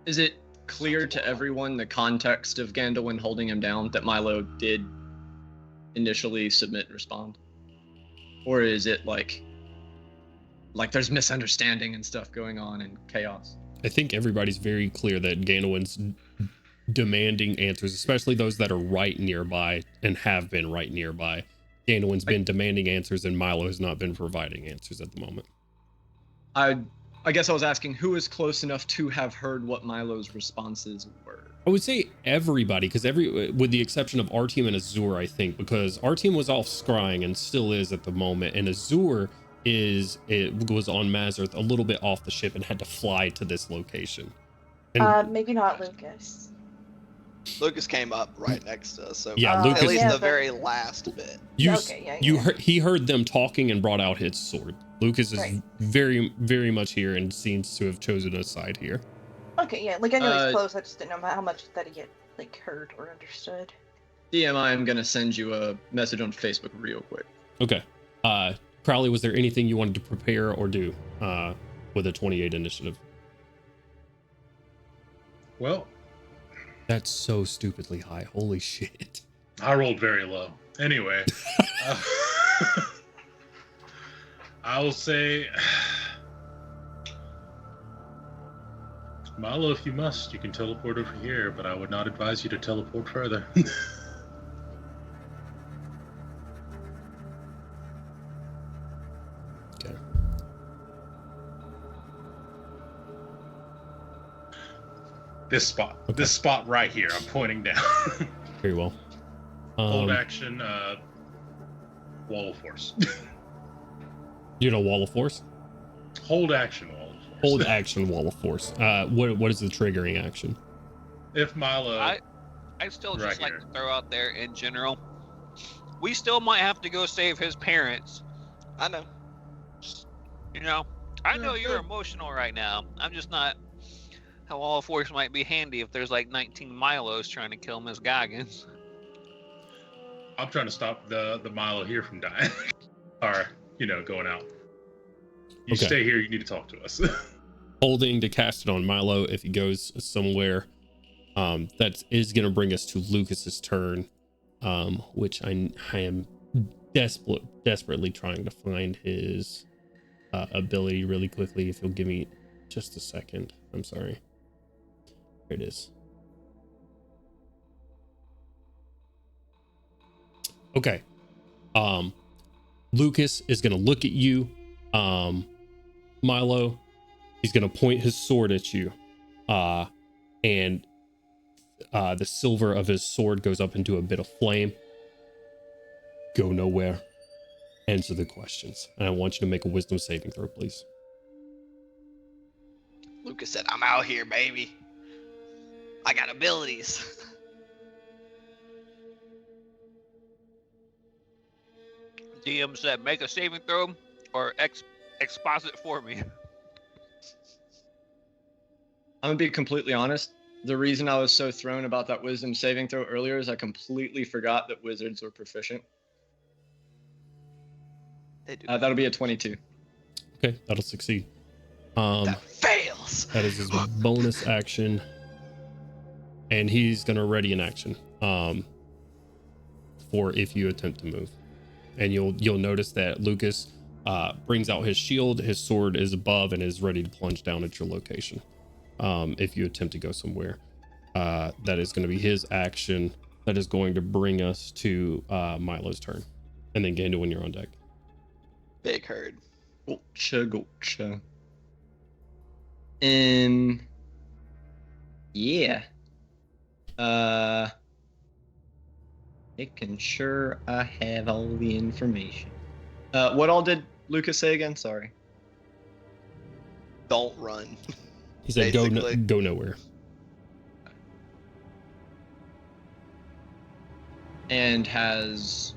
Is it clear to everyone the context of Gandalf holding him down that Milo did initially submit and respond? Or is it like there's misunderstanding and stuff going on and chaos? I think everybody's very clear that Ganelwin's demanding answers, especially those that are right nearby and have been right nearby. Ganelwin's been demanding answers, and Milo has not been providing answers at the moment. I guess I was asking who is close enough to have heard what Milo's responses were. I would say everybody, because with the exception of Artyom and Azur, I think, because Artyom was off scrying and still is at the moment, and Azur was on Mazarth a little bit off the ship and had to fly to this location. And Maybe not Lucas. Lucas came up right next to us, so Yeah, Lucas- at least Yeah, the but- very last bit. he heard them talking and brought out his sword. Lucas is Right. very, very much here and seems to have chosen a side here. Okay, yeah, like I know he's close, I just didn't know how much that he had heard or understood. DM, I'm gonna send you a message on Facebook real quick. Okay. Crowley, was there anything you wanted to prepare or do with a 28 initiative? Well, That's so stupidly high. Holy shit. I rolled very low. Anyway, I will say, Milo, if you must, you can teleport over here, but I would not advise you to teleport further. Okay. This spot. Okay. This spot right here. I'm pointing down. Very well. Hold action, wall of force. You know, wall of force? Hold action, wall of force. Hold action, wall of force. What is the triggering action? If Milo... I still Right just like here. to throw out there in general, we still might have to go save his parents. I know. I know you're emotional right now. I'm just not. How Wall of Force might be handy if there's like 19 Milos trying to kill Miss Goggins. I'm trying to stop the Milo here from dying. Or, going out. You Okay. stay here, you need to talk to us. Holding to cast it on Milo if he goes somewhere. That is going to bring us to Lucas's turn, which I am desperately trying to find his ability really quickly. If you'll give me just a second. I'm sorry. Here it is. Okay. Lucas is going to look at you, Milo. He's going to point his sword at you, and the silver of his sword goes up into a bit of flame. Go nowhere. Answer the questions. And I want you to make a wisdom saving throw, please. Lucas said, "I'm out here, baby. I got abilities." DM said, make a saving throw or exposit for me. I'm gonna be completely honest. The reason I was so thrown about that wisdom saving throw earlier is I completely forgot that wizards were proficient. They do. That'll be a 22. Okay, that'll succeed. That fails. else. That is his bonus action. And he's going to ready an action for if you attempt to move. And you'll notice that Lucas brings out his shield. His sword is above and is ready to plunge down at your location. If you attempt to go somewhere, that is going to be his action. That is going to bring us to Milo's turn. And then Gandalf, when you're on deck. Big herd. Gotcha. Yeah. Making sure I have all the information. What all did Lucas say again? Sorry. Don't run. He said, Basically. go nowhere. And has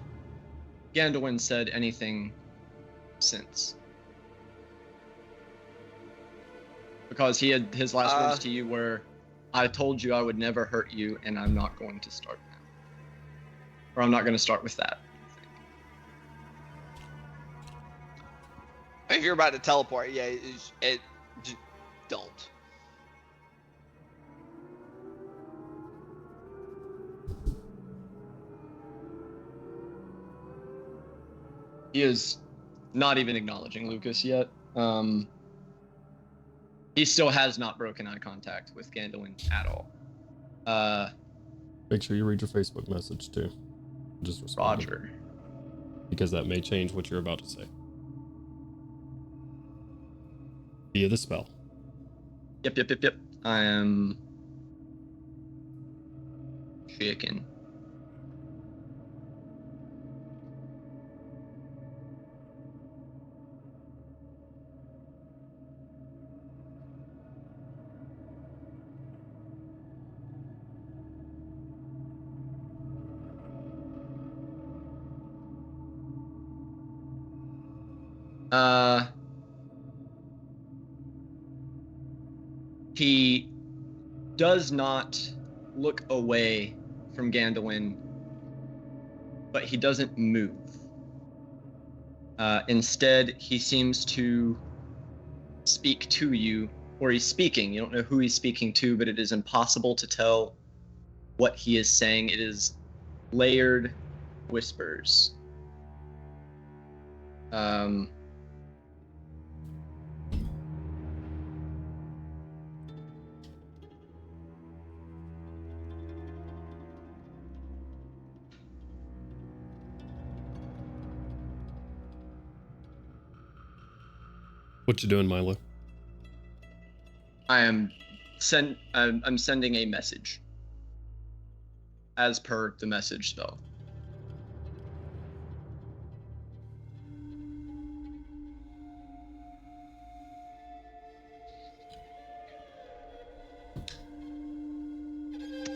Gandalf said anything since? Because he had his last words to you were, I told you I would never hurt you, and I'm not going to start now. Or I'm not going to start with that. If you're about to teleport, yeah, just don't. He is not even acknowledging Lucas yet. He still has not broken eye contact with Gandalf at all. Make sure you read your Facebook message too. Just respond. Roger. Because that may change what you're about to say. Via the spell. Yep. I am chicken. He does not look away from Gandalf, but he doesn't move. Instead, he seems to speak to you, or he's speaking. You don't know who he's speaking to, but it is impossible to tell what he is saying. It is layered whispers. What you doing, Milo? I'm sending a message. As per the message spell.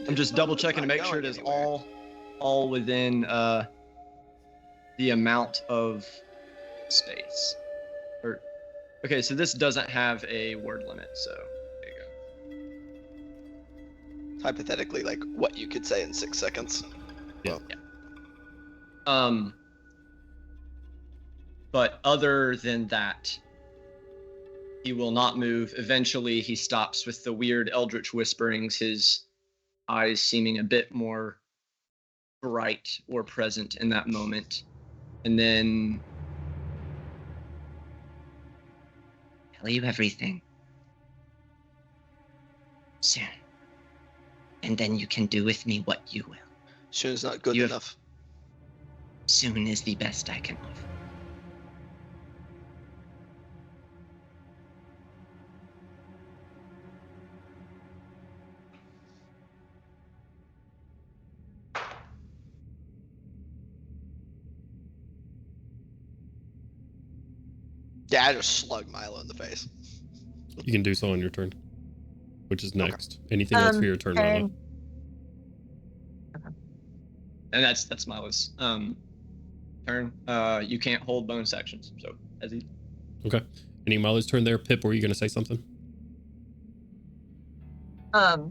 I'm just double checking to make sure it is all within the amount of space. Okay, so this doesn't have a word limit, so there you go. Hypothetically, like what you could say in 6 seconds. Yeah. But other than that, he will not move. Eventually, he stops with the weird eldritch whisperings, his eyes seeming a bit more bright or present in that moment. And then Tell you everything. Soon. And then you can do with me what you will. Soon is not good enough. Soon is the best I can offer. Yeah, I just slugged Milo in the face. You can do so on your turn, which is next. Anything else for your turn, Milo? And that's Milo's turn. You can't hold bonus actions, so as he. Okay. Any Milo's turn there? Pip, were you going to say something? To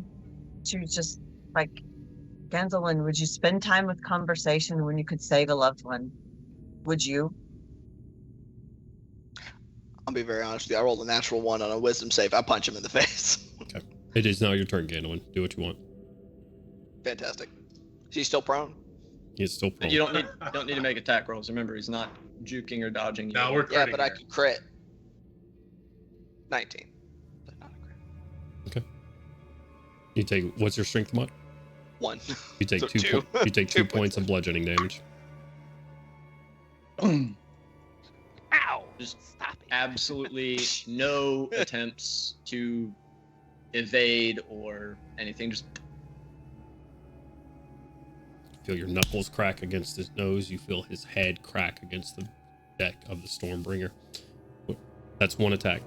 just like, Gandalf, would you spend time with conversation when you could save a loved one? Would you? I'll be very honest with you. I rolled a natural 1 on a wisdom save. I punch him in the face. Okay. It is now your turn, Gandalf. Do what you want. Fantastic. She's still prone. He's still prone. You don't need to make attack rolls. Remember, he's not juking or dodging you. No, we're Yeah, critting but I here. could crit. 19. But not a crit. You take, what's your strength mod? 1. You take So two. two. You take 2 2 points of bludgeoning damage. Ow! Just Stop it. absolutely no attempts to evade or anything. Just Feel your knuckles crack against his nose. You feel his head crack against the deck of the Stormbringer. That's 1 attack.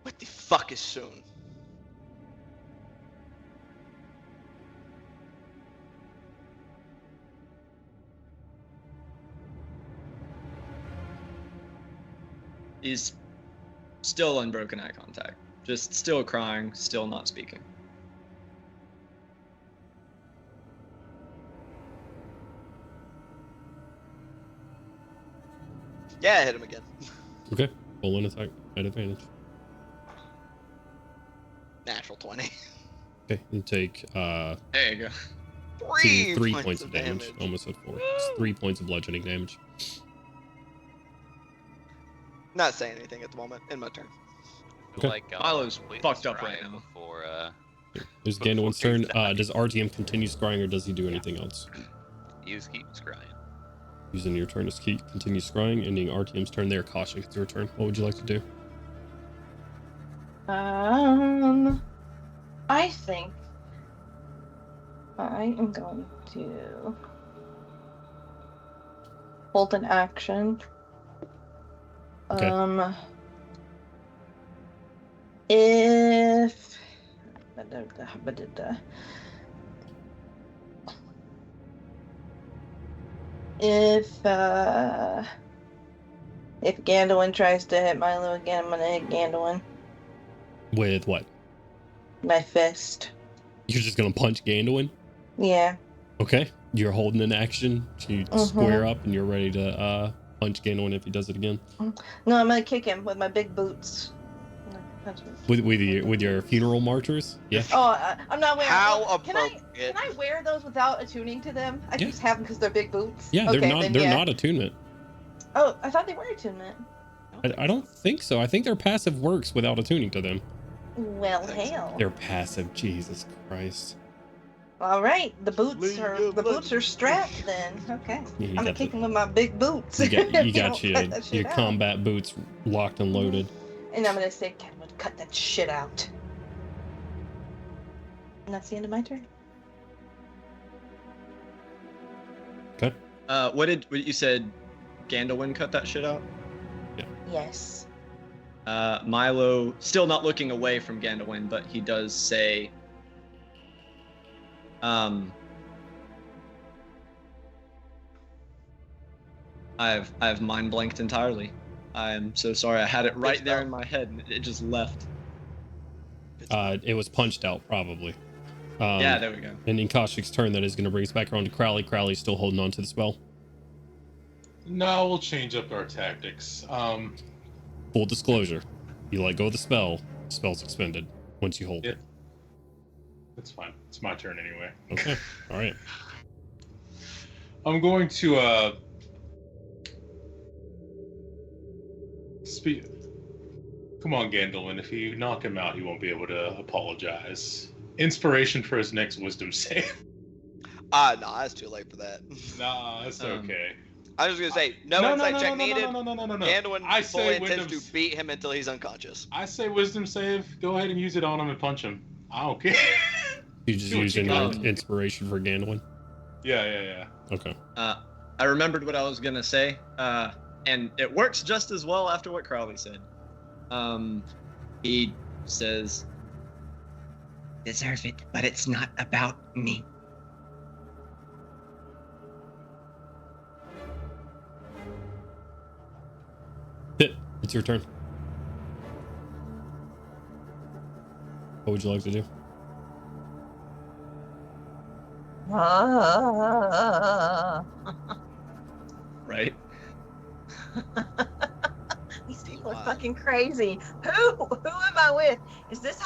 What the fuck is soon? he's still unbroken eye contact. Just still crying, still not speaking. Yeah, I hit him again. Okay. Full in attack at advantage. Natural 20. Okay. You take There you go. 3 points of damage. Almost at 4. It's 3 points of bludgeoning damage. Not saying anything at the moment. In my turn. Okay. Like, Milo's completely fucked up right scrying now. Before, There's Before Gandalf's turn. he's done. Does RTM continue scrying or does he do anything else? you just keep scrying. Using your turn to continue scrying, ending RTM's turn there. Caution, it's your turn. What would you like to do? I think I am going to hold an action. Okay. If Gandalf tries to hit Milo again, I'm gonna hit Gandalf. With what? My fist. You're just gonna punch Gandalf? Yeah. Okay. You're holding an action. You square up and you're ready to punch Gandalf if he does it again. No, I'm gonna kick him with my big boots. Punch him. With your funeral marchers? Yeah. Oh, I'm not wearing. How Can I appropriate. wear those without attuning to them? I Yeah. just have them because they're big boots. Yeah, Okay, they're then not yeah. not attunement. Oh, I thought they were attunement. I don't think so. I think their passive works without attuning to them. Well, hell. They're passive. Jesus Christ. All right, the boots are strapped then. Okay, Yeah, you I'm gonna got kick them with my big boots. You got You don't your cut that shit out. combat boots locked and loaded. And I'm gonna say, Kenwood, cut that shit out. And that's the end of my turn. Okay. What you said? Gandalf cut that shit out. Yes. Milo still not looking away from Gandalf, but he does say, I've mind blanked entirely. I am so sorry. I had it right there in my head and it just left. It was punched out, probably. Yeah, there we go. And in Kaushik's turn, that is going to bring us back around to Crowley. Crowley's still holding on to the spell. No, we'll change up our tactics. Full disclosure, you let go of the spell's expended once you hold it. That's fine. It's my turn anyway. Okay, all right. I'm going to speak. Come on, Gandalf. If you knock him out, he won't be able to apologize. Inspiration for his next wisdom save. No, that's too late for that. Nah, it's okay. I was gonna say, no insight check needed. No. Gandalf I fully say intends wisdom. to beat him until he's unconscious. I say wisdom save. Go ahead and use it on him and punch him. I don't care. You just Do what using you your got. inspiration for Gandalf. Yeah. Okay. I remembered what I was gonna say, and it works just as well after what Crowley said. He says, Deserve it, but it's not about me. It's your turn. What would you like to do? right? These people are Wow. fucking crazy. Who am I with? Is this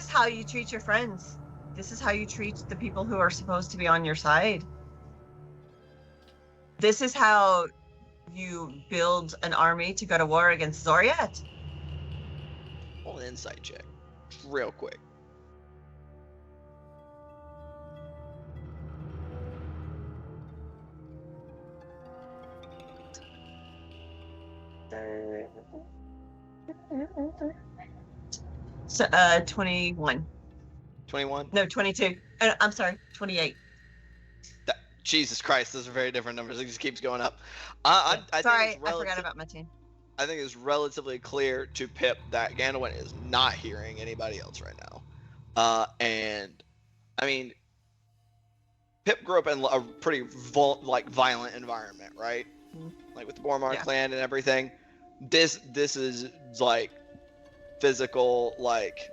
how you treat your friends? This is how you treat the people who are supposed to be on your side. This is how you build an army to go to war against Zoriat. Roll an insight check, real quick. So, 21. 21. No, 22. I'm sorry, 28. Jesus Christ, those are very different numbers. It just keeps going up. I Sorry, think I forgot about my team. I think it's relatively clear to Pip that Gandalf is not hearing anybody else right now. And I mean, Pip grew up in a pretty violent environment, right? Like with the Boromar clan and everything. This is like physical, like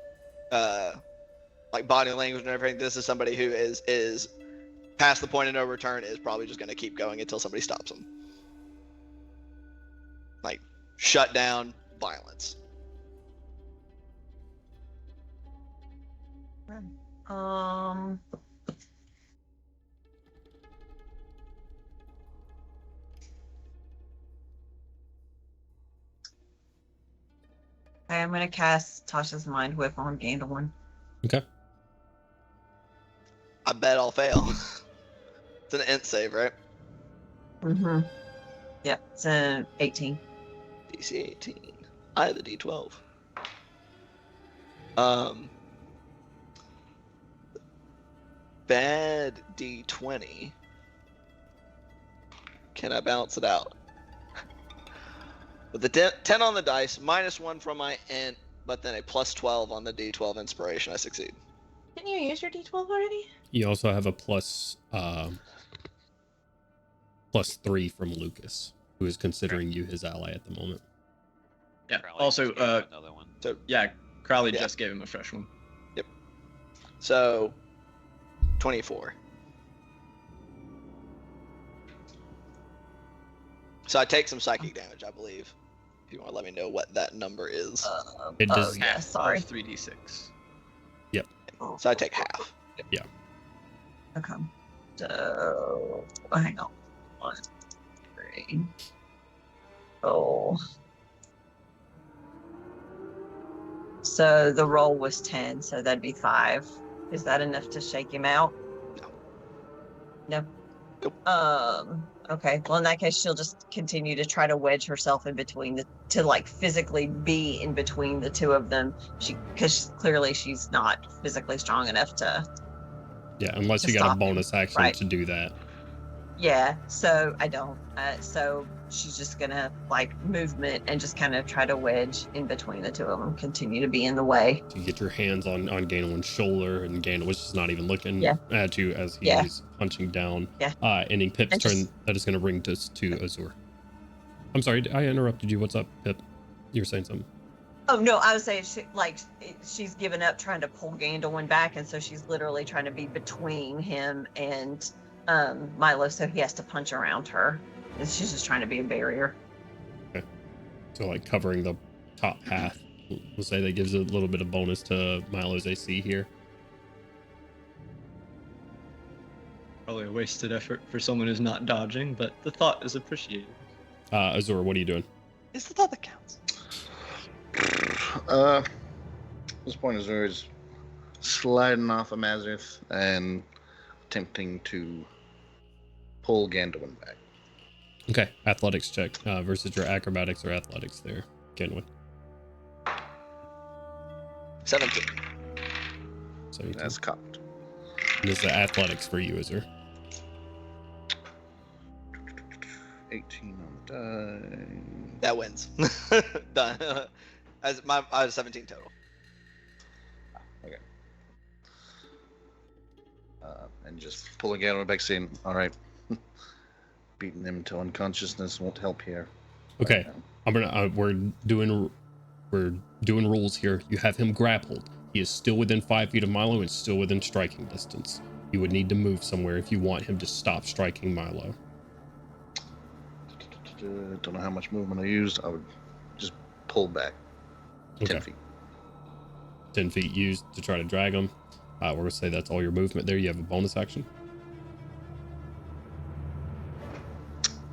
body language and everything. This is somebody who is past the point of no return, is probably just going to keep going until somebody stops them. Like shut down violence. I'm going to cast Tasha's Mind Whip on Gandalf. Okay. I bet I'll fail. It's an int save, right? Mm-hmm. Yep, it's an 18. DC 18. I have the D12. Bad D20. Can I balance it out? With the 10 on the dice, -1 from my int, but then a +12 on the D12 inspiration, I succeed. Didn't you use your D12 already? You also have a +3 from Lucas, who is considering you his ally at the moment. Yeah. Crowley Also, just gave him another one. So yeah, Crowley Yeah. just gave him a fresh one. So 24. So I take some psychic damage, I believe. If you want to let me know what that number is. It does- yeah, sorry. 3d6. So I take half. Okay. So, hang on. 1, 3. Oh. So the roll was 10, so that'd be 5. Is that enough to shake him out? No. Nope. Okay. Well, in that case, she'll just continue to try to wedge herself in between to like physically be in between the two of them. Because clearly she's not physically strong enough to. Yeah, unless To you got a stop him, bonus action right. to do that. Yeah. So I don't. So she's just gonna like movement and just kind of try to wedge in between the two of them, continue to be in the way. You get your hands on Ganelon's shoulder, and Ganelon was just not even looking at you as he's Yeah. punching down. Yeah. Ending Pip's And turn. just- That is going to bring us to Azur. I'm sorry, I interrupted you. What's up, Pip? You were saying something. Oh no, I would say she's given up trying to pull Gandalf back, and so she's literally trying to be between him and Milo, so he has to punch around her. And she's just trying to be a barrier. So like covering the top half. We'll say that gives a little bit of bonus to Milo's AC here. Probably a wasted effort for someone who's not dodging, but the thought is appreciated. Azur, what are you doing? It's the thought that counts. At this point, Azur is sliding off of Mazith and attempting to pull Gandalf back. Okay, athletics check versus your acrobatics or athletics there, Kenwood. 17. 17. That's cocked. And this is athletics for you, Azur. 18 on the die. That wins. Done. I have 17 total. Okay. And just pulling Gandalf back, saying, "All right, beating him to unconsciousness won't help here." Okay, I'm gonna. We're doing rules here. You have him grappled. He is still within 5 feet of Milo and still within striking distance. You would need to move somewhere if you want him to stop striking Milo. don't know how much movement I used. I would just pull back 10 Okay. feet. 10 feet used to try to drag him. We're going to say that's all your movement there. You have a bonus action.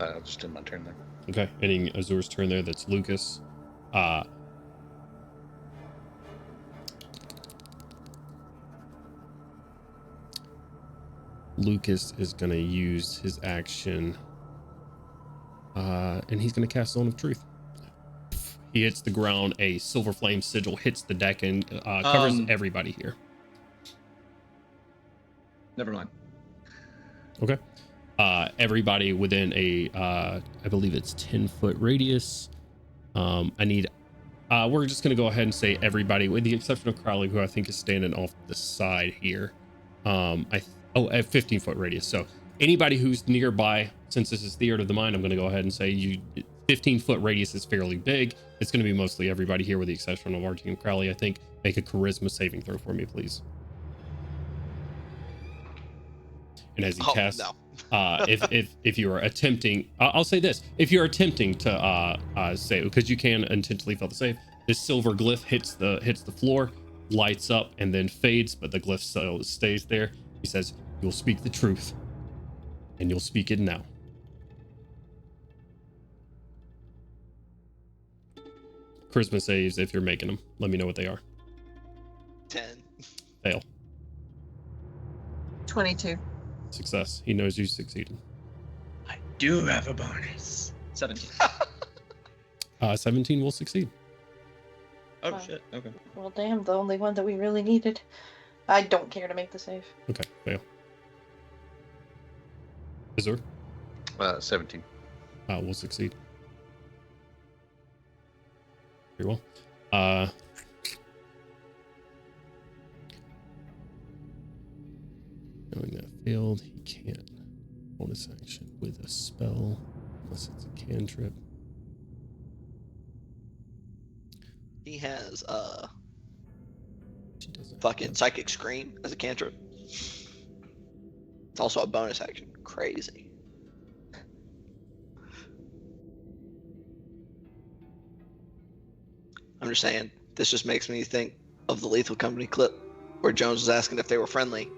I'll just end my turn there. Okay. Ending Azur's turn there. That's Lucas. Lucas is going to use his action. And he's going to cast Zone of Truth. He hits the ground. A silver flame sigil hits the deck and covers everybody here. Never mind. Okay. Everybody within a, I believe it's 10-foot radius. We're just going to go ahead and say everybody, with the exception of Crowley, who I think is standing off the side here. At 15-foot radius. So anybody who's nearby, since this is Theater of the Mind, I'm going to go ahead and say 15-foot radius is fairly big. It's going to be mostly everybody here, with the exception of RT and Crowley, I think. Make a charisma saving throw for me, please. And as he casts, if you are attempting, I'll say this: if you're attempting to say, because you can intentionally fail the save, this silver glyph hits the floor, lights up, and then fades, but the glyph still stays there. He says, "You'll speak the truth, and you'll speak it now." Charisma saves if you're making them. Let me know what they are. 10. Fail. 22. Success. He knows you succeeded. I do have a bonus. 17. 17 will succeed. Oh, Wow. shit. Okay. Well, damn, the only one that we really needed. I don't care to make the save. Okay, fail. Azur 17. will succeed. Very well. Knowing that failed, he can't bonus action with a spell unless it's a cantrip. He has She doesn't. fucking Psychic Scream as a cantrip. It's also a bonus action. Crazy. I'm just saying, this just makes me think of the Lethal Company clip where Jones was asking if they were friendly.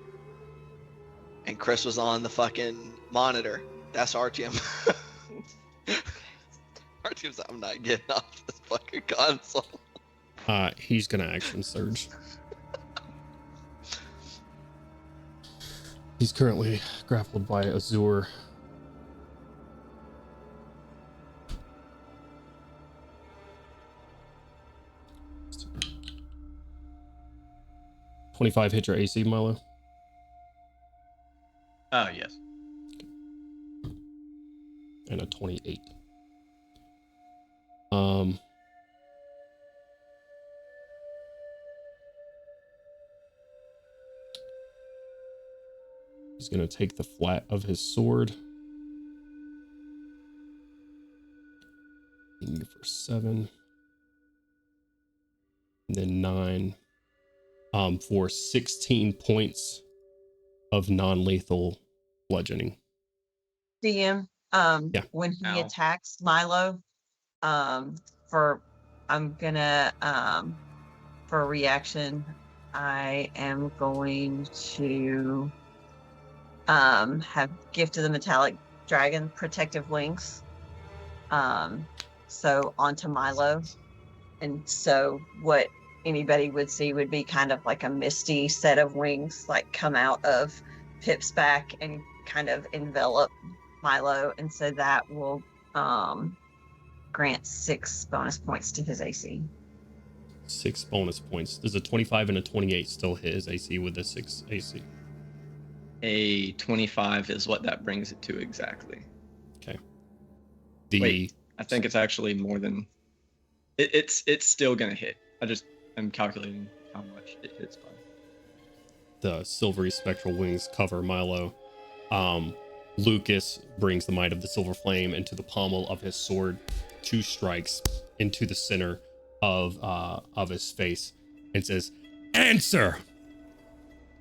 And Chris was on the fucking monitor. That's Artyom. Artyom's like, I'm not getting off this fucking console. He's gonna action surge. He's currently grappled by Azur. $25 hit your AC, Milo. Oh, yes. And a 28. He's gonna take the flat of his sword. Aiming for 7. And then 9. For 16 points of non-lethal bludgeoning. DM, Yeah. when he Ow. attacks Milo, I'm gonna, for a reaction, I am going to, have Gift of the Metallic Dragon Protective Wings. So onto Milo. And so what anybody would see would be kind of like a misty set of wings, like come out of Pip's back and kind of envelop Milo, and so that will grant 6 bonus points to his AC. 6 bonus points. Does a 25 and a 28 still hit his AC with a 6 AC? A 25 is what that brings it to exactly. Okay. Wait. I think it's actually more than... It's still gonna hit. I'm calculating how much it hits by. The silvery spectral wings cover Milo. Lucas brings the might of the silver flame into the pommel of his sword. 2 strikes into the center of his face and says, "Answer!"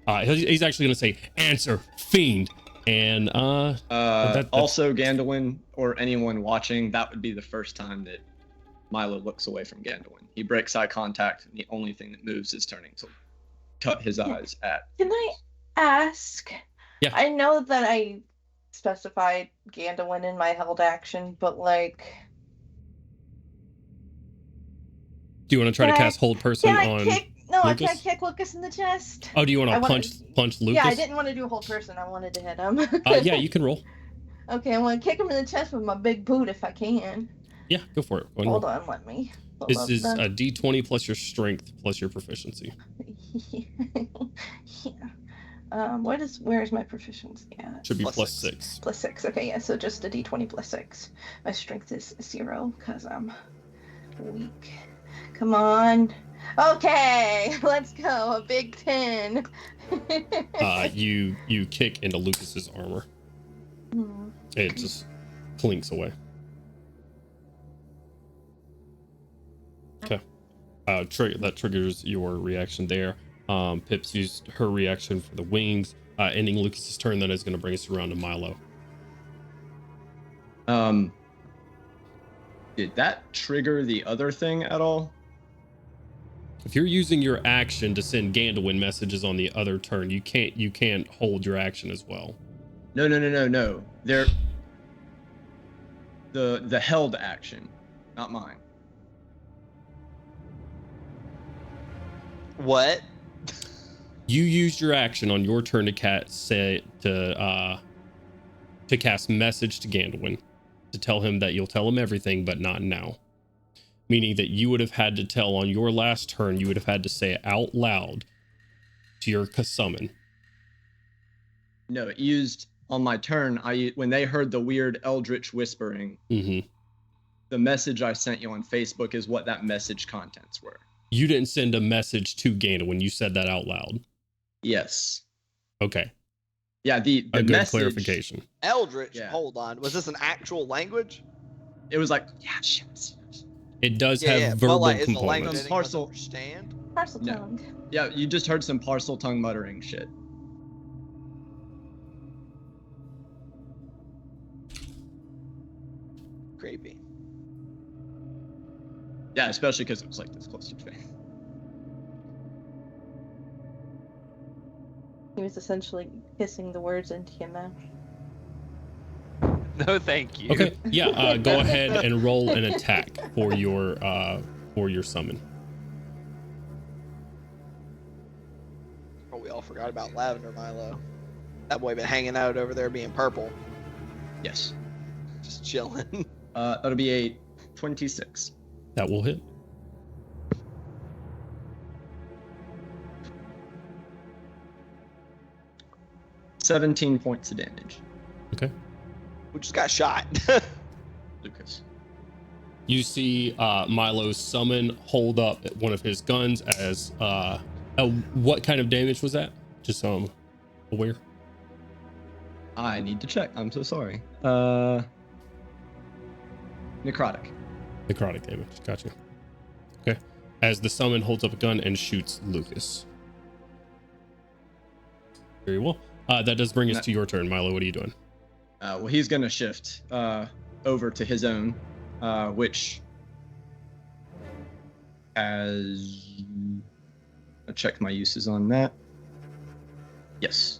He's actually going to say, "Answer, fiend!" And Also, Gandalin or anyone watching, that would be the first time that Milo looks away from Gandalin. He breaks eye contact, and the only thing that moves is turning to cut his eyes at. Can I ask? Yeah. I know that I specified Gandalin in my held action, but like, do you want to try to Can I- cast hold person can I on? kick? No, I Lucas? can't kick Lucas in the chest. Oh, do you want I to wanna- punch Lucas? Yeah, I didn't want to do a whole person. I wanted to hit him. Yeah, you can roll. Okay, I want to kick him in the chest with my big boot if I can. Yeah, go for it. Go ahead and Hold roll. on, let me. pull This up is the- a D20 plus your strength plus your proficiency. yeah. Where's my proficiency at? Should be Plus plus six. 6. Plus 6. Okay, yeah, so just a d20 plus 6. My strength is 0 because I'm weak. Come on. Okay, let's go. A big 10. You kick into Lucas's armor. Hmm. It just clinks away. Okay. That triggers your reaction there. Pips used her reaction for the wings, ending Lucas's turn. That is going to bring us around to Milo. Did that trigger the other thing at all? If you're using your action to send Gandalin messages on the other turn, you can't hold your action as well. No. They're the held action, not mine. What? You used your action on your turn to cast message to Gandalin to tell him that you'll tell him everything, but not now. Meaning that you would have had to tell on your last turn, you would have had to say it out loud to your summon. No, it used on my turn. When they heard the weird eldritch whispering, Mm-hmm. the message I sent you on Facebook is what that message contents were. You didn't send a message to Gandalin. You said that out loud. Yes. Okay. Yeah, the A good message, clarification. Eldritch, Yeah. hold on. Was this an actual language? It was like, yeah, shit. It does have but verbal like, is the language components. anyone Parcel. understand? Parcel No. tongue. Yeah, you just heard some parcel tongue muttering shit. Creepy. Yeah, especially because it was like this close to your face. He was essentially hissing the words into your mouth. No, thank you. Okay. Yeah. Go ahead and roll an attack for your summon. Oh, we all forgot about Lavender Milo. That boy been hanging out over there being purple. Yes. Just chilling. That'll be a 26. That will hit. $17 points of damage. Okay. Who just got shot? Lucas. You see Milo's summon hold up one of his guns as what kind of damage was that? Just so I'm aware. I need to check. I'm so sorry. Necrotic. Necrotic damage. Gotcha. Okay. As the summon holds up a gun and shoots Lucas. Very well. That does bring us to your turn, Milo. What are you doing? Well, he's going to shift over to his own, which has... I'll check my uses on that. Yes.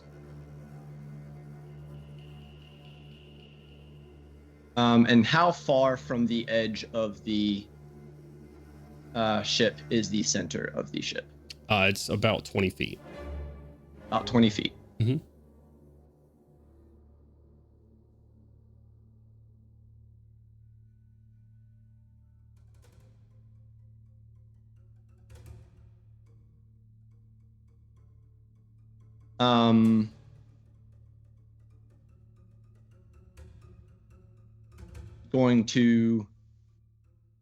And how far from the edge of the ship is the center of the ship? It's about 20 feet. About 20 feet. Mm-hmm. Going to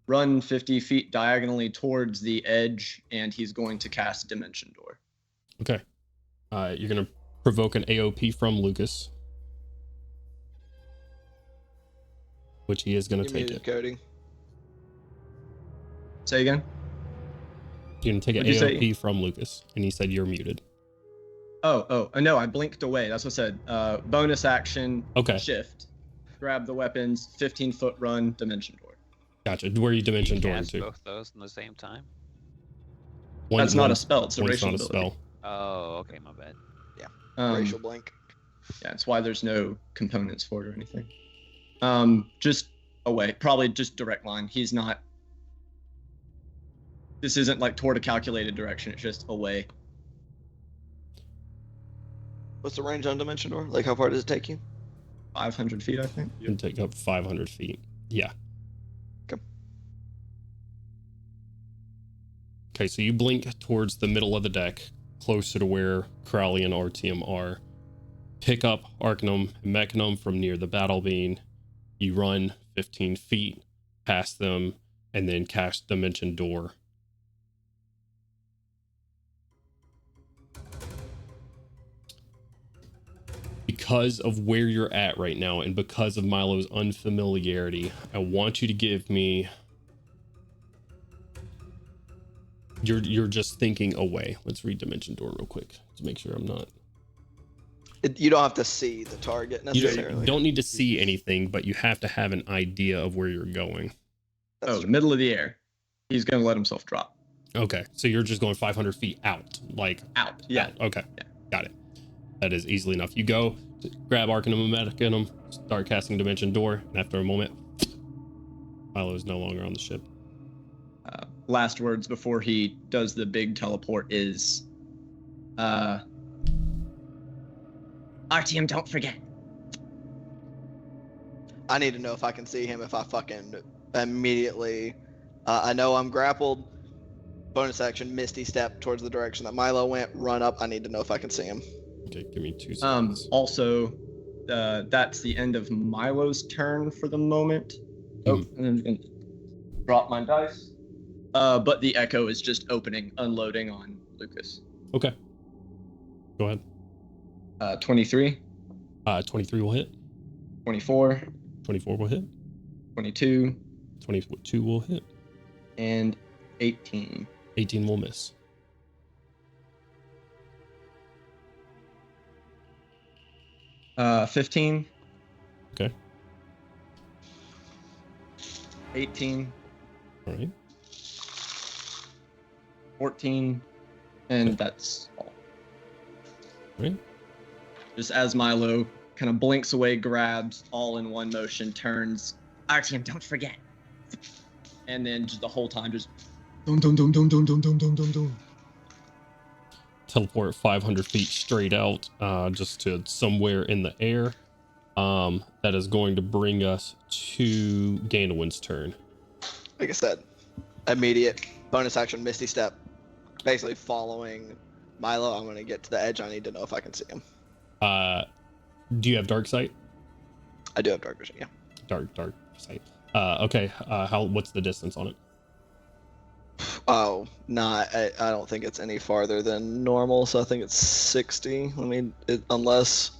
run 50 feet diagonally towards the edge, and he's going to cast Dimension Door. Okay. You're going to provoke an AOP from Lucas, which he is going to take it. Cody. Say again? You're going to take an What'd you AOP say? from Lucas, and he said you're muted. No, I blinked away. That's what I said. Bonus action, Okay. shift, grab the weapons, 15-foot run, dimension door. Gotcha. Where are you dimension dooring Cast to? both those in the same time. That's not a spell. It's a one's racial not a ability. spell. Oh, okay, my bad. Racial blink. Yeah, that's why there's no components for it or anything. Just away. Probably just direct line. He's not. This isn't like toward a calculated direction. It's just away. What's the range on dimension door? Like, how far does it take you? 500 feet, I think. You can take up 500 feet. Yeah. Okay, so you blink towards the middle of the deck, closer to where Crowley and Artyom are. Pick up Arcanum and Mechanum from near the battle beam. You run 15 feet past them, and then cast Dimension Door. Because of where you're at right now, and because of Milo's unfamiliarity, I want you to give me... You're just thinking away. Let's read Dimension Door real quick to make sure I'm not... You don't have to see the target necessarily. You don't need to see anything, but you have to have an idea of where you're going. That's the middle of the air. He's going to let himself drop. Okay, so you're just going 500 feet out. Like... Out, yeah. Out. Okay, yeah. Got it. That is easily enough. You go, grab Arcanum and Mechanum, start casting Dimension Door, and after a moment, Milo is no longer on the ship. Last words before he does the big teleport is... Artyom, don't forget. I need to know if I can see him if I fucking immediately... I know I'm grappled. Bonus action, Misty Step towards the direction that Milo went. Run up. I need to know if I can see him. Okay, give me 2 seconds. Also, that's the end of Milo's turn for the moment. Oh, and I'm going to drop my dice. But the Echo is just unloading on Lucas. Okay. Go ahead. 23. 23 will hit. 24. 24 will hit. 22. 22 will hit. And 18. 18 will miss. Uh, 15. Okay. 18. All right. 14. And that's all. Right. Just as Milo kind of blinks away, grabs, all in one motion, turns, Artyom, don't forget. and then just the whole time just dum dum dum dum dum dum dum dum dum dum. Teleport 500 feet straight out, just to somewhere in the air. That is going to bring us to Gandalwin's turn. Like I said, immediate bonus action, Misty Step. Basically following Milo. I'm going to get to the edge. I need to know if I can see him. Do you have dark sight? I do have dark vision, yeah. Dark sight. Okay. What's the distance on it? Oh, I don't think it's any farther than normal, so I think it's 60. I mean, unless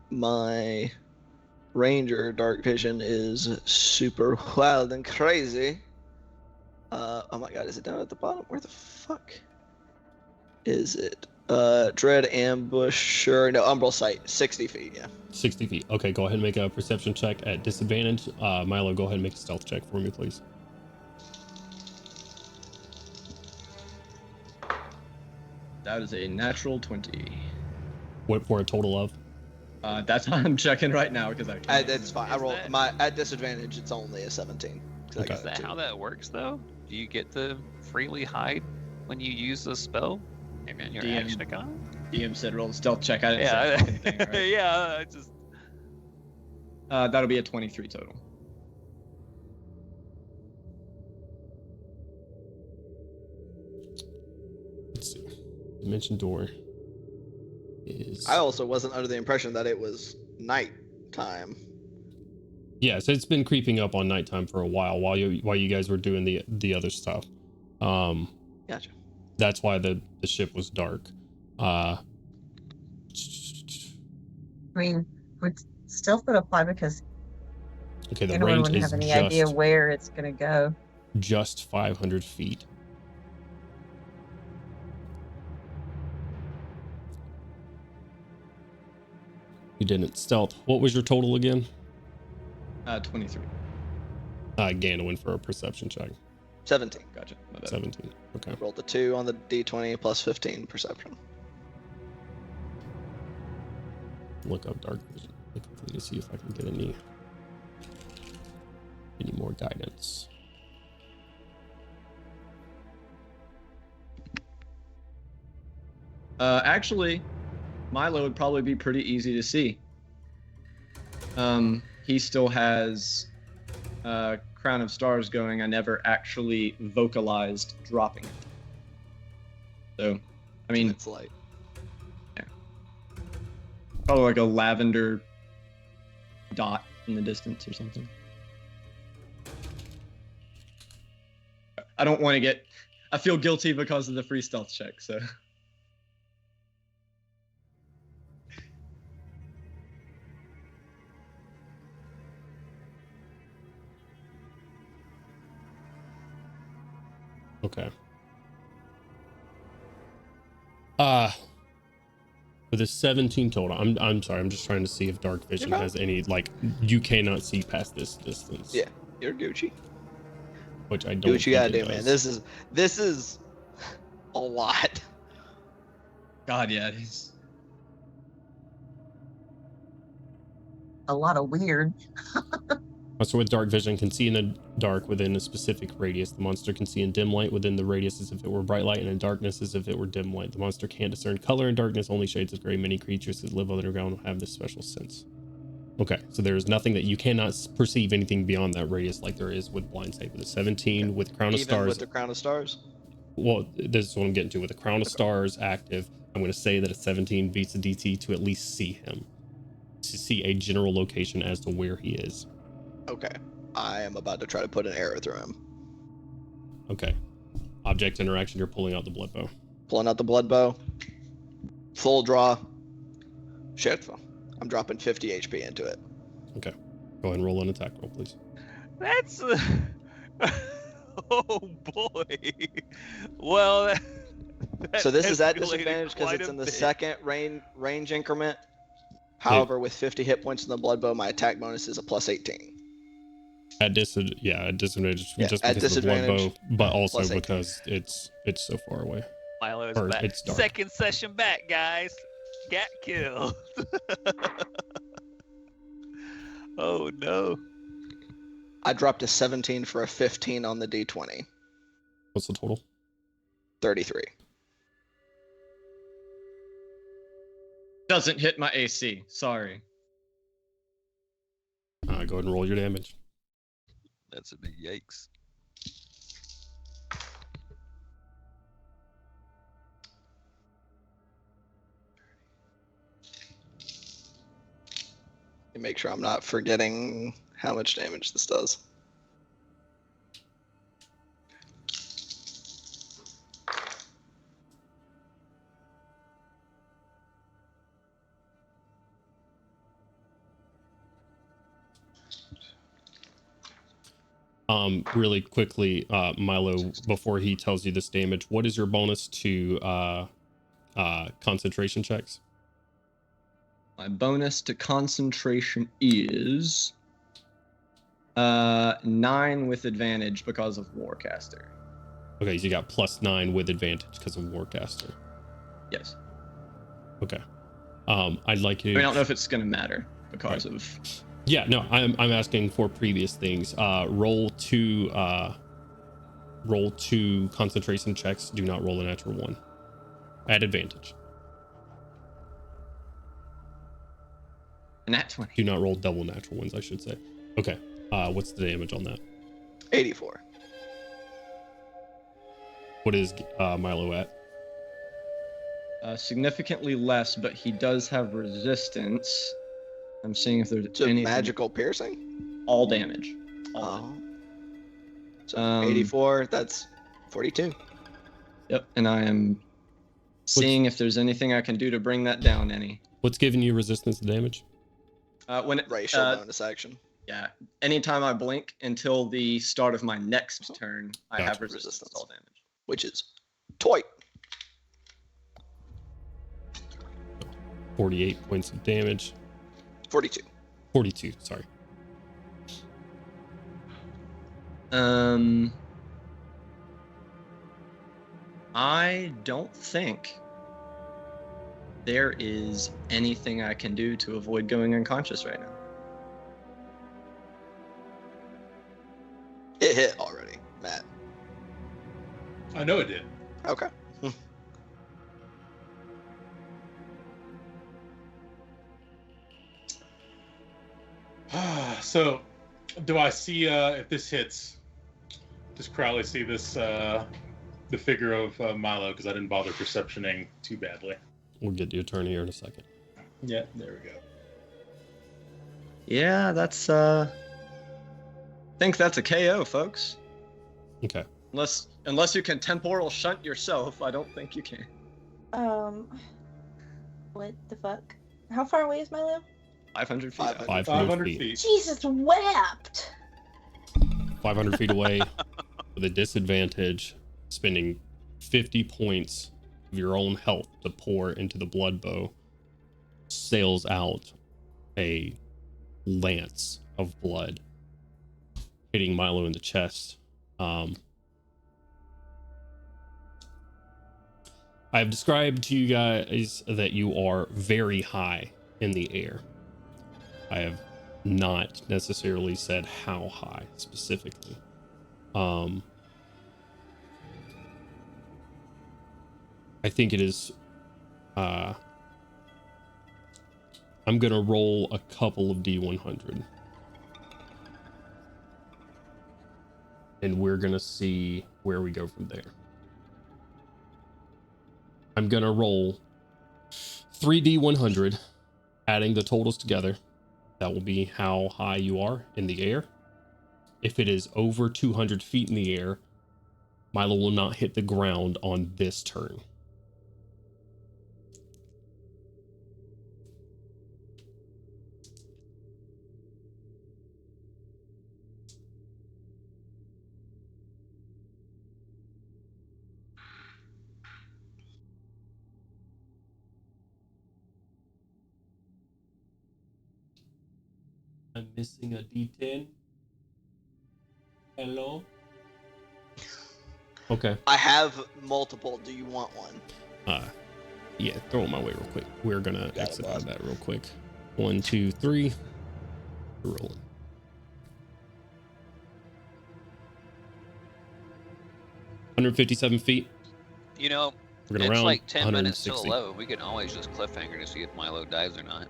my ranger dark vision is super wild and crazy. Oh my god, is it down at the bottom? Where the fuck is it? Dread ambusher, no, umbral sight, 60 feet, yeah. 60 feet. Okay, go ahead and make a perception check at disadvantage. Milo, go ahead and make a stealth check for me, please. That is a natural 20. What for a total of? That's what I'm checking right now because I can't. It's fine. I rolled at disadvantage. It's only a 17. Okay. Is that how that works, though? Do you get to freely hide when you use the spell? Maybe on your DM. action icon? DM said roll a stealth check. I didn't Yeah, say anything, right? yeah. I just That'll be a 23 total. Let's see. Dimension door is... I also wasn't under the impression that it was night time. Yeah, so it's been creeping up on nighttime for a while while you guys were doing the other stuff. Gotcha. That's why the ship was dark. I mean, would stealth would apply because Okay, the anyone range wouldn't is have any idea just where it's gonna go. 500 feet. You didn't. Stealth. What was your total again? 23. Ganowin for a perception check. 17. Gotcha. My bad. 17. Okay. Rolled a 2 on the d20 plus 15 perception. Look up dark vision quickly to see if I can get any more guidance. Actually, Milo would probably be pretty easy to see. He still has Crown of Stars going. I never actually vocalized dropping it. So, I mean, It's light. probably like a lavender dot in the distance or something. I don't want to get... I feel guilty because of the free stealth check, so... Okay. For the 17 total, I'm sorry, I'm just trying to see if dark vision has any, like, you cannot see past this distance. Yeah, you're Gucci. Which I don't. Do what you gotta think do, it man. does. This is a lot. God, yeah, it is. A lot of weird. Monster with dark vision can see in the dark within a specific radius. The monster can see in dim light within the radius as if it were bright light, and in darkness as if it were dim light. The monster can't discern color in darkness, only shades of gray. Many creatures that live underground have this special sense. Okay, so there is nothing that you cannot perceive anything beyond that radius like there is with blind sight. With a 17, with Crown of Even Stars. with the Crown of Stars? Well, this is what I'm getting to. With the Crown of Stars active, I'm going to say that a 17 beats a DC to at least see him. To see a general location as to where he is. Okay. I am about to try to put an arrow through him. Okay. Object interaction, you're pulling out the blood bow. Pulling out the blood bow. Full draw. Shit. I'm dropping 50 HP into it. Okay. Go ahead and roll an attack roll, please. That's oh boy. Well, So this is at escalated disadvantage because quite it's a in the bit. second range increment. However, with 50 hit points in the blood bow, my attack bonus is a plus 18. At disadvantage, Yeah, just at because of the blood bow, disadvantage, but also plus 18. because it's so far away. Milo's Or back. it's dark. Second session back, guys. Got killed. Oh no. I dropped a 17 for a 15 on the d20. What's the total? 33. Doesn't hit my AC. Sorry. Go ahead and roll your damage. That's a big yikes. Make sure I'm not forgetting how much damage this does. Really quickly, Milo, before he tells you this damage, what is your bonus to concentration checks? My bonus to concentration is 9 with advantage because of Warcaster. Okay, so you got +9 with advantage because of Warcaster. Yes. Okay. I'd like you. I mean, I don't know if it's gonna matter because of. Yeah, no, I'm asking for previous things. Roll two concentration checks. Do not roll a natural one. At advantage. Nat 20. Do not roll double natural ones, I should say. Okay. What's the damage on that? 84. What is Milo at? Significantly less, but he does have resistance. I'm seeing if there's So any magical piercing? all damage. All Oh. So Um, 84, that's 42. Yep, and I am seeing if there's anything I can do to bring that down any. What's giving you resistance to damage? When it, Racial bonus action. yeah, anytime I blink until the start of my next turn, I have Gotcha. resistance to all damage. Which is toy. 48 points of damage. 42. 42, sorry. I don't think there is anything I can do to avoid going unconscious right now. It hit already, Matt. I know it did. Okay. So, do I see if this hits? Does Crowley see this the figure of Milo? Because I didn't bother perceptioning too badly. We'll get to your turn here in a second. Yeah, there we go. Yeah, that's I think that's a KO, folks. Okay. Unless you can temporal shunt yourself, I don't think you can. What the fuck? How far away is Milo? 500 feet. 500 feet. Jesus wept! 500 feet away with a disadvantage, spending 50 points of your own health to pour into the blood bow, sails out a lance of blood, hitting Milo in the chest. I've described to you guys that you are very high in the air. I have not necessarily said how high specifically. I think it is, I'm gonna roll a couple of D100. And we're gonna see where we go from there. I'm gonna roll 3D100, adding the totals together. That will be how high you are in the air. If it is over 200 feet in the air, Milo will not hit the ground on this turn. I'm missing a D10. Hello? Okay. I have multiple. Do you want one? Yeah, throw it my way real quick. We're gonna Got it, exit out boss. of that real quick. 1, 2, 3. We're rolling. $157 feet. You know, We're gonna it's round like 10 minutes till 160. 11. We can always just cliffhanger to see if Milo dies or not.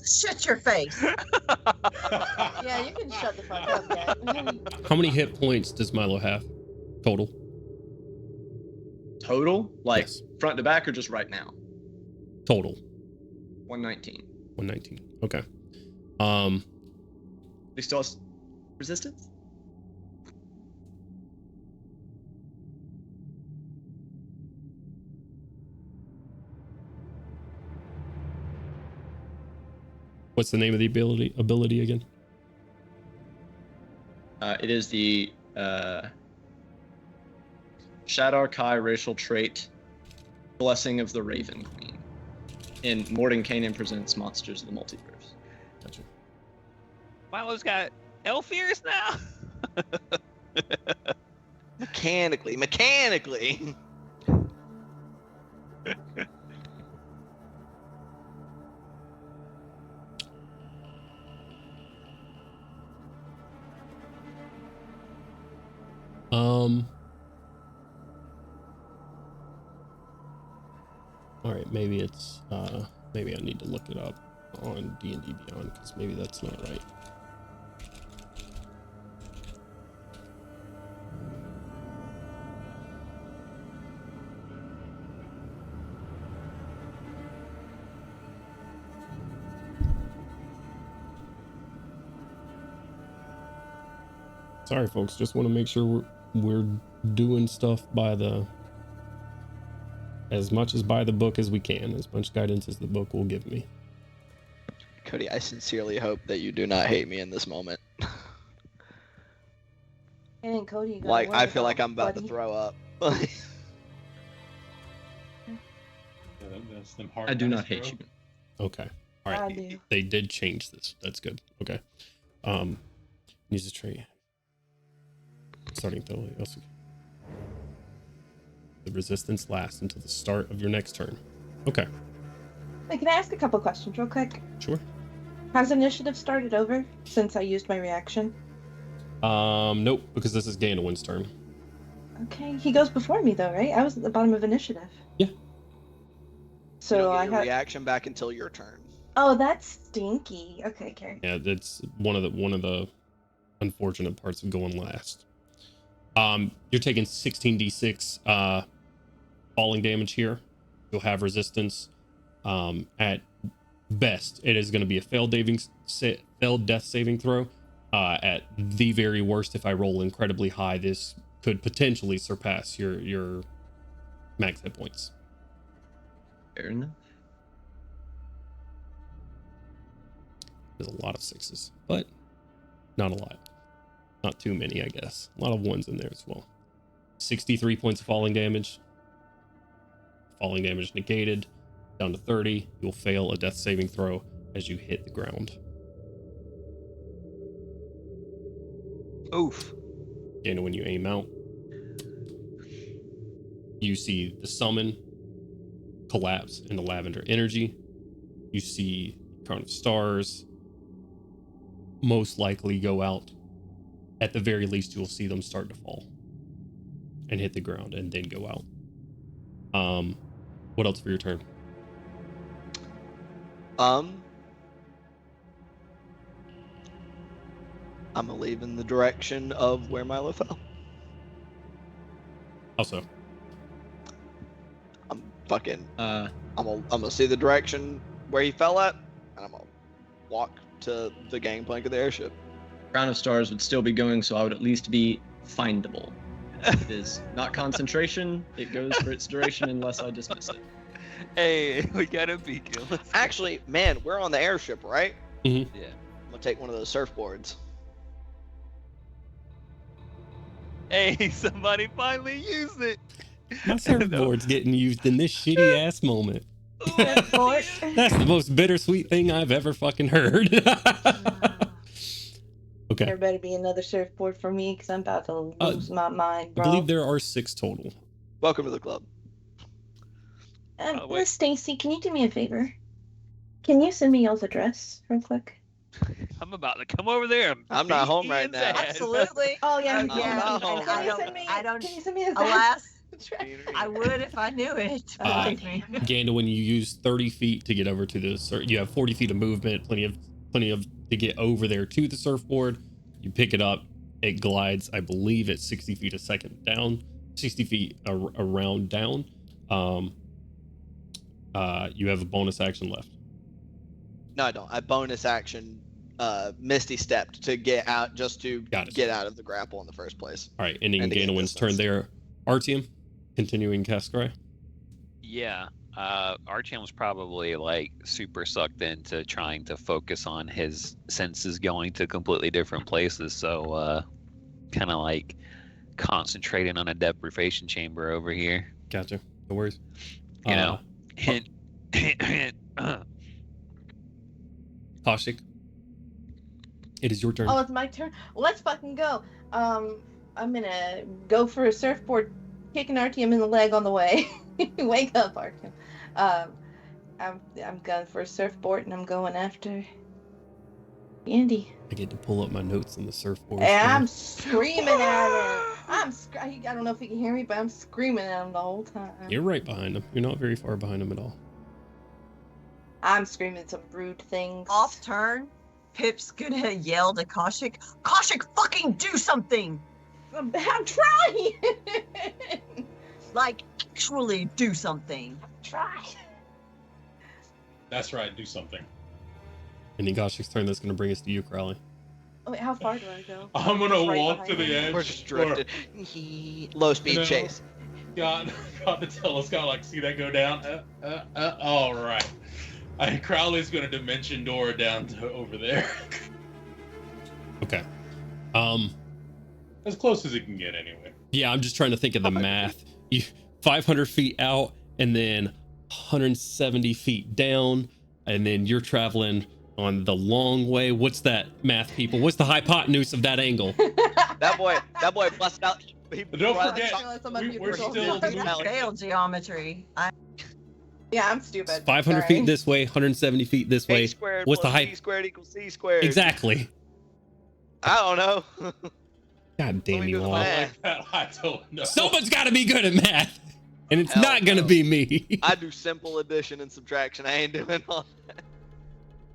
Shut your face. Yeah, you can shut the fuck up, Dad. How many hit points does Milo have total? Total? Like Yes. front to back or just right now? Total 119. 119. Okay. He still has resistance? What's the name of the ability again? It is the Shadar Kai racial trait, Blessing of the Raven Queen. In Mordenkainen presents Monsters of the Multiverse. Gotcha. Milo's got elf ears now. Mechanically. All right, maybe it's maybe I need to look it up on D&D Beyond because maybe that's not right. Sorry, folks. Just want to make sure we're doing stuff by as much as by the book as we can, as much guidance as the book will give me. Cody, I sincerely hope that you do not hate me in this moment. And Cody, you gotta Like, I worry feel like I'm about to buddy. throw up. That's them hard I do dice, not hate bro. you. Okay. All right. I do. They did change this. That's good. Okay. Use a trait. Starting though. The resistance lasts until the start of your next turn. Okay. Wait, can I ask a couple questions real quick? Sure. Has initiative started over since I used my reaction? Nope, because this is Gandalf's turn. Okay, he goes before me though, right? I was at the bottom of initiative. Yeah. You So don't get I your had. reaction back until your turn. Oh, that's stinky. Okay, Carrie. Yeah, that's one of the unfortunate parts of going last. You're taking 16d6 falling damage here. You'll have resistance. At best, it is going to be a failed death saving throw. At the very worst, if I roll incredibly high, this could potentially surpass your max hit points. Fair enough. There's a lot of sixes, but not a lot. Not too many, I guess. A lot of ones in there as well. 63 points of falling damage. Falling damage negated. Down to 30. You'll fail a death saving throw as you hit the ground. Oof. Again, when you aim out, you see the summon collapse into lavender energy. You see Crown of Stars most likely go out. At the very least, you'll see them start to fall and hit the ground and then go out. What else for your turn? I'm gonna leave in the direction of where Milo fell. Also, I'm fucking. Uh, I'm gonna see the direction where he fell at, and I'm gonna walk to the gangplank of the airship. Crown of Stars would still be going, so I would at least be findable. It is not concentration. It goes for its duration unless I dismiss it. Hey, we got a beacon. Let's go. Actually, man, we're on the airship, right? Mhm. Yeah. I'm gonna take one of those surfboards. Hey, somebody finally used it. my surfboard's getting used in this shitty ass moment. Surfboard. That's the most bittersweet thing I've ever fucking heard. Okay. There better be another surfboard for me because I'm about to lose my mind, I bro. believe there are 6 total. Welcome to the club. wait. Miss Stacy, can you do me a favor? Can you send me y'all's address real quick? I'm about to come over there. And I'm not beat home right Ian's now. ass. Absolutely. Oh yeah, Oh, yeah. yeah. I'm not Can home. you I send me? I don't. Can you send me his Alas, address? I would if I knew it. Uh, Believe me. Ganda, when you use 30 feet to get over to the you have 40 feet of movement, plenty of to get over there to the surfboard. You pick it up, it glides, I believe, at 60 feet a second down, 60 feet around down. You have a bonus action left. No, I don't. I bonus action, Misty stepped to get out, just to get out of the grapple in the first place. All right, ending And to gain Ganowin's turn distance. there. Artyom, continuing cast Scry. Yeah. Artyom was probably like super sucked into trying to focus on his senses going to completely different places. So kind of like concentrating on a deprivation chamber over here. Gotcha. No worries. You know, hint. Kaushik, it is your turn. Oh, it's my turn. Well, let's fucking go. I'm gonna go for a surfboard, kicking Artyom in the leg on the way. Wake up, Artyom. I'm going for a surfboard and I'm going after Andy. I get to pull up my notes on the surfboard. And I'm screaming at him. I don't know if he can hear me, but I'm screaming at him the whole time. You're right behind him. You're not very far behind him at all. I'm screaming some rude things. Off turn, Pip's gonna yell to Kaushik, Kaushik, fucking do something! I'm trying. Like, actually do something. Try. That's right. Do something. Ending Kaushik's turn. That's going to bring us to you, Crowley. Oh, wait, how far do I go? I'm gonna Right walk to behind the him. edge. We're just drifted. Low speed You know, chase. God to tell us, gotta like see that go down. All right. Crowley's gonna dimension door down to over there. Okay. As close as it can get, anyway. Yeah, I'm just trying to think of the math. 500 feet out and then 170 feet down. and then you're traveling on the long way. What's that, math people? What's the hypotenuse of that angle? That boy busted out. Don't forget, we're still Scale geometry. Yeah, I'm stupid. It's 500 Sorry. feet this way, 170 feet this way. A squared What's the plus height? B squared equals C squared. Exactly. I don't know. God damn me you do the all. math. I don't know. Someone's got to be good at math, and it's Hell not gonna no. be me. I do simple addition and subtraction. I ain't doing all that.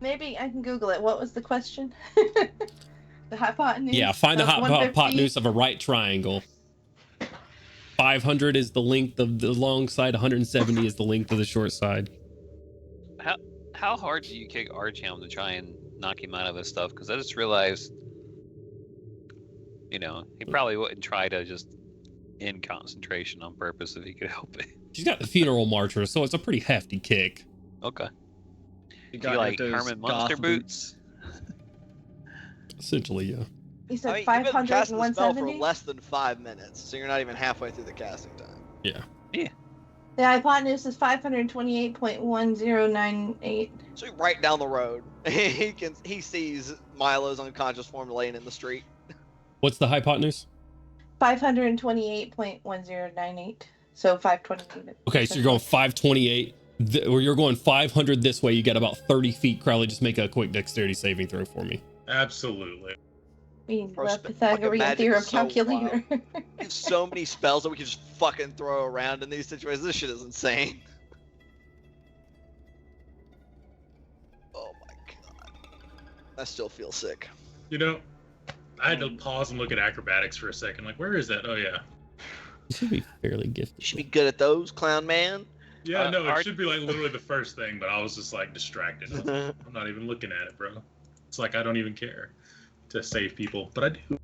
Maybe I can Google it. What was the question? The hypotenuse? Yeah, find the of 150? hypotenuse of a right triangle. 500 is the length of the long side. 170 is the length of the short side. How hard do you kick Archhelm to try and knock him out of his stuff? Because I just realized, he probably wouldn't try to just end concentration on purpose if he could help it. She's got the funeral marcher, so it's a pretty hefty kick. Okay. You Do you like those Herman goth Munster boots? Essentially, yeah. You said I mean, you've been 500 casting and the spell for 170? less than 5 minutes, so you're not even halfway through the casting time. Yeah. The hypotenuse is 528.1098. So right down the road, he sees Milo's unconscious form laying in the street. What's the hypotenuse? 528.1098. So 528. Okay, so you're going 528, or you're going 500 this way. You got about 30 feet. Crowley, just make a quick dexterity saving throw for me. Absolutely. We need Bro, the fucking Pythagorean magic theorem is so calculator. There's so many spells that we can just fucking throw around in these situations. This shit is insane. Oh my god. I still feel sick. I had to pause and look at acrobatics for a second. Like, where is that? Oh, yeah. You should be fairly You gifted. should be good at those, clown man. Yeah, no, it Art- should be like literally the first thing, but I was just like distracted. I'm not even looking at it, bro. It's like I don't even care to save people, but I do.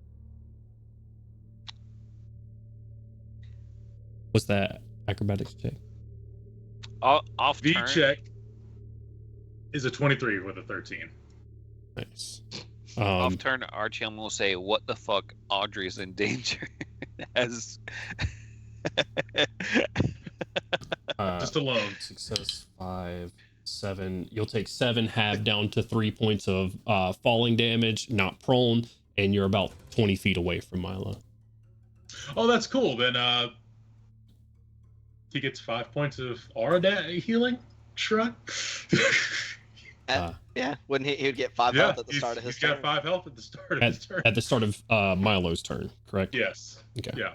What's that acrobatics check? Off V turn. check is a 23 with a 13. Nice. Off turn, Archhelm will say, "What the fuck? Audrey's in danger." As Just alone. Success 5, 7. You'll take 7 half down to 3 points of falling damage, not prone, and you're about 20 feet away from Milo. Oh, that's cool. Then he gets 5 points of aura healing. Shrug. Yeah, wouldn't he would get 5 Yeah, health at the start of his he's turn. got 5 health at the start of his turn. At the start of Milo's turn, correct? Yes. Okay. Yeah.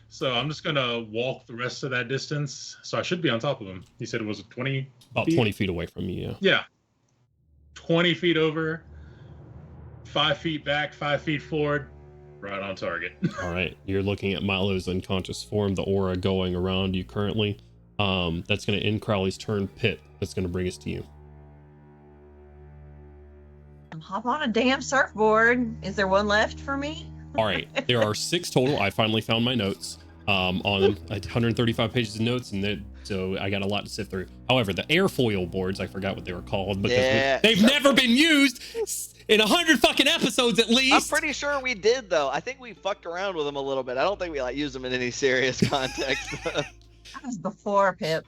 So I'm just gonna walk the rest of that distance. So I should be on top of him. He said it was 20. About feet? 20 feet away from you, yeah. Yeah. 20 feet over, 5 feet back, 5 feet forward, right on target. All right. You're looking at Milo's unconscious form, the aura going around you currently. That's going to end Crowley's turn. Pit, that's going to bring us to you. Hop on a damn surfboard. Is there one left for me? All right. There are 6 total. I finally found my notes on 135 pages of notes, and so I got a lot to sift through. However, the airfoil boards, I forgot what they were called because Yeah. they've never been used in 100 fucking episodes at I'm least. pretty sure we did though. I think we fucked around with them a little bit. I don't think we used them in any serious context. That was before Pip.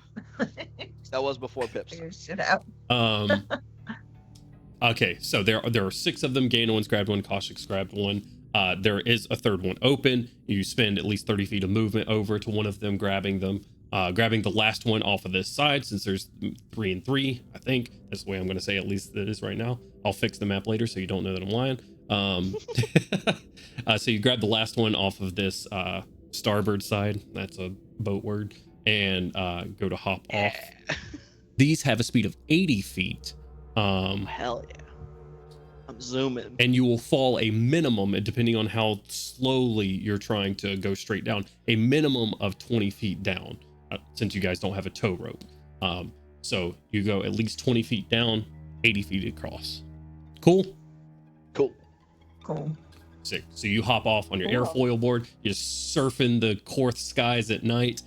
That was before Pips. Figure shit out. Okay, so there are 6 of them. Gainoan's grabbed one, Kaushik's grabbed one. There is a third one open. You spend at least 30 feet of movement over to one of them, grabbing them. Grabbing the last one off of this side, since there's 3 and 3, I think. That's the way I'm going to say at least it is right now. I'll fix the map later so you don't know that I'm lying. So you grab the last one off of this starboard side. That's a boat word. And go to hop off. These have a speed of 80 feet. Hell yeah. I'm zooming. And you will fall a minimum, depending on how slowly you're trying to go straight down, a minimum of 20 feet down, since you guys don't have a tow rope. So you go at least 20 feet down, 80 feet across. Cool? Cool. Sick. So you hop off on your airfoil board, you're just surfing the Korth skies at night.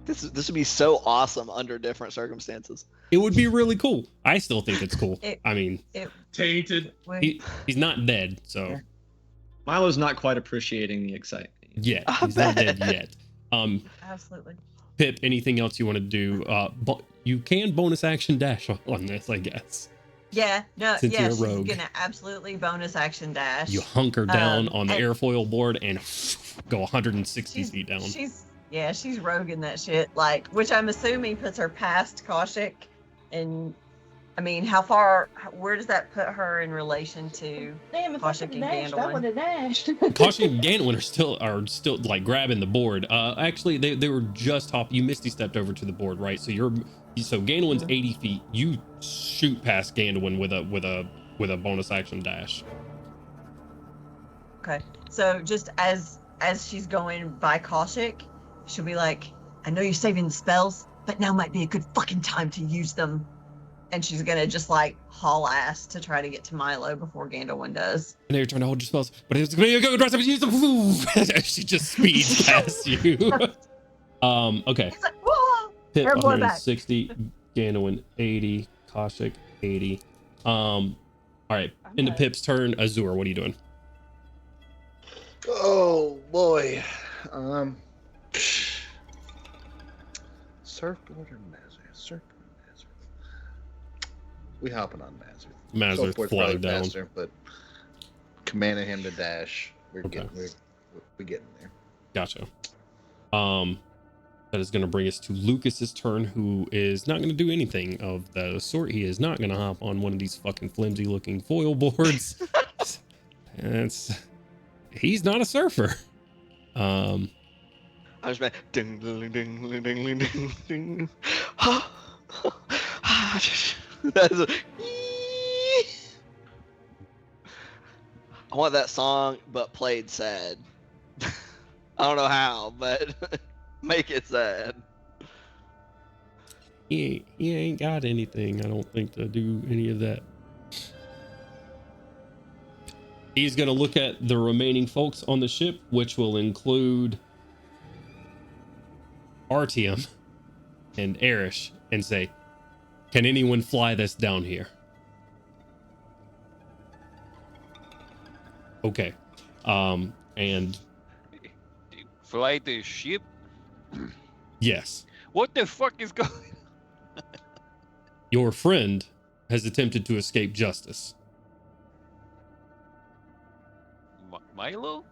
This would be so awesome under different circumstances. It would be really cool. I still think it's cool. Tainted. He's not dead, so. Yeah. Milo's not quite appreciating the excitement yet. He's not dead yet. Absolutely. Pip, anything else you want to do? You can bonus action dash on this, I guess. Yeah, no, Since yeah, you're a she's rogue. gonna absolutely bonus action dash. You hunker down on the and airfoil board and go 160 feet down. She's roguing that shit, like, which I'm assuming puts her past Kaushik. And I mean, where does that put her in relation to Damn, if I Kaushik could and have dashed, I would Gandalf? have dashed. Kaushik and Ganwin are still like grabbing the board. Actually, they were just you misty stepped over to the board, right? So Ganwin's 80 feet. You shoot past Ganwin with a bonus action dash. Okay, so just as she's going by Kaushik, she'll be like, I know you're saving the spells, but now might be a good fucking time to use them. And she's gonna just like haul ass to try to get to Milo before Gandalf does. And you're trying to hold your spells, but it's gonna be a good rest of use them. She just speeds past you. Okay. It's like, whoa! Pip Her blood back. 160, Ganwin 80, Kaushik 80. All right. Into Pip's turn. Azur, what are you doing? Oh boy. Surfboard or Mazur? Surfboard or Mazur? We hopping on Mazur. Mazur's Surfboard's flying probably down. faster, but commanding him to dash. We're Okay. getting there. Gotcha. That is going to bring us to Lucas's turn, who is not going to do anything of the sort. He is not going to hop on one of these fucking flimsy looking foil boards. He's not a surfer. I just meant ding ding ding ding ding ding ding. That's a, I want that song, but played sad. I don't know how, but make it sad. He ain't got anything, I don't think, to do any of that. He's going to look at the remaining folks on the ship, which will include Artyom and Erish, and say, can anyone fly this down here? Okay. And Fly the ship? yes, What the fuck is going on? your friend has attempted to escape justice. Milo?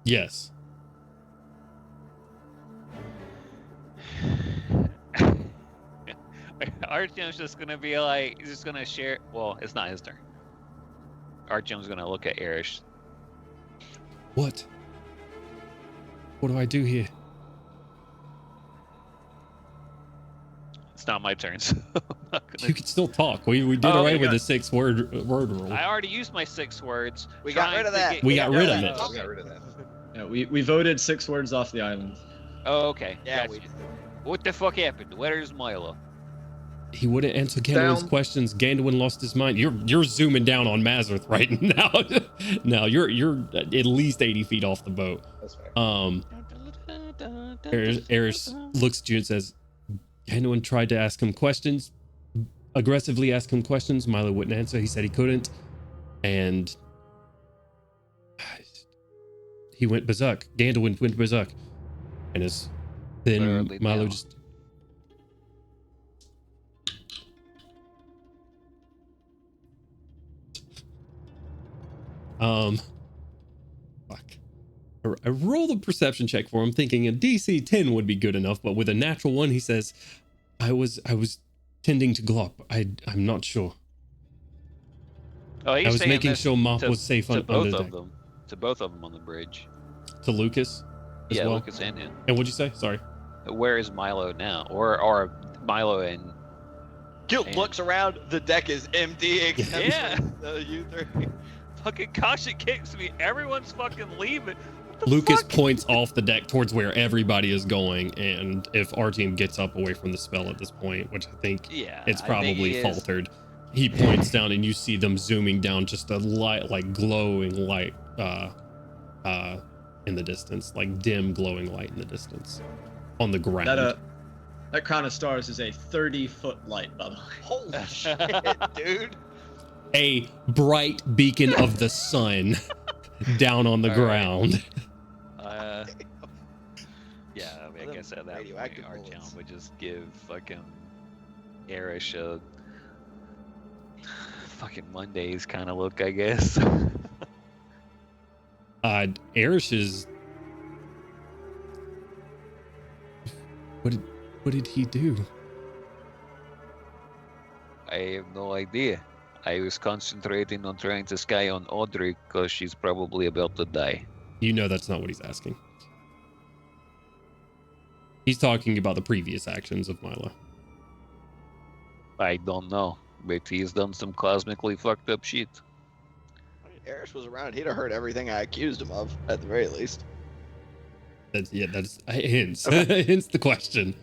Yes. Artyom's just gonna be like, he's just gonna share. Well, it's not his turn. Artyom's gonna look at Erish. What? What do I do here? It's not my turn, so I'm not gonna. You can still talk. We did Oh, away okay, with got the 6 word rule. I already used my 6 words. We got rid of that. We got rid of it. We got rid of that. Yeah, we voted 6 words off the island. Oh, okay. Yeah, Gotcha. What the fuck happened? Where's Milo? He wouldn't answer Gandalf's Down. questions. Gandalf lost his mind. You're zooming down on Mazarth right now. No, you're at least 80 feet off the boat. That's fair. Eris looks at you and says, Gandalf tried to ask him questions, aggressively ask him questions. Milo wouldn't answer. He said he couldn't. And he went berserk. Gandalf went berserk. And then Literally Milo now. just... Fuck. I rolled a perception check for him, thinking a DC 10 would be good enough, but with a natural 1, he says, I was tending to Glop. I'm not sure. Oh, he's I was saying making this sure Mop to- was safe to under both deck. of them. To both of them on the bridge. To Lucas as Yeah, well. Lucas and him. And what'd you say? Sorry. Where is Milo now? Or Milo and Guilt Man. looks around. The deck is empty except Yeah. for you three. fucking Kasha kicks me. Everyone's fucking leaving. What the Lucas fuck? points off the deck towards where everybody is going, and if our team gets up away from the spell at this point, which I think Yeah, it's I think probably he is. faltered, he points down and you see them zooming down, just a light, like glowing light in the distance, like dim glowing light in the distance on the ground. That crown of stars is a 30-foot light, by the way. Holy shit, dude. A bright beacon of the sun down on the All right. ground. Yeah, I mean, I guess said that Radioactive Artyom bullets. would just give fucking Erish a fucking Mondays kind of look, I guess. Erish is. What did he do? I have no idea. I was concentrating on trying to sky on Audrey because she's probably about to die. You know that's not what he's asking. He's talking about the previous actions of Milo. I don't know, but he's done some cosmically fucked up shit. I mean, Erish was around. He'd have heard everything I accused him of, at the very least. That's hints. Hints the question.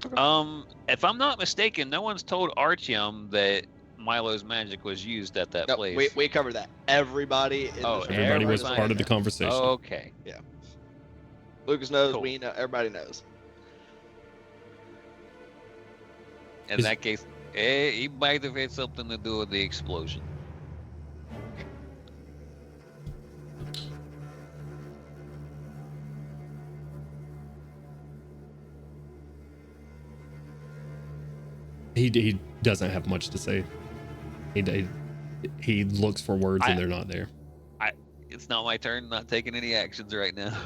If I'm not mistaken, no one's told Artyom that Milo's magic was used at that No, place. we covered that. Everybody. Everybody was part of the conversation. Okay. Yeah. Lucas knows. Cool. We know. Everybody knows. In that case, he might have had something to do with the explosion. He doesn't have much to say. He looks for words and they're not there. It's not my turn. Not taking any actions right now.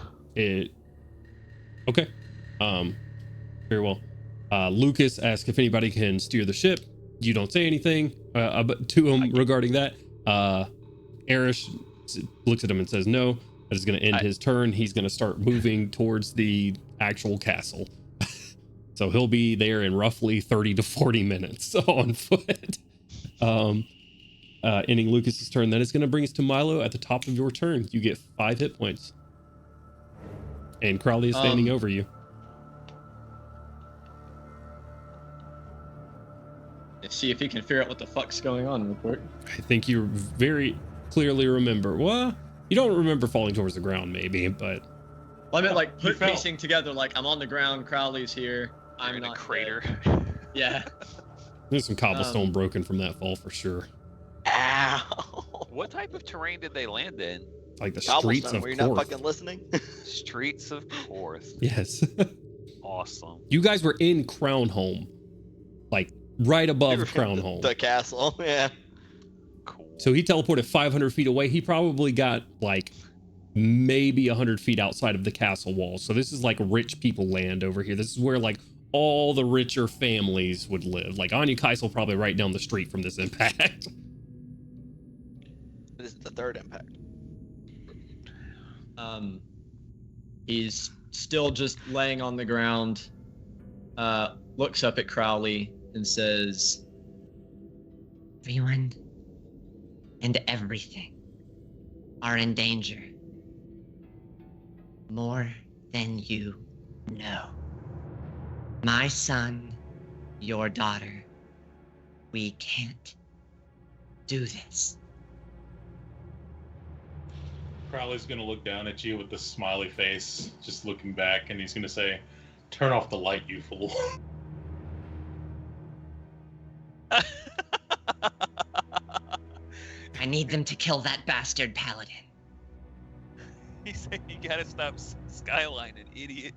Okay. Very well. Lucas asks if anybody can steer the ship. You don't say anything to him regarding that. Erish looks at him and says no. That is going to end his turn. He's going to start moving towards the actual castle. So he'll be there in roughly 30 to 40 minutes on foot. Ending Lucas's turn. That is going to bring us to Milo at the top of your turn. You get 5 hit points. And Crowley is standing over you. See if he can figure out what the fuck's going on real quick. I think you very clearly remember. Well, you don't remember falling towards the ground, maybe, but. Well, I meant like piecing together, like I'm on the ground, Crowley's here. I'm in not a crater. Yeah. There's some cobblestone broken from that fall for sure. Ow! What type of terrain did they land in? Like the streets of Were you not Korth. fucking listening? Streets of Korth. Yes. Awesome. You guys were in Crownholm, like right above Crownholm. The castle, yeah. Cool. So he teleported 500 feet away. He probably got like maybe 100 feet outside of the castle walls. So this is like rich people land over here. This is where like all the richer families would live. Like Anya Kaisel probably right down the street from this impact. This is the third impact. He's still just laying on the ground, looks up at Crowley and says, Everyone and everything are in danger. More than you know. My son, your daughter, we can't do this. Crowley's gonna look down at you with the smiley face, just looking back, and he's gonna say, "Turn off the light, you fool." I need them to kill that bastard paladin. He said you gotta stop skylining, idiot.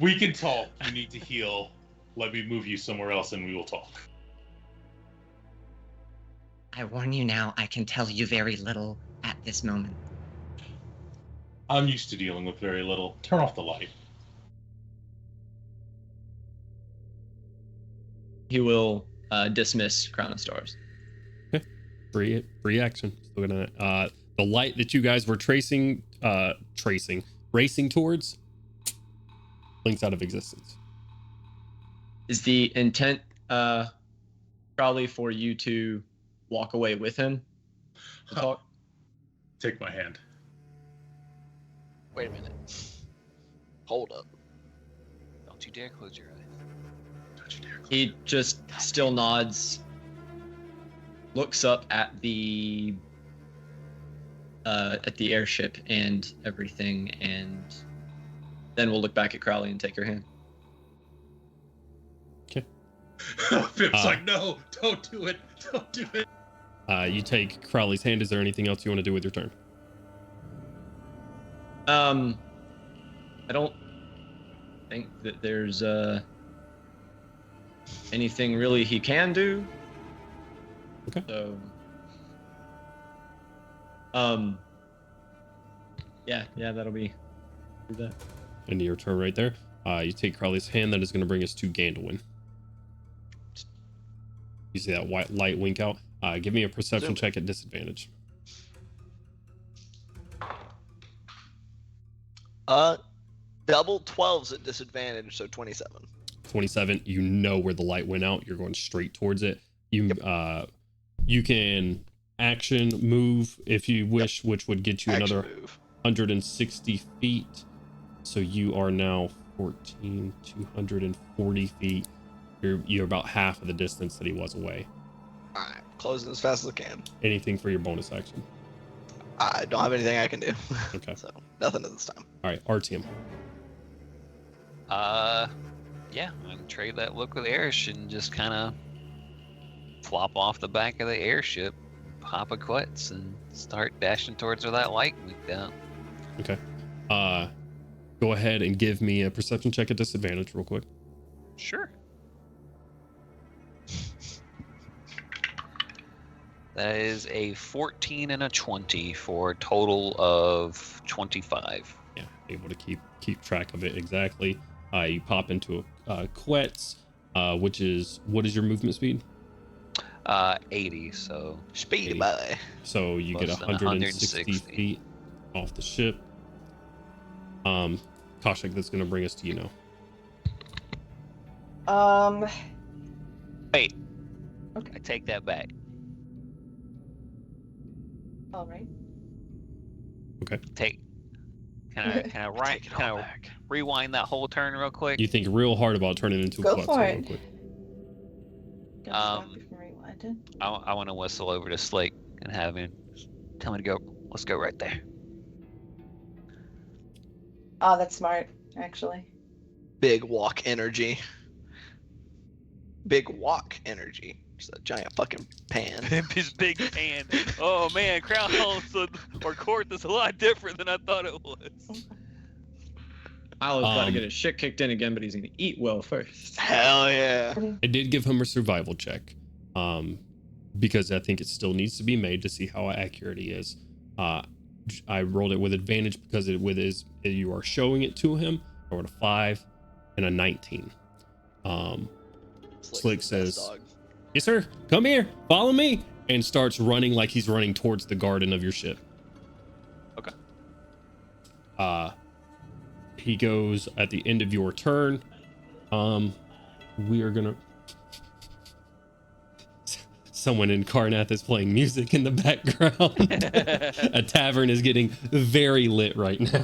We can talk. You need to heal. Let me move you somewhere else, and we will talk. I warn you now, I can tell you very little at this moment. I'm used to dealing with very little. Turn off the light. he will dismiss Crown of Stars. Okay. Free action. Still gonna the light that you guys were racing towards blinks out of existence. Is the intent probably for you to walk away with him? To talk? Take my hand. Wait a minute. Hold up. Don't you dare close your eyes. Don't you dare. He just still nods, looks up at the airship and everything, and then we'll look back at Crowley and take her hand. Okay. Pip's like, no, don't do it. Don't do it. You take Crowley's hand. Is there anything else you want to do with your turn? I don't think that there's anything really he can do. Okay. So, yeah, that'll be do that. End of your turn right there. You take Crowley's hand. That is going to bring us to Gandalwin. You see that white light wink out? Give me a perception check at disadvantage. Double 12s at disadvantage, so 27. 27. You know where the light went out. You're going straight towards it. You you can action move if you wish, which would get you Action another move. 160 feet. So you are now 240 feet. You're about half of the distance that he was away. All right, closing as fast as I can. Anything for your bonus action? I don't have anything I can do. Okay. So nothing at this time. All right, Artyom. Yeah, I'm gonna trade that look with Erish and just kind of flop off the back of the airship, pop a quits, and start dashing towards where that light went down. Okay. Go ahead and give me a perception check at disadvantage real quick. Sure. That is a 14 and a 20 for a total of 25. Yeah, able to keep track of it exactly. You pop into a Quetz, which is, what is your movement speed? 80, so Speed 80. boy. So you get Less than 160 160. feet off the ship. Koshik, that's going to bring us to you now. wait. Okay. I take that back. All right. Okay. Can I rewind that whole turn real quick? You think real hard about turning into a Go Quetz for real it. quick. Gotta stop you from rewinding. I want to whistle over to Slake and have him tell me to go. Let's go right there. Oh, that's smart, actually. Big walk energy. Big walk energy. Just a giant fucking pan. His big pan. Oh man, Crown or Court is a lot different than I thought it was. Milo's about to get his shit kicked in again, but he's gonna eat well first. Hell yeah. I did give him a survival check, because I think it still needs to be made to see how accurate he is. I rolled it with advantage because you are showing it to him. I rolled a 5 and a 19. Slick says, "Yes, sir. Come here. Follow me," and starts running like he's running towards the garden of your ship. Okay. He goes at the end of your turn. We are gonna. Someone in Karnath is playing music in the background. A tavern is getting very lit right now.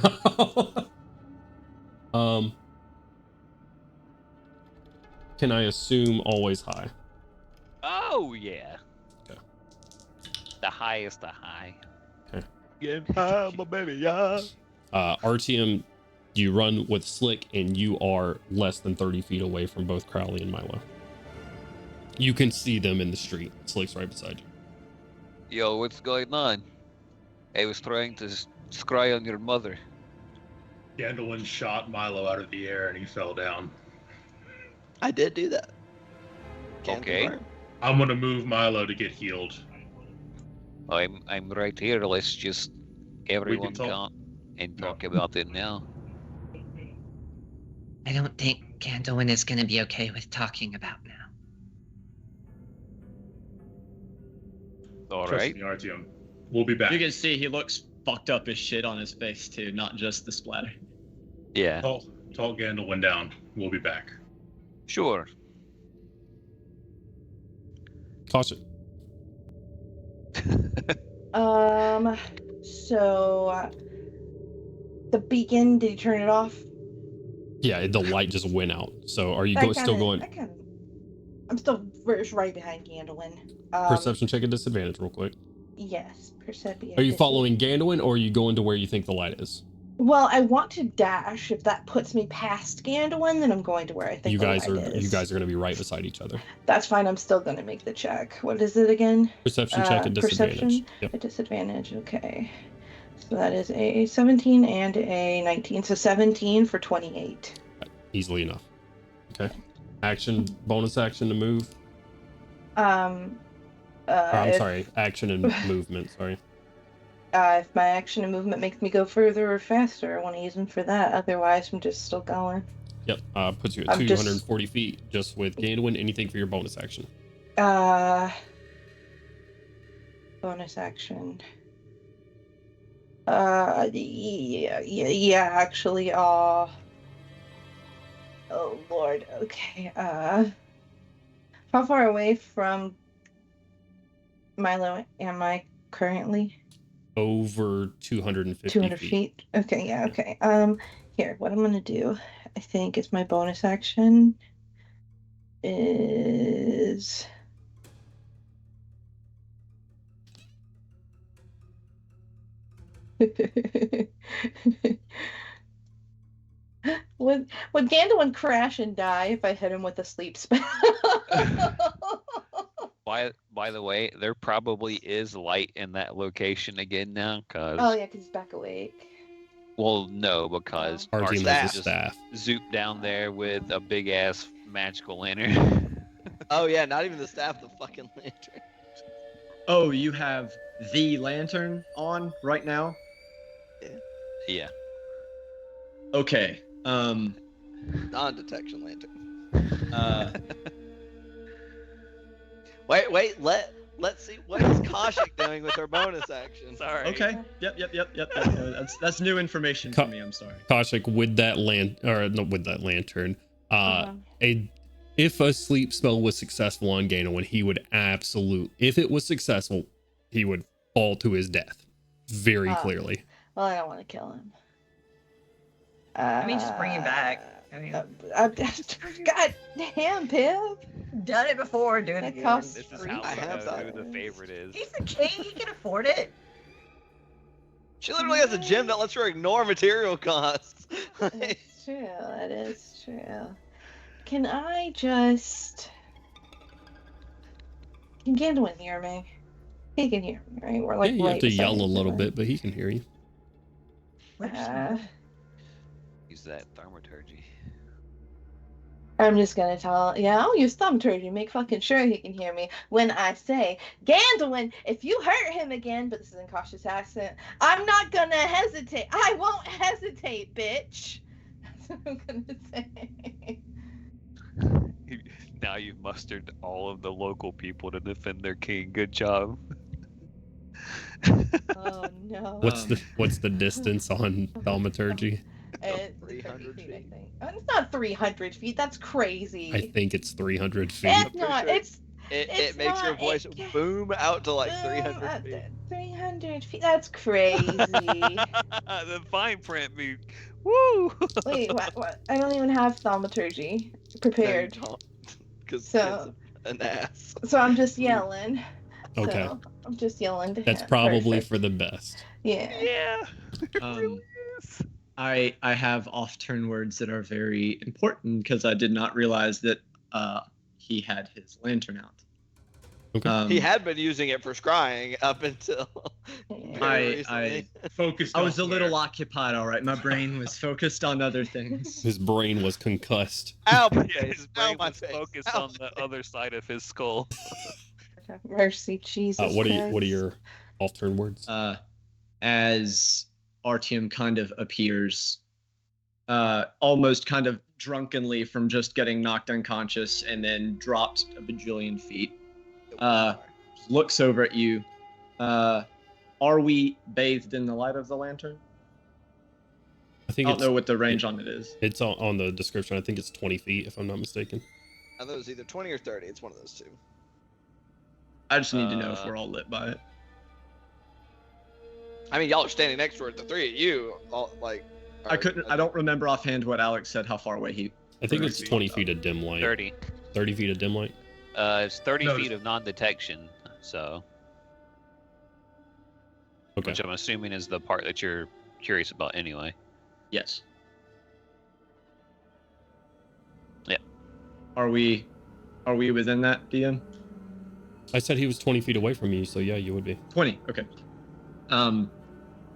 Can I assume always high? Oh yeah. Okay. The highest the high. Okay. Get high, my baby, yeah. Artyom, you run with Slick, and you are less than 30 feet away from both Crowley and Milo. You can see them in the street. Slick's right beside you. Yo, what's going on? I was trying to scry on your mother. Gandalf shot Milo out of the air and he fell down. I did do that. Can Okay. confirm. I'm gonna move Milo to get healed. I'm right here. Let's just everyone talk. come and talk about it now. I don't think Gandalf is going to be okay with talking about now. All Trust right. me, Artyom. We'll be back. You can see he looks fucked up as shit on his face too, not just the splatter. Yeah. Talk Gandalf down. We'll be back. Sure. Caution. So the beacon, did you turn it off? Yeah, the light just went out. So are you That still kinda- going? that kinda- I'm still right behind Gandalf. Perception check at disadvantage real quick. Yes, perception. Are you following Gandalf, or are you going to where you think the light is? Well, I want to dash. If that puts me past Gandalf, then I'm going to where I think You the guys light are is. going to be right beside each other. That's fine. I'm still going to make the check. What is it again? Perception check at disadvantage. Perception Yep. at disadvantage. Okay. So that is a 17 and a 19. So 17 for 28. Easily enough. Okay. Action, bonus action to move. I'm sorry, action and movement. Sorry. If my action and movement makes me go further or faster, I want to use them for that. Otherwise, I'm just still going. Yep. Puts you at I'm 240 feet just with Ganduin. Anything for your bonus action? Bonus action. Yeah. Actually, oh Lord. Okay. How far away from Milo am I currently? Over 250 200 feet. Okay, yeah, okay. Here, what I'm gonna do, I think, is my bonus action is would Gandalf crash and die if I hit him with a sleep spell? By the way, there probably is light in that location again now, cause Oh yeah, 'cause he's back awake. well, no, because Artyom staff. has a staff. zooped down there with a big ass magical lantern. Oh yeah, not even the staff, the fucking lantern. Oh, you have the lantern on right now? Yeah. Okay. Non-detection lantern. Uh, Wait, let's see what is Koshik doing with her bonus action. Sorry. okay. Yep. That's new information for me. I'm sorry. Koshik, with that lantern, if a sleep spell was successful on Ganduin, he would if it was successful, he would fall to his death. Very clearly. Well, I don't want to kill him. I mean, just bring him back. I mean, God damn, Pip. done it before, do it That again. costs This is free. how I we have know that. who the favorite is. He's the king. He can afford it. She literally has a gem that lets her ignore material costs. That's true. That is true. Can I just... Can Gandalf hear me? He can hear me, right? We're like Yeah, you have right to beside yell a each little other. bit, but he can hear you. Use that thaumaturgy. I'm just gonna tell. Yeah, I'll use thaumaturgy. Make fucking sure he can hear me when I say, Gandalf, if you hurt him again, but this is in cautious accent, I'm not gonna hesitate. I won't hesitate, bitch. That's what I'm gonna say. Now you've mustered all of the local people to defend their king. Good job. Oh no. What's the distance on thaumaturgy? It's 300 feet, I feet. think. Oh, it's not 300 feet. That's crazy. I think it's 300 feet. It's pretty not. sure It's It makes your not- voice it- boom out to like 300 feet. 300 feet. That's crazy. The fine print be woo. Wait, what? I don't even have thaumaturgy prepared. Because So- an ass. So I'm just yelling. Okay. So I'm just yelling to That's him. probably Perfect. for the best. Yeah. Yeah. It Um, really is. I have off-turn words that are very important because I did not realize that he had his lantern out. Okay. He had been using it for scrying up until Yeah. very I recently. Focused. I was a elsewhere. little occupied, all right. My brain was focused on other things. His brain was concussed. Ow, my Yeah, face. his Ow, brain my was face. focused Ow, on my the other side of his skull. Mercy, Jesus. What are Christ. your off-turn words? As Artyom kind of appears, almost kind of drunkenly from just getting knocked unconscious and then dropped a bajillion feet, looks over at you. Are we bathed in the light of the lantern? I I think don't know what the range on it is. it's on the description. I think it's 20 feet, if I'm not mistaken. I thought it was either 20 or 30. It's one of those two. I just need to know if we're all lit by it. I mean, y'all are standing next to it. The three of you, all like. I don't remember offhand what Alex said. How far away he? I think 30 it's feet. 20 feet of dim light. 30. 30 feet of dim light. It's 30 No, feet of non-detection. So, Okay. which I'm assuming is the part that you're curious about anyway. Yes. Yep. Are we within that, DM? I said he was 20 feet away from you, so yeah, you would be. 20. Okay.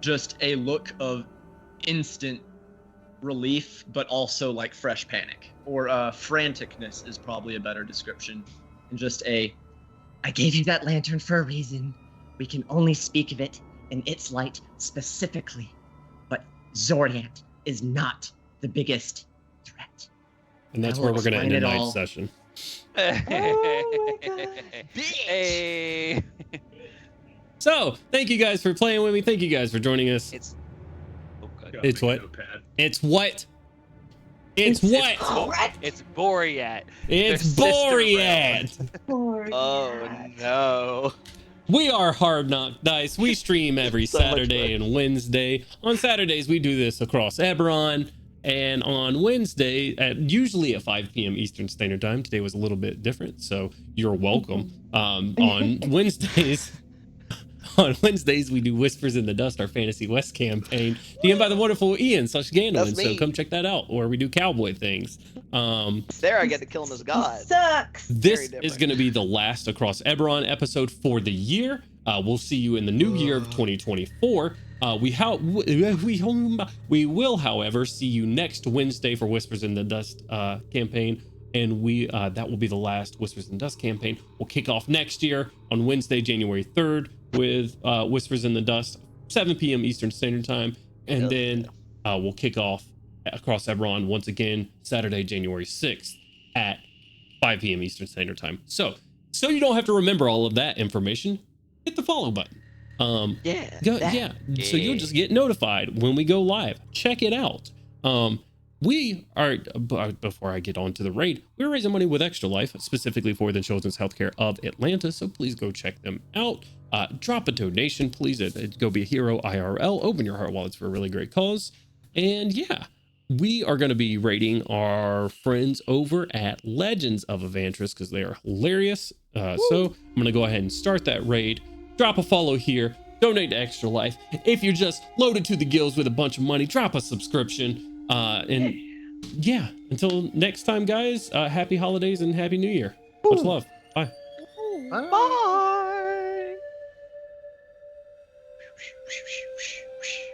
Just a look of instant relief, but also like fresh panic, or franticness is probably a better description, and just a I gave you that lantern for a reason. We can only speak of it in its light specifically. But Zoriat is not the biggest threat. And that's I will where we're going to end explain the it night all. session. Oh my God. Hey. So, thank you guys for playing with me. Thank you guys for joining us. It's okay. Gotta It's make a what? notepad. It's what? It's what? It's Boreat. It's Their sister Boreat. Poor Oh cat. no. We are Hard Knock Dice. We stream every So much Saturday fun. and Wednesday. On Saturdays, we do this across Eberron. And on Wednesday, usually at 5 p.m. Eastern Standard Time. Today was a little bit different, so you're welcome. On Wednesdays, we do Whispers in the Dust, our Fantasy West campaign, DM'd by the wonderful Ian/Gandalf. That's So me. come check that out, where we do cowboy things. There I get to kill him as God. Sucks. This Very is different. going to be the last Across Eberron episode for the year. We'll see you in the new year of 2024. We will, however, see you next Wednesday for Whispers in the Dust campaign, and that will be the last Whispers in the Dust campaign. We'll kick off next year on Wednesday, January 3rd, with Whispers in the Dust, 7 p.m. Eastern Standard Time, and Hell then we'll kick off Across Eberron once again Saturday, January 6th at 5 p.m. Eastern Standard Time. So you don't have to remember all of that information, hit the follow button. Yeah. Yeah. So you'll just get notified when we go live. Check it out. We are, before I get on to the raid, we're raising money with Extra Life, specifically for the Children's Healthcare of Atlanta. So please go check them out. Drop a donation, please. Go be a hero IRL. Open your heart wallets for a really great cause. And yeah, we are going to be raiding our friends over at Legends of Evantris because they are hilarious. So I'm going to go ahead and start that raid. Drop a follow here. Donate to Extra Life. If you're just loaded to the gills with a bunch of money, drop a subscription. And yeah, until next time, guys, happy holidays and happy new year. Much love. Bye. Bye.